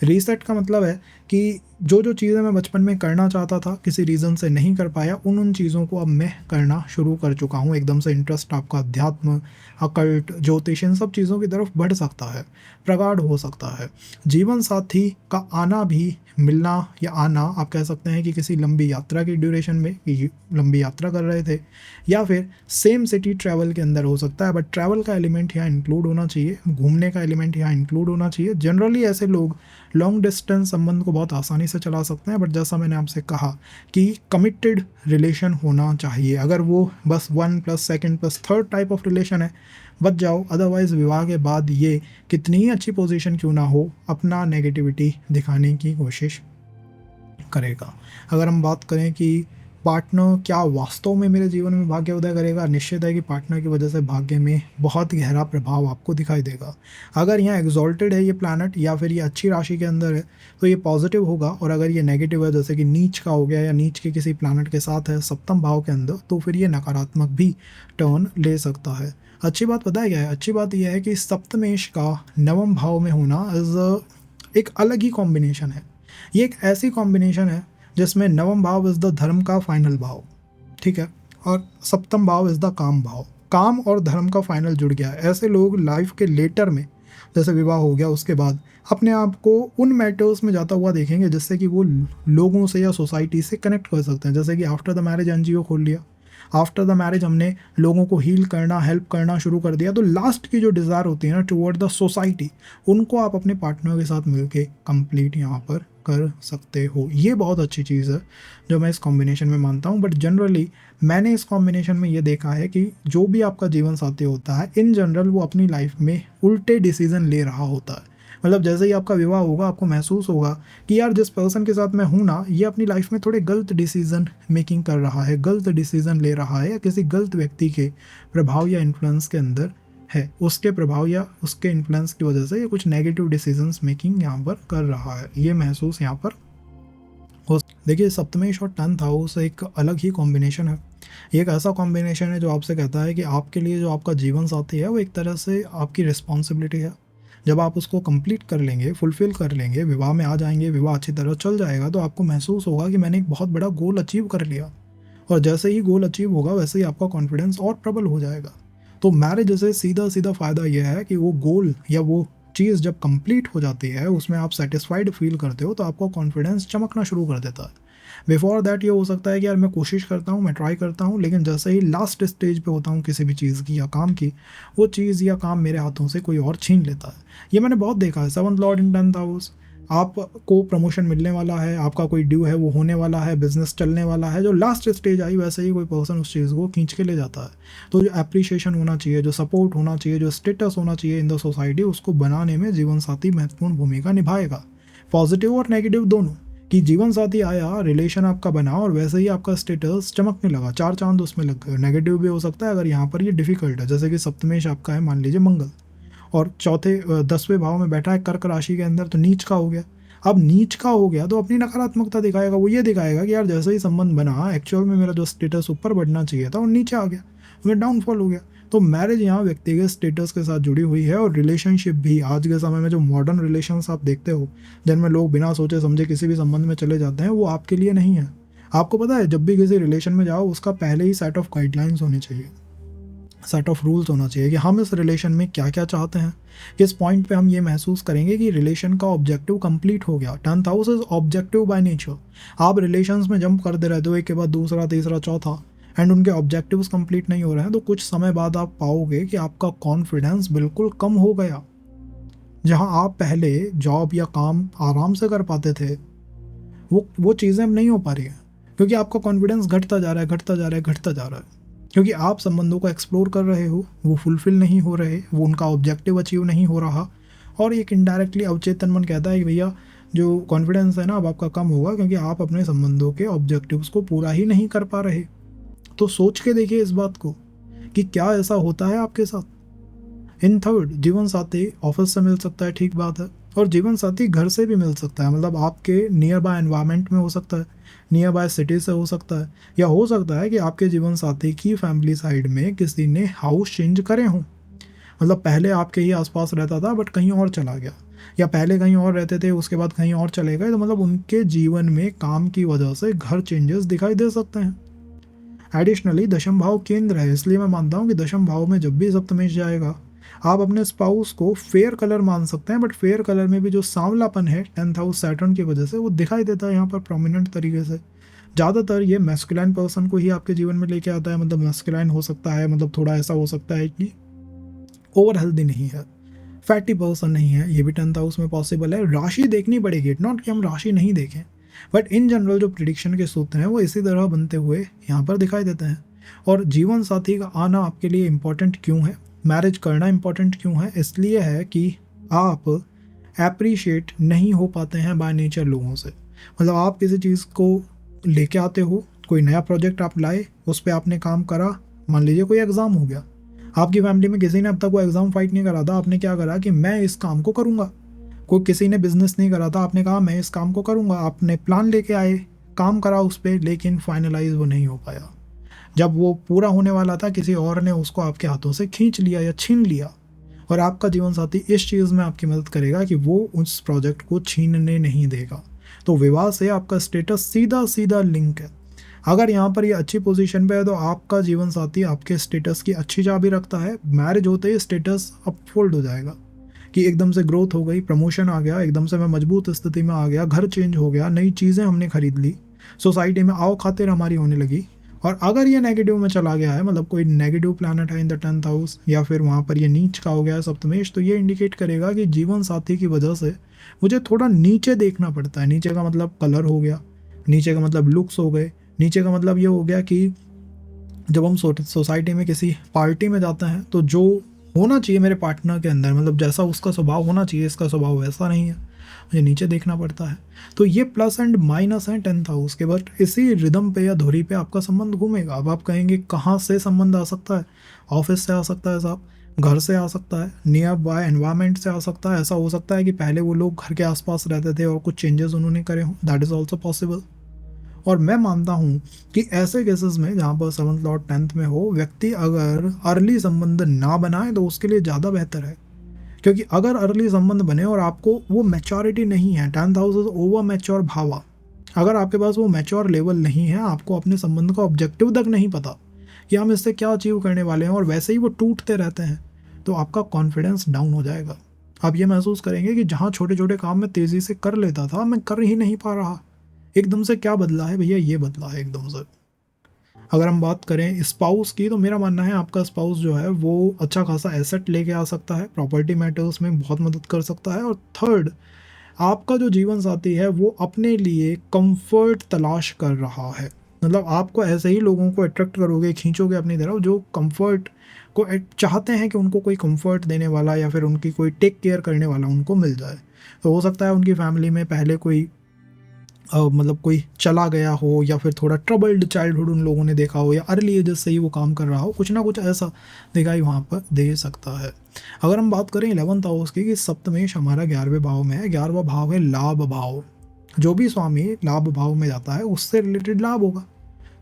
रीसेट का मतलब है कि जो चीज़ें मैं बचपन में करना चाहता था, किसी रीज़न से नहीं कर पाया, उन चीज़ों को अब मैं करना शुरू कर चुका हूँ। एकदम से इंटरेस्ट आपका अध्यात्म, अकल्ट, ज्योतिष, इन सब चीज़ों की तरफ बढ़ सकता है, प्रगाढ़ हो सकता है। जीवन साथी का आना भी, मिलना या आना, आप कह सकते हैं कि किसी लंबी यात्रा की ड्यूरेशन में, कि लंबी यात्रा कर रहे थे, या फिर सेम सिटी ट्रैवल के अंदर हो सकता है। बट ट्रैवल का एलिमेंट यहाँ इंक्लूड होना चाहिए, घूमने का एलिमेंट यहाँ इंक्लूड होना चाहिए। जनरली ऐसे लोग लॉन्ग डिस्टेंस संबंध को बहुत आसानी से चला सकते हैं, बट जैसा मैंने आपसे कहा कि कमिटेड रिलेशन होना चाहिए। अगर वो बस 1 + 2 + 3 टाइप ऑफ रिलेशन है, बच जाओ। अदरवाइज़ विवाह के बाद ये कितनी ही अच्छी पोजीशन क्यों ना हो, अपना नेगेटिविटी दिखाने की कोशिश करेगा। अगर हम बात करें कि पार्टनर क्या वास्तव में मेरे जीवन में भाग्य उदय करेगा, निश्चित है कि पार्टनर की वजह से भाग्य में बहुत गहरा प्रभाव आपको दिखाई देगा। अगर यहाँ एग्जॉल्टेड है ये प्लैनेट या फिर ये अच्छी राशि के अंदर है तो ये पॉजिटिव होगा, और अगर ये नेगेटिव है, जैसे कि नीच का हो गया या नीच के किसी प्लैनेट के साथ है सप्तम भाव के अंदर, तो फिर ये नकारात्मक भी टर्न ले सकता है। अच्छी बात पता है क्या है? अच्छी बात यह है कि सप्तमेश का नवम भाव में होना इज़ एक अलग ही कॉम्बिनेशन है। ये एक ऐसी कॉम्बिनेशन है जिसमें नवम भाव इज़ द धर्म का फाइनल भाव, ठीक है, और सप्तम भाव इज़ द काम भाव। काम और धर्म का फाइनल जुड़ गया है। ऐसे लोग लाइफ के लेटर में, जैसे विवाह हो गया उसके बाद, अपने आप को उन मैटर्स में जाता हुआ देखेंगे जिससे कि वो लोगों से या सोसाइटी से कनेक्ट कर सकते हैं। जैसे कि आफ्टर द मैरिज एनजीओ खोल लिया, आफ्टर द मैरिज हमने लोगों को हील करना, हेल्प करना शुरू कर दिया, तो लास्ट की जो डिज़ायर होती है ना टुवर्ड द सोसाइटी, उनको आप अपने पार्टनर के साथ मिलके कंप्लीट यहाँ पर कर सकते हो। ये बहुत अच्छी चीज़ है जो मैं इस कॉम्बिनेशन में मानता हूँ। बट जनरली मैंने इस कॉम्बिनेशन में ये देखा है कि जो भी आपका जीवन साथी होता है इन जनरल वो अपनी लाइफ में उल्टे डिसीजन ले रहा होता है। मतलब जैसे ही आपका विवाह होगा आपको महसूस होगा कि यार जिस पर्सन के साथ मैं हूँ ना, ये अपनी लाइफ में थोड़े गलत डिसीजन मेकिंग कर रहा है, गलत डिसीजन ले रहा है, या किसी गलत व्यक्ति के प्रभाव या इन्फ्लुएंस के अंदर है, उसके प्रभाव या उसके इन्फ्लुएंस की वजह से ये कुछ नेगेटिव डिसीजंस मेकिंग यहाँ पर कर रहा है। ये महसूस यहाँ पर हो। देखिए सप्तमेश और 10th हाउस एक अलग ही कॉम्बिनेशन है। ये एक ऐसा कॉम्बिनेशन है जो आपसे कहता है कि आपके लिए जो आपका जीवन साथी है वो एक तरह से आपकी रिस्पॉन्सिबिलिटी है। जब आप उसको कंप्लीट कर लेंगे, फुलफिल कर लेंगे, विवाह में आ जाएंगे, विवाह अच्छी तरह चल जाएगा, तो आपको महसूस होगा कि मैंने एक बहुत बड़ा गोल अचीव कर लिया। और जैसे ही गोल अचीव होगा वैसे ही आपका कॉन्फिडेंस और प्रबल हो जाएगा। तो मैरिज से सीधा सीधा फ़ायदा यह है कि वो गोल या वो चीज़ जब कंप्लीट हो जाती है, उसमें आप सेटिस्फाइड फील करते हो, तो आपका कॉन्फिडेंस चमकना शुरू कर देता है। बिफोर दैट ये हो सकता है कि यार मैं कोशिश करता हूँ, मैं ट्राई करता हूँ, लेकिन जैसे ही लास्ट स्टेज पे होता हूँ किसी भी चीज़ की या काम की, वो चीज़ या काम मेरे हाथों से कोई और छीन लेता है। ये मैंने बहुत देखा है। 7th लॉर्ड इन 10th हाउस, आपको प्रमोशन मिलने वाला है, आपका कोई ड्यू है वो होने वाला है, बिजनेस चलने वाला है, जो लास्ट स्टेज आई वैसे ही कोई पर्सन उस चीज़ को खींच के ले जाता है। तो जो एप्रिशिएशन होना चाहिए, जो सपोर्ट होना चाहिए, जो स्टेटस होना चाहिए इन द सोसाइटी, उसको बनाने में जीवन साथी महत्वपूर्ण भूमिका निभाएगा। पॉजिटिव और नेगेटिव दोनों, कि जीवन साथी आया, रिलेशन आपका बना और वैसे ही आपका स्टेटस चमकने लगा, 4 चांद उसमें लग गए। नेगेटिव भी हो सकता है अगर यहाँ पर ये डिफिकल्ट है, जैसे कि सप्तमेश आपका है मान लीजिए मंगल, और चौथे 10वें भाव में बैठा है कर्क राशि के अंदर, तो नीच का हो गया। अब नीच का हो गया तो अपनी नकारात्मकता दिखाएगा। वो ये दिखाएगा कि यार जैसे ही संबंध बना, एक्चुअल में मेरा जो स्टेटस ऊपर बढ़ना चाहिए था वो नीचे आ गया, मेरा डाउनफॉल हो गया। तो मैरिज यहाँ व्यक्तिगत स्टेटस के साथ जुड़ी हुई है। और रिलेशनशिप भी आज के समय में जो मॉडर्न रिलेशंस आप देखते हो, जिनमें लोग बिना सोचे समझे किसी भी संबंध में चले जाते हैं, वो आपके लिए नहीं है। आपको पता है जब भी किसी रिलेशन में जाओ उसका पहले ही सेट ऑफ गाइडलाइंस होने चाहिए, सेट ऑफ रूल्स होना चाहिए कि हम इस रिलेशन में क्या क्या चाहते हैं, किस पॉइंट पे हम ये महसूस करेंगे कि रिलेशन का ऑब्जेक्टिव कंप्लीट हो गया। 10th house is objective by nature. आप रिलेशंस में जंप करते रहते हो एक के बाद दूसरा, तीसरा, चौथा, एंड उनके ऑब्जेक्टिव्स कंप्लीट नहीं हो रहे हैं, तो कुछ समय बाद आप पाओगे कि आपका कॉन्फिडेंस बिल्कुल कम हो गया। जहां आप पहले जॉब या काम आराम से कर पाते थे, वो चीज़ें अब नहीं हो पा रही हैं, क्योंकि आपका कॉन्फिडेंस घटता जा रहा है, घटता जा रहा है, घटता जा रहा है। क्योंकि आप संबंधों को एक्सप्लोर कर रहे हो, वो फुलफिल नहीं हो रहे, वो उनका ऑब्जेक्टिव अचीव नहीं हो रहा। और एक इनडायरेक्टली अवचेतन मन कहता है कि भैया जो कॉन्फिडेंस है ना अब आपका कम होगा, क्योंकि आप अपने संबंधों के ऑब्जेक्टिव्स को पूरा ही नहीं कर पा रहे। तो सोच के देखिए इस बात को कि क्या ऐसा होता है आपके साथ। इन थर्ड, जीवन साथी ऑफिस से मिल सकता है, ठीक बात है, और जीवन साथी घर से भी मिल सकता है। मतलब आपके नियर बाय एनवायरनमेंट में हो सकता है, नियर बाय सिटी से हो सकता है, या हो सकता है कि आपके जीवन साथी की फैमिली साइड में किसी ने हाउस चेंज करे हों। मतलब पहले आपके ही आसपास रहता था बट कहीं और चला गया, या पहले कहीं और रहते थे उसके बाद कहीं और चले गए। तो मतलब उनके जीवन में काम की वजह से घर चेंजेस दिखाई दे सकते हैं। एडिशनली दशम भाव केंद्र है, इसलिए मैं मानता हूँ कि दशम भाव में जब भी सप्तमेश जाएगा आप अपने स्पाउस को फेयर कलर मान सकते हैं, बट फेयर कलर में भी जो सांवलापन है 10th हाउस सैटर्न की वजह से वो दिखाई देता है यहाँ पर प्रोमिनेंट तरीके से। ज़्यादातर ये मैस्कुलाइन पर्सन को ही आपके जीवन में लेके आता है। मतलब मैस्कुलाइन हो सकता है, मतलब थोड़ा ऐसा हो सकता है कि ओवर हेल्दी नहीं है, फैटी पर्सन नहीं है, ये भी 10th हाउस में पॉसिबल है। राशि देखनी पड़ेगी, इट नॉट कि हम राशि नहीं देखें, बट इन जनरल जो प्रिडिक्शन के सूत्र हैं वो इसी तरह बनते हुए यहाँ पर दिखाई देते हैं। और जीवन साथी का आना आपके लिए इम्पोर्टेंट क्यों है, मैरिज करना इम्पोर्टेंट क्यों है, इसलिए है कि आप एप्रिशिएट नहीं हो पाते हैं बाय नेचर लोगों से। मतलब आप किसी चीज़ को लेके आते हो, कोई नया प्रोजेक्ट आप लाए, उस पर आपने काम करा, मान लीजिए कोई एग्ज़ाम हो गया, आपकी फैमिली में किसी ने अब तक वो एग्ज़ाम फाइट नहीं करा था, आपने क्या करा कि मैं इस काम को करूँगा। कोई किसी ने बिजनेस नहीं करा था, आपने कहा मैं इस काम को करूँगा, आपने प्लान लेके आए, काम करा उस पर, लेकिन फाइनलाइज वो नहीं हो पाया। जब वो पूरा होने वाला था किसी और ने उसको आपके हाथों से खींच लिया या छीन लिया। और आपका जीवन साथी इस चीज़ में आपकी मदद करेगा कि वो उस प्रोजेक्ट को छीनने नहीं देगा। तो विवाह से आपका स्टेटस सीधा सीधा लिंक है। अगर यहाँ पर ये अच्छी पोजीशन पे है तो आपका जीवन साथी आपके स्टेटस की अच्छी चाबी रखता है। मैरिज होते ही स्टेटस अपफोल्ड हो जाएगा कि एकदम से ग्रोथ हो गई, प्रमोशन आ गया, एकदम से मैं मजबूत स्थिति में आ गया, घर चेंज हो गया, नई चीज़ें हमने खरीद ली, सोसाइटी में आओ खातिर हमारी होने लगी, और अगर ये नेगेटिव में चला गया है, मतलब कोई नेगेटिव प्लैनेट है इन द 10th हाउस, या फिर वहाँ पर ये नीच का हो गया है सप्तमेश, तो ये इंडिकेट करेगा कि जीवन साथी की वजह से मुझे थोड़ा नीचे देखना पड़ता है। नीचे का मतलब कलर हो गया, नीचे का मतलब लुक्स हो गए, नीचे का मतलब ये हो गया कि जब हम सोसाइटी में किसी पार्टी में जाते हैं तो जो होना चाहिए मेरे पार्टनर के अंदर, मतलब जैसा उसका स्वभाव होना चाहिए, इसका स्वभाव वैसा नहीं है, मुझे नीचे देखना पड़ता है। तो ये प्लस एंड माइनस है 10th हाउस के, बट इसी रिदम पे या धुरी पे आपका संबंध घूमेगा। अब आप कहेंगे कहाँ से संबंध आ सकता है? ऑफिस से आ सकता है साहब, घर से आ सकता है, नियर बाय एनवायरमेंट से आ सकता है। ऐसा हो सकता है कि पहले वो लोग घर के आसपास रहते थे और कुछ चेंजेस उन्होंने करे हों, दैट इज़ ऑल्सो पॉसिबल। और मैं मानता हूँ कि ऐसे केसेस में जहाँ पर 7th लॉर्ड 10th में हो, व्यक्ति अगर अर्ली संबंध ना बनाए तो उसके लिए ज़्यादा बेहतर है। क्योंकि अगर अर्ली संबंध बने और आपको वो मैच्योरिटी नहीं है, 10th house is over mature भावा, अगर आपके पास वो मैच्योर लेवल नहीं है, आपको अपने संबंध का ऑब्जेक्टिव तक नहीं पता कि हम इससे क्या अचीव करने वाले हैं, और वैसे ही वो टूटते रहते हैं, तो आपका कॉन्फिडेंस डाउन हो जाएगा। आप ये महसूस करेंगे कि जहाँ छोटे छोटे काम मैं तेज़ी से कर लेता था, मैं कर ही नहीं पा रहा। एकदम से क्या बदला है भैया? ये बदला है एकदम से। अगर हम बात करें स्पाउस की, तो मेरा मानना है आपका स्पाउस जो है वो अच्छा खासा एसेट लेके आ सकता है, प्रॉपर्टी मैटर्स में बहुत मदद कर सकता है। और थर्ड, आपका जो जीवन साथी है वो अपने लिए कंफर्ट तलाश कर रहा है। मतलब आपको ऐसे ही लोगों को अट्रैक्ट करोगे, खींचोगे अपनी तरफ जो कंफर्ट को चाहते हैं कि उनको कोई कंफर्ट देने वाला या फिर उनकी कोई टेक केयर करने वाला उनको मिल जाए। तो हो सकता है उनकी फैमिली में पहले कोई मतलब कोई चला गया हो, या फिर थोड़ा ट्रबल्ड चाइल्डहुड उन लोगों ने देखा हो, या अर्ली एज से ही वो काम कर रहा हो, कुछ ना कुछ ऐसा दिखाई वहाँ पर दे सकता है। अगर हम बात करें 11th हाउस की, कि सप्तमेश हमारा 11वें भाव में है। 11वां भाव है लाभ भाव। जो भी स्वामी लाभ भाव में जाता है उससे रिलेटेड लाभ होगा।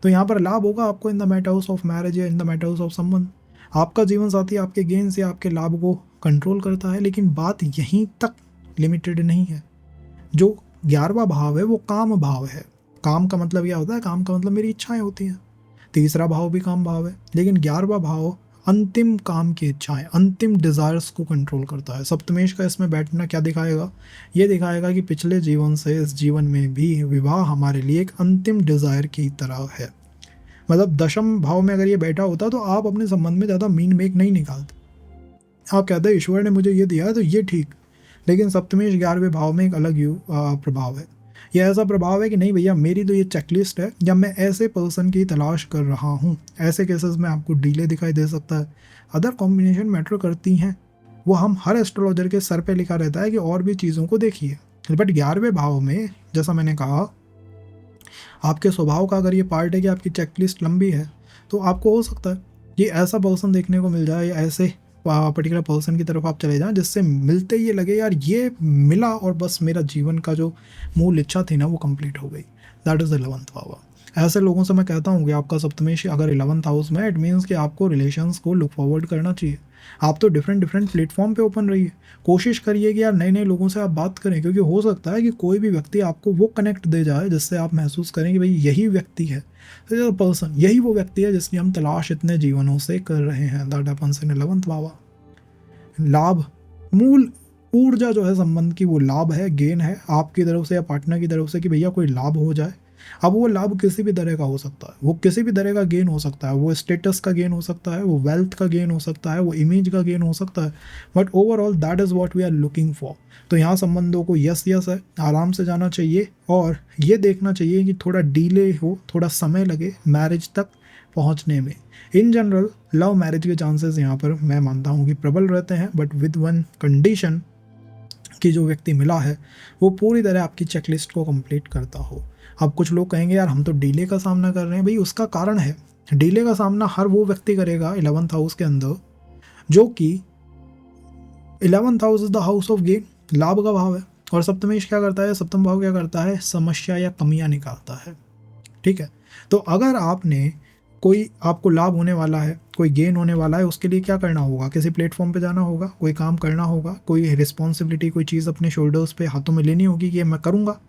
तो यहाँ पर लाभ होगा आपको in the matter house of marriage या in the matter house of संबंध। आपका जीवन साथी आपके गेन से आपके लाभ को कंट्रोल करता है, लेकिन बात यहीं तक लिमिटेड नहीं है। जो 11वां भाव है वो काम भाव है। काम का मतलब क्या होता है? काम का मतलब मेरी इच्छाएं होती हैं। तीसरा भाव भी काम भाव है, लेकिन 11वां भाव अंतिम काम की इच्छाएं, अंतिम डिज़ायर्स को कंट्रोल करता है। सप्तमेश का इसमें बैठना क्या दिखाएगा? ये दिखाएगा कि पिछले जीवन से इस जीवन में भी विवाह हमारे लिए एक अंतिम डिज़ायर की तरह है। मतलब 10th भाव में अगर ये बैठा होता तो आप अपने संबंध में ज़्यादा मीन मेक नहीं निकालते। आप कहते हैं ईश्वर ने मुझे ये दिया है तो ये ठीक। लेकिन सप्तमेश 11वें भाव में एक अलग प्रभाव है। यह ऐसा प्रभाव है कि नहीं भैया, मेरी तो ये चेकलिस्ट है, या मैं ऐसे पर्सन की तलाश कर रहा हूँ। ऐसे केसेस में आपको डिले दिखाई दे सकता है। अदर कॉम्बिनेशन मैटर करती हैं, वो हम हर एस्ट्रोलॉजर के सर पे लिखा रहता है कि और भी चीज़ों को देखिए। बट 11वें भाव में, जैसा मैंने कहा, आपके स्वभाव का अगर ये पार्ट है कि आपकी चेकलिस्ट लंबी है, तो आपको हो सकता है कि ऐसा पर्सन देखने को मिल जाए, या ऐसे पर्टिकुलर पर्सन की तरफ आप चले जाएं जिससे मिलते ही ये लगे यार ये मिला और बस मेरा जीवन का जो मूल इच्छा थी ना वो कंप्लीट हो गई। That is 11th house. ऐसे लोगों से मैं कहता हूँ कि आपका सप्तमेश अगर 11th हाउस में, इट मीन्स कि आपको रिलेशंस को लुक फॉरवर्ड करना चाहिए। आप तो डिफरेंट प्लेटफॉर्म पे ओपन रहिए, कोशिश करिए कि यार नए नए लोगों से आप बात करें, क्योंकि हो सकता है कि कोई भी व्यक्ति आपको वो कनेक्ट दे जाए जिससे आप महसूस करें कि भाई यही व्यक्ति है, पर्सन यही वो व्यक्ति है जिसकी हम तलाश इतने जीवनों से कर रहे हैं। दैट हैपेंस इन 11th भाव। लाभ, मूल ऊर्जा जो है संबंध की, वो लाभ है, गेन है आपकी तरफ से या पार्टनर की तरफ से कि भैया कोई लाभ हो जाए। अब वो लाभ किसी भी तरह का हो सकता है, वो किसी भी तरह का गेन हो सकता है, वो स्टेटस का गेन हो सकता है, वो वेल्थ का गेन हो सकता है, वो इमेज का गेन हो सकता है, but overall that is what we are looking for. तो यहाँ संबंधों को यस है, आराम से जाना चाहिए, और ये देखना चाहिए कि थोड़ा डिले हो, थोड़ा समय लगे मैरिज तक पहुँचने में। इन जनरल लव मैरिज के चांसेस यहाँ पर मैं मानता हूँ कि प्रबल रहते हैं, बट विद वन कंडीशन कि जो व्यक्ति मिला है वो पूरी तरह आपकी चेकलिस्ट को कंप्लीट करता हो। अब कुछ लोग कहेंगे यार हम तो डिले का सामना कर रहे हैं। भाई उसका कारण है, डिले का सामना हर वो व्यक्ति करेगा 11th हाउस के अंदर, जो कि 11th house is the house of gain, लाभ का भाव है। और सप्तमेश क्या करता है? सप्तम भाव क्या करता है? समस्या या कमियां निकालता है। ठीक है, तो अगर आपने कोई, आपको लाभ होने वाला है, कोई गेन होने वाला है, उसके लिए क्या करना होगा? किसी प्लेटफॉर्म पे जाना होगा, कोई काम करना होगा, कोई रिस्पॉन्सिबिलिटी, कोई चीज़ अपने शोल्डर्स पे, हाथों में लेनी होगी कि ये मैं करूँगा,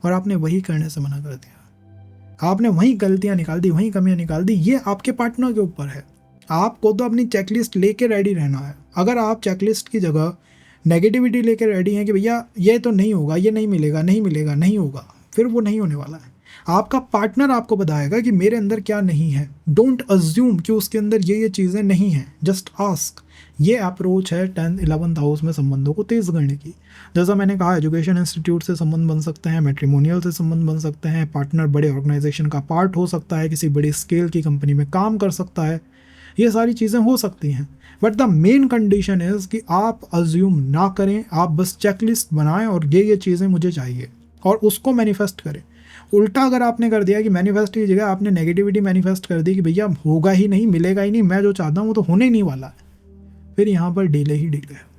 और आपने वही करने से मना कर दिया। आपने वहीं गलतियाँ निकाल दी, वहीं कमियाँ निकाल दी। ये आपके पार्टनर के ऊपर है। आपको तो अपनी चेकलिस्ट लेके रेडी रहना है। अगर आप चेकलिस्ट की जगह नेगेटिविटी लेके रेडी हैं कि भैया ये तो नहीं होगा, ये नहीं मिलेगा, नहीं मिलेगा, नहीं होगा, फिर वो नहीं होने वाला है। आपका पार्टनर आपको बताएगा कि मेरे अंदर क्या नहीं है। डोंट अज्यूम कि उसके अंदर ये चीज़ें नहीं हैं, जस्ट आस्क। ये अप्रोच है 10th 11th हाउस में संबंधों को तेज़ करने की। जैसा मैंने कहा, एजुकेशन इंस्टीट्यूट से संबंध बन सकते हैं, मैट्रिमोनियल से संबंध बन सकते हैं, पार्टनर बड़े ऑर्गेनाइजेशन का पार्ट हो सकता है, किसी बड़ी स्केल की कंपनी में काम कर सकता है, ये सारी चीज़ें हो सकती हैं। But the main condition is कि आप अज्यूम ना करें, आप बस चेकलिस्ट बनाएं और ये चीज़ें मुझे चाहिए और उसको मैनिफेस्ट करें। उल्टा अगर आपने कर दिया कि मैनिफेस्ट की जगह आपने नेगेटिविटी मैनिफेस्ट कर दी कि भैया होगा ही नहीं, मिलेगा ही नहीं, मैं जो चाहता हूँ वो तो होने ही नहीं वाला है, फिर यहाँ पर डिले ही डिले है।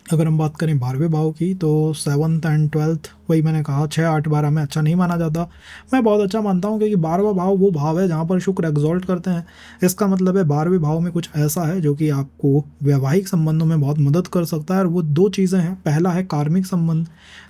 अगर हम बात करें 12वें भाव की, तो 7th एंड 12th, वही मैंने कहा 6, 8, 12 में अच्छा नहीं माना जाता। मैं बहुत अच्छा मानता हूँ क्योंकि 12वां भाव वो भाव है जहाँ पर शुक्र एग्जॉल्ट करते हैं। इसका मतलब है 12वें भाव में कुछ ऐसा है जो कि आपको वैवाहिक संबंधों में बहुत मदद कर सकता है। और वो दो चीज़ें हैं, पहला है कार्मिक संबंध,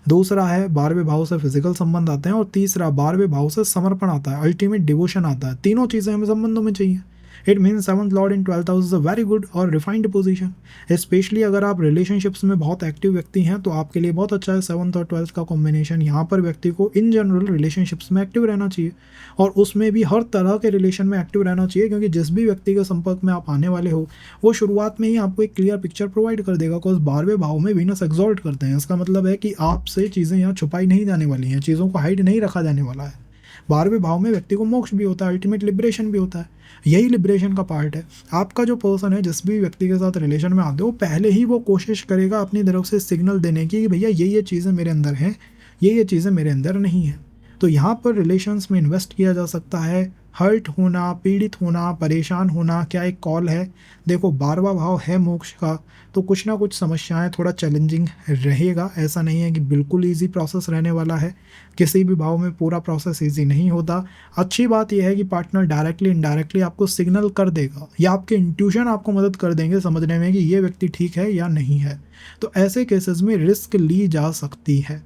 दूसरा है 12वें भाव से फिजिकल संबंध आते हैं, और तीसरा 12वें भाव से समर्पण आता है, अल्टीमेट डिवोशन आता है। तीनों चीज़ें हमें संबंधों में चाहिए। It means 7th lord in 12th house is a very good और रिफाइंड पोजीशन। स्पेशली अगर आप रिलेशनशिप्स में बहुत एक्टिव व्यक्ति हैं तो आपके लिए बहुत अच्छा है 7th और 12th का कॉम्बिनेशन। यहाँ पर व्यक्ति को इन जनरल रिलेशनशिप्स में एक्टिव रहना चाहिए, और उसमें भी हर तरह के रिलेशन में एक्टिव रहना चाहिए, क्योंकि जिस भी व्यक्ति के संपर्क में आप आने वाले हो वो शुरुआत में ही आपको एक क्लियर पिक्चर प्रोवाइड कर देगा। बिकॉज 12वें भाव में वीनस एक्सॉल्ट करते हैं, इसका मतलब है कि आपसे चीज़ें यहाँ छुपाई नहीं जाने वाली हैं, चीज़ों को हाइड नहीं रखा जाने वाला है। 12वें भाव में व्यक्ति को मोक्ष भी होता है, अल्टीमेट लिबरेशन भी होता है। यही लिबरेशन का पार्ट है। आपका जो पर्सन है, जिस भी व्यक्ति के साथ रिलेशन में आते हो, पहले ही वो कोशिश करेगा अपनी तरफ से सिग्नल देने की कि भैया ये चीज़ें मेरे अंदर हैं, ये चीज़ें मेरे अंदर नहीं है। तो यहाँ पर रिलेशंस में इन्वेस्ट किया जा सकता है। हर्ट होना, पीड़ित होना, परेशान होना क्या एक कॉल है? देखो 12वां भाव है मोक्ष का, तो कुछ ना कुछ समस्याएं थोड़ा चैलेंजिंग रहेगा। ऐसा नहीं है कि बिल्कुल इजी प्रोसेस रहने वाला है, किसी भी भाव में पूरा प्रोसेस इजी नहीं होता। अच्छी बात यह है कि पार्टनर डायरेक्टली इनडायरेक्टली आपको सिग्नल कर देगा, या आपके इंट्यूशन आपको मदद कर देंगे समझने में कि ये व्यक्ति ठीक है या नहीं है। तो ऐसे केसेस में रिस्क ली जा सकती है।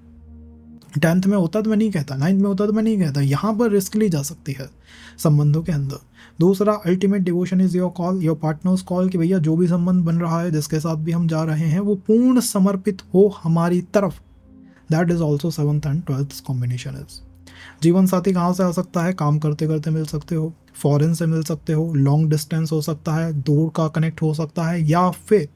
10th में होता तो मैं नहीं कहता, 9th में होता तो मैं नहीं कहता, यहाँ पर रिस्क ली जा सकती है संबंधों के अंदर। दूसरा, ultimate devotion is your call, your partners call, कि भैया जो भी संबंध बन रहा है, जिसके साथ भी हम जा रहे हैं, वो पूर्ण समर्पित हो हमारी तरफ। That is also 7th and 12th combination is. जीवन साथी कहाँ से आ सकता है? काम करते करते मिल सकते हो, फॉरेन से मिल सकते हो, लॉन्ग डिस्टेंस हो सकता है, दूर का कनेक्ट हो सकता है, या फिर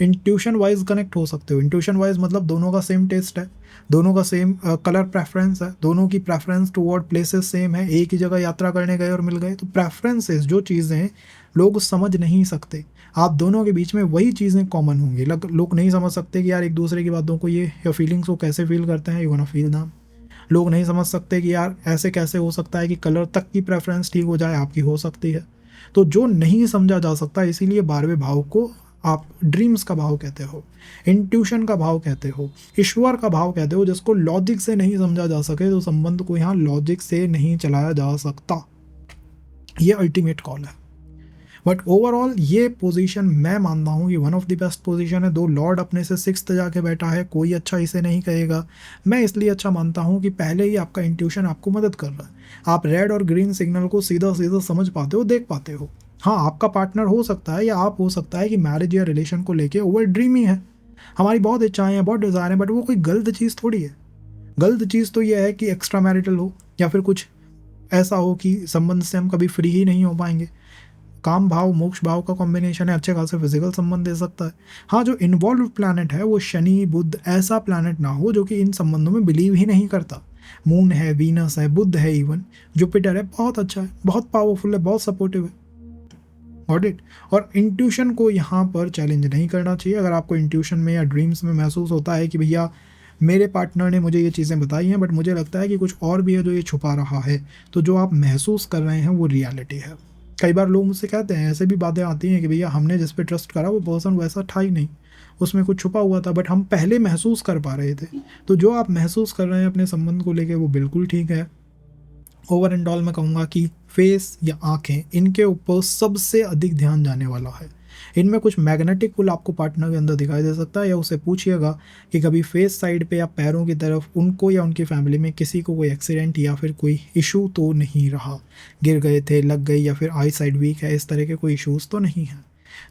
इंट्यूशन वाइज कनेक्ट हो सकते हो। इंट्यूशन वाइज मतलब दोनों का सेम टेस्ट है, दोनों का सेम कलर प्रेफरेंस है, दोनों की प्रेफरेंस टुवर्ड प्लेसेस सेम है, एक ही जगह यात्रा करने गए और मिल गए। तो प्रेफरेंसेस जो चीज़ें लोग समझ नहीं सकते, आप दोनों के बीच में वही चीज़ें कॉमन होंगी। लोग नहीं समझ सकते कि यार एक दूसरे की बातों को ये या फीलिंग्स को कैसे फील करते हैं, यू गोना फील दैम। लोग नहीं समझ सकते कि यार ऐसे कैसे हो सकता है कि कलर तक की प्रेफरेंस ठीक हो जाए, आपकी हो सकती है। तो जो नहीं समझा जा सकता, इसीलिए 12वें भाव को आप ड्रीम्स का भाव कहते हो, इंट्यूशन का भाव कहते हो, ईश्वर का भाव कहते हो। जिसको लॉजिक से नहीं समझा जा सके, तो संबंध को यहाँ लॉजिक से नहीं चलाया जा सकता। ये अल्टीमेट कॉल है। बट ओवरऑल ये पोजीशन मैं मानता हूँ कि one of the best position है। दो लॉर्ड अपने से 6th जाके बैठा है, कोई अच्छा इसे नहीं कहेगा। मैं इसलिए अच्छा मानता हूँ कि पहले ही आपका इंट्यूशन आपको मदद कर रहा है, आप रेड और ग्रीन सिग्नल को सीधा सीधा समझ पाते हो, देख पाते हो। हाँ, आपका पार्टनर हो सकता है या आप हो सकता है कि मैरिज या रिलेशन को लेके ओवर ड्रीमी है, हमारी बहुत इच्छाएं हैं, बहुत डिज़ायर हैं, बट वो कोई गलत चीज़ थोड़ी है। गलत चीज़ तो ये है कि एक्स्ट्रा मैरिटल हो, या फिर कुछ ऐसा हो कि संबंध से हम कभी फ्री ही नहीं हो पाएंगे। काम भाव मोक्ष भाव का कॉम्बिनेशन है, अच्छे खासे फिजिकल संबंध दे सकता है। हाँ, जो इन्वॉल्व प्लैनेट है वो शनि बुध ऐसा प्लैनेट ना हो जो कि इन संबंधों में बिलीव ही नहीं करता। मून है, वीनस है, बुध है, इवन जुपिटर है, बहुत अच्छा है, बहुत पावरफुल है, बहुत सपोर्टिव है। ऑडिट और इंट्यूशन को यहाँ पर चैलेंज नहीं करना चाहिए। अगर आपको इंट्यूशन में या ड्रीम्स में महसूस होता है कि भैया मेरे पार्टनर ने मुझे ये चीज़ें बताई हैं, बट मुझे लगता है कि कुछ और भी है जो ये छुपा रहा है, तो जो आप महसूस कर रहे हैं वो रियलिटी है। कई बार लोग मुझसे कहते हैं, ऐसे भी बातें आती हैं कि भैया हमने जिस पे ट्रस्ट करा वो पर्सन वैसा था ही नहीं, उसमें कुछ छुपा हुआ था, बट हम पहले महसूस कर पा रहे थे। तो जो आप महसूस कर रहे हैं अपने संबंध को लेके वो बिल्कुल ठीक है। ओवर एंड ऑल मैं कहूँगा कि फेस या आंखें, इनके ऊपर सबसे अधिक ध्यान जाने वाला है। इनमें कुछ मैग्नेटिक पुल आपको पार्टनर के अंदर दिखाई दे सकता है, या उससे पूछिएगा कि कभी फेस साइड पे या पैरों की तरफ उनको या उनकी फैमिली में किसी को कोई एक्सीडेंट या फिर कोई इशू तो नहीं रहा, गिर गए थे, लग गई, या फिर आई साइड वीक है, इस तरह के कोई इशूज़ तो नहीं है।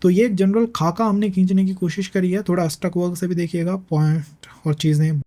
तो ये एक जनरल खाका हमने खींचने की कोशिश करी है। थोड़ा स्टक वर्क से भी देखिएगा, पॉइंट और चीज़ें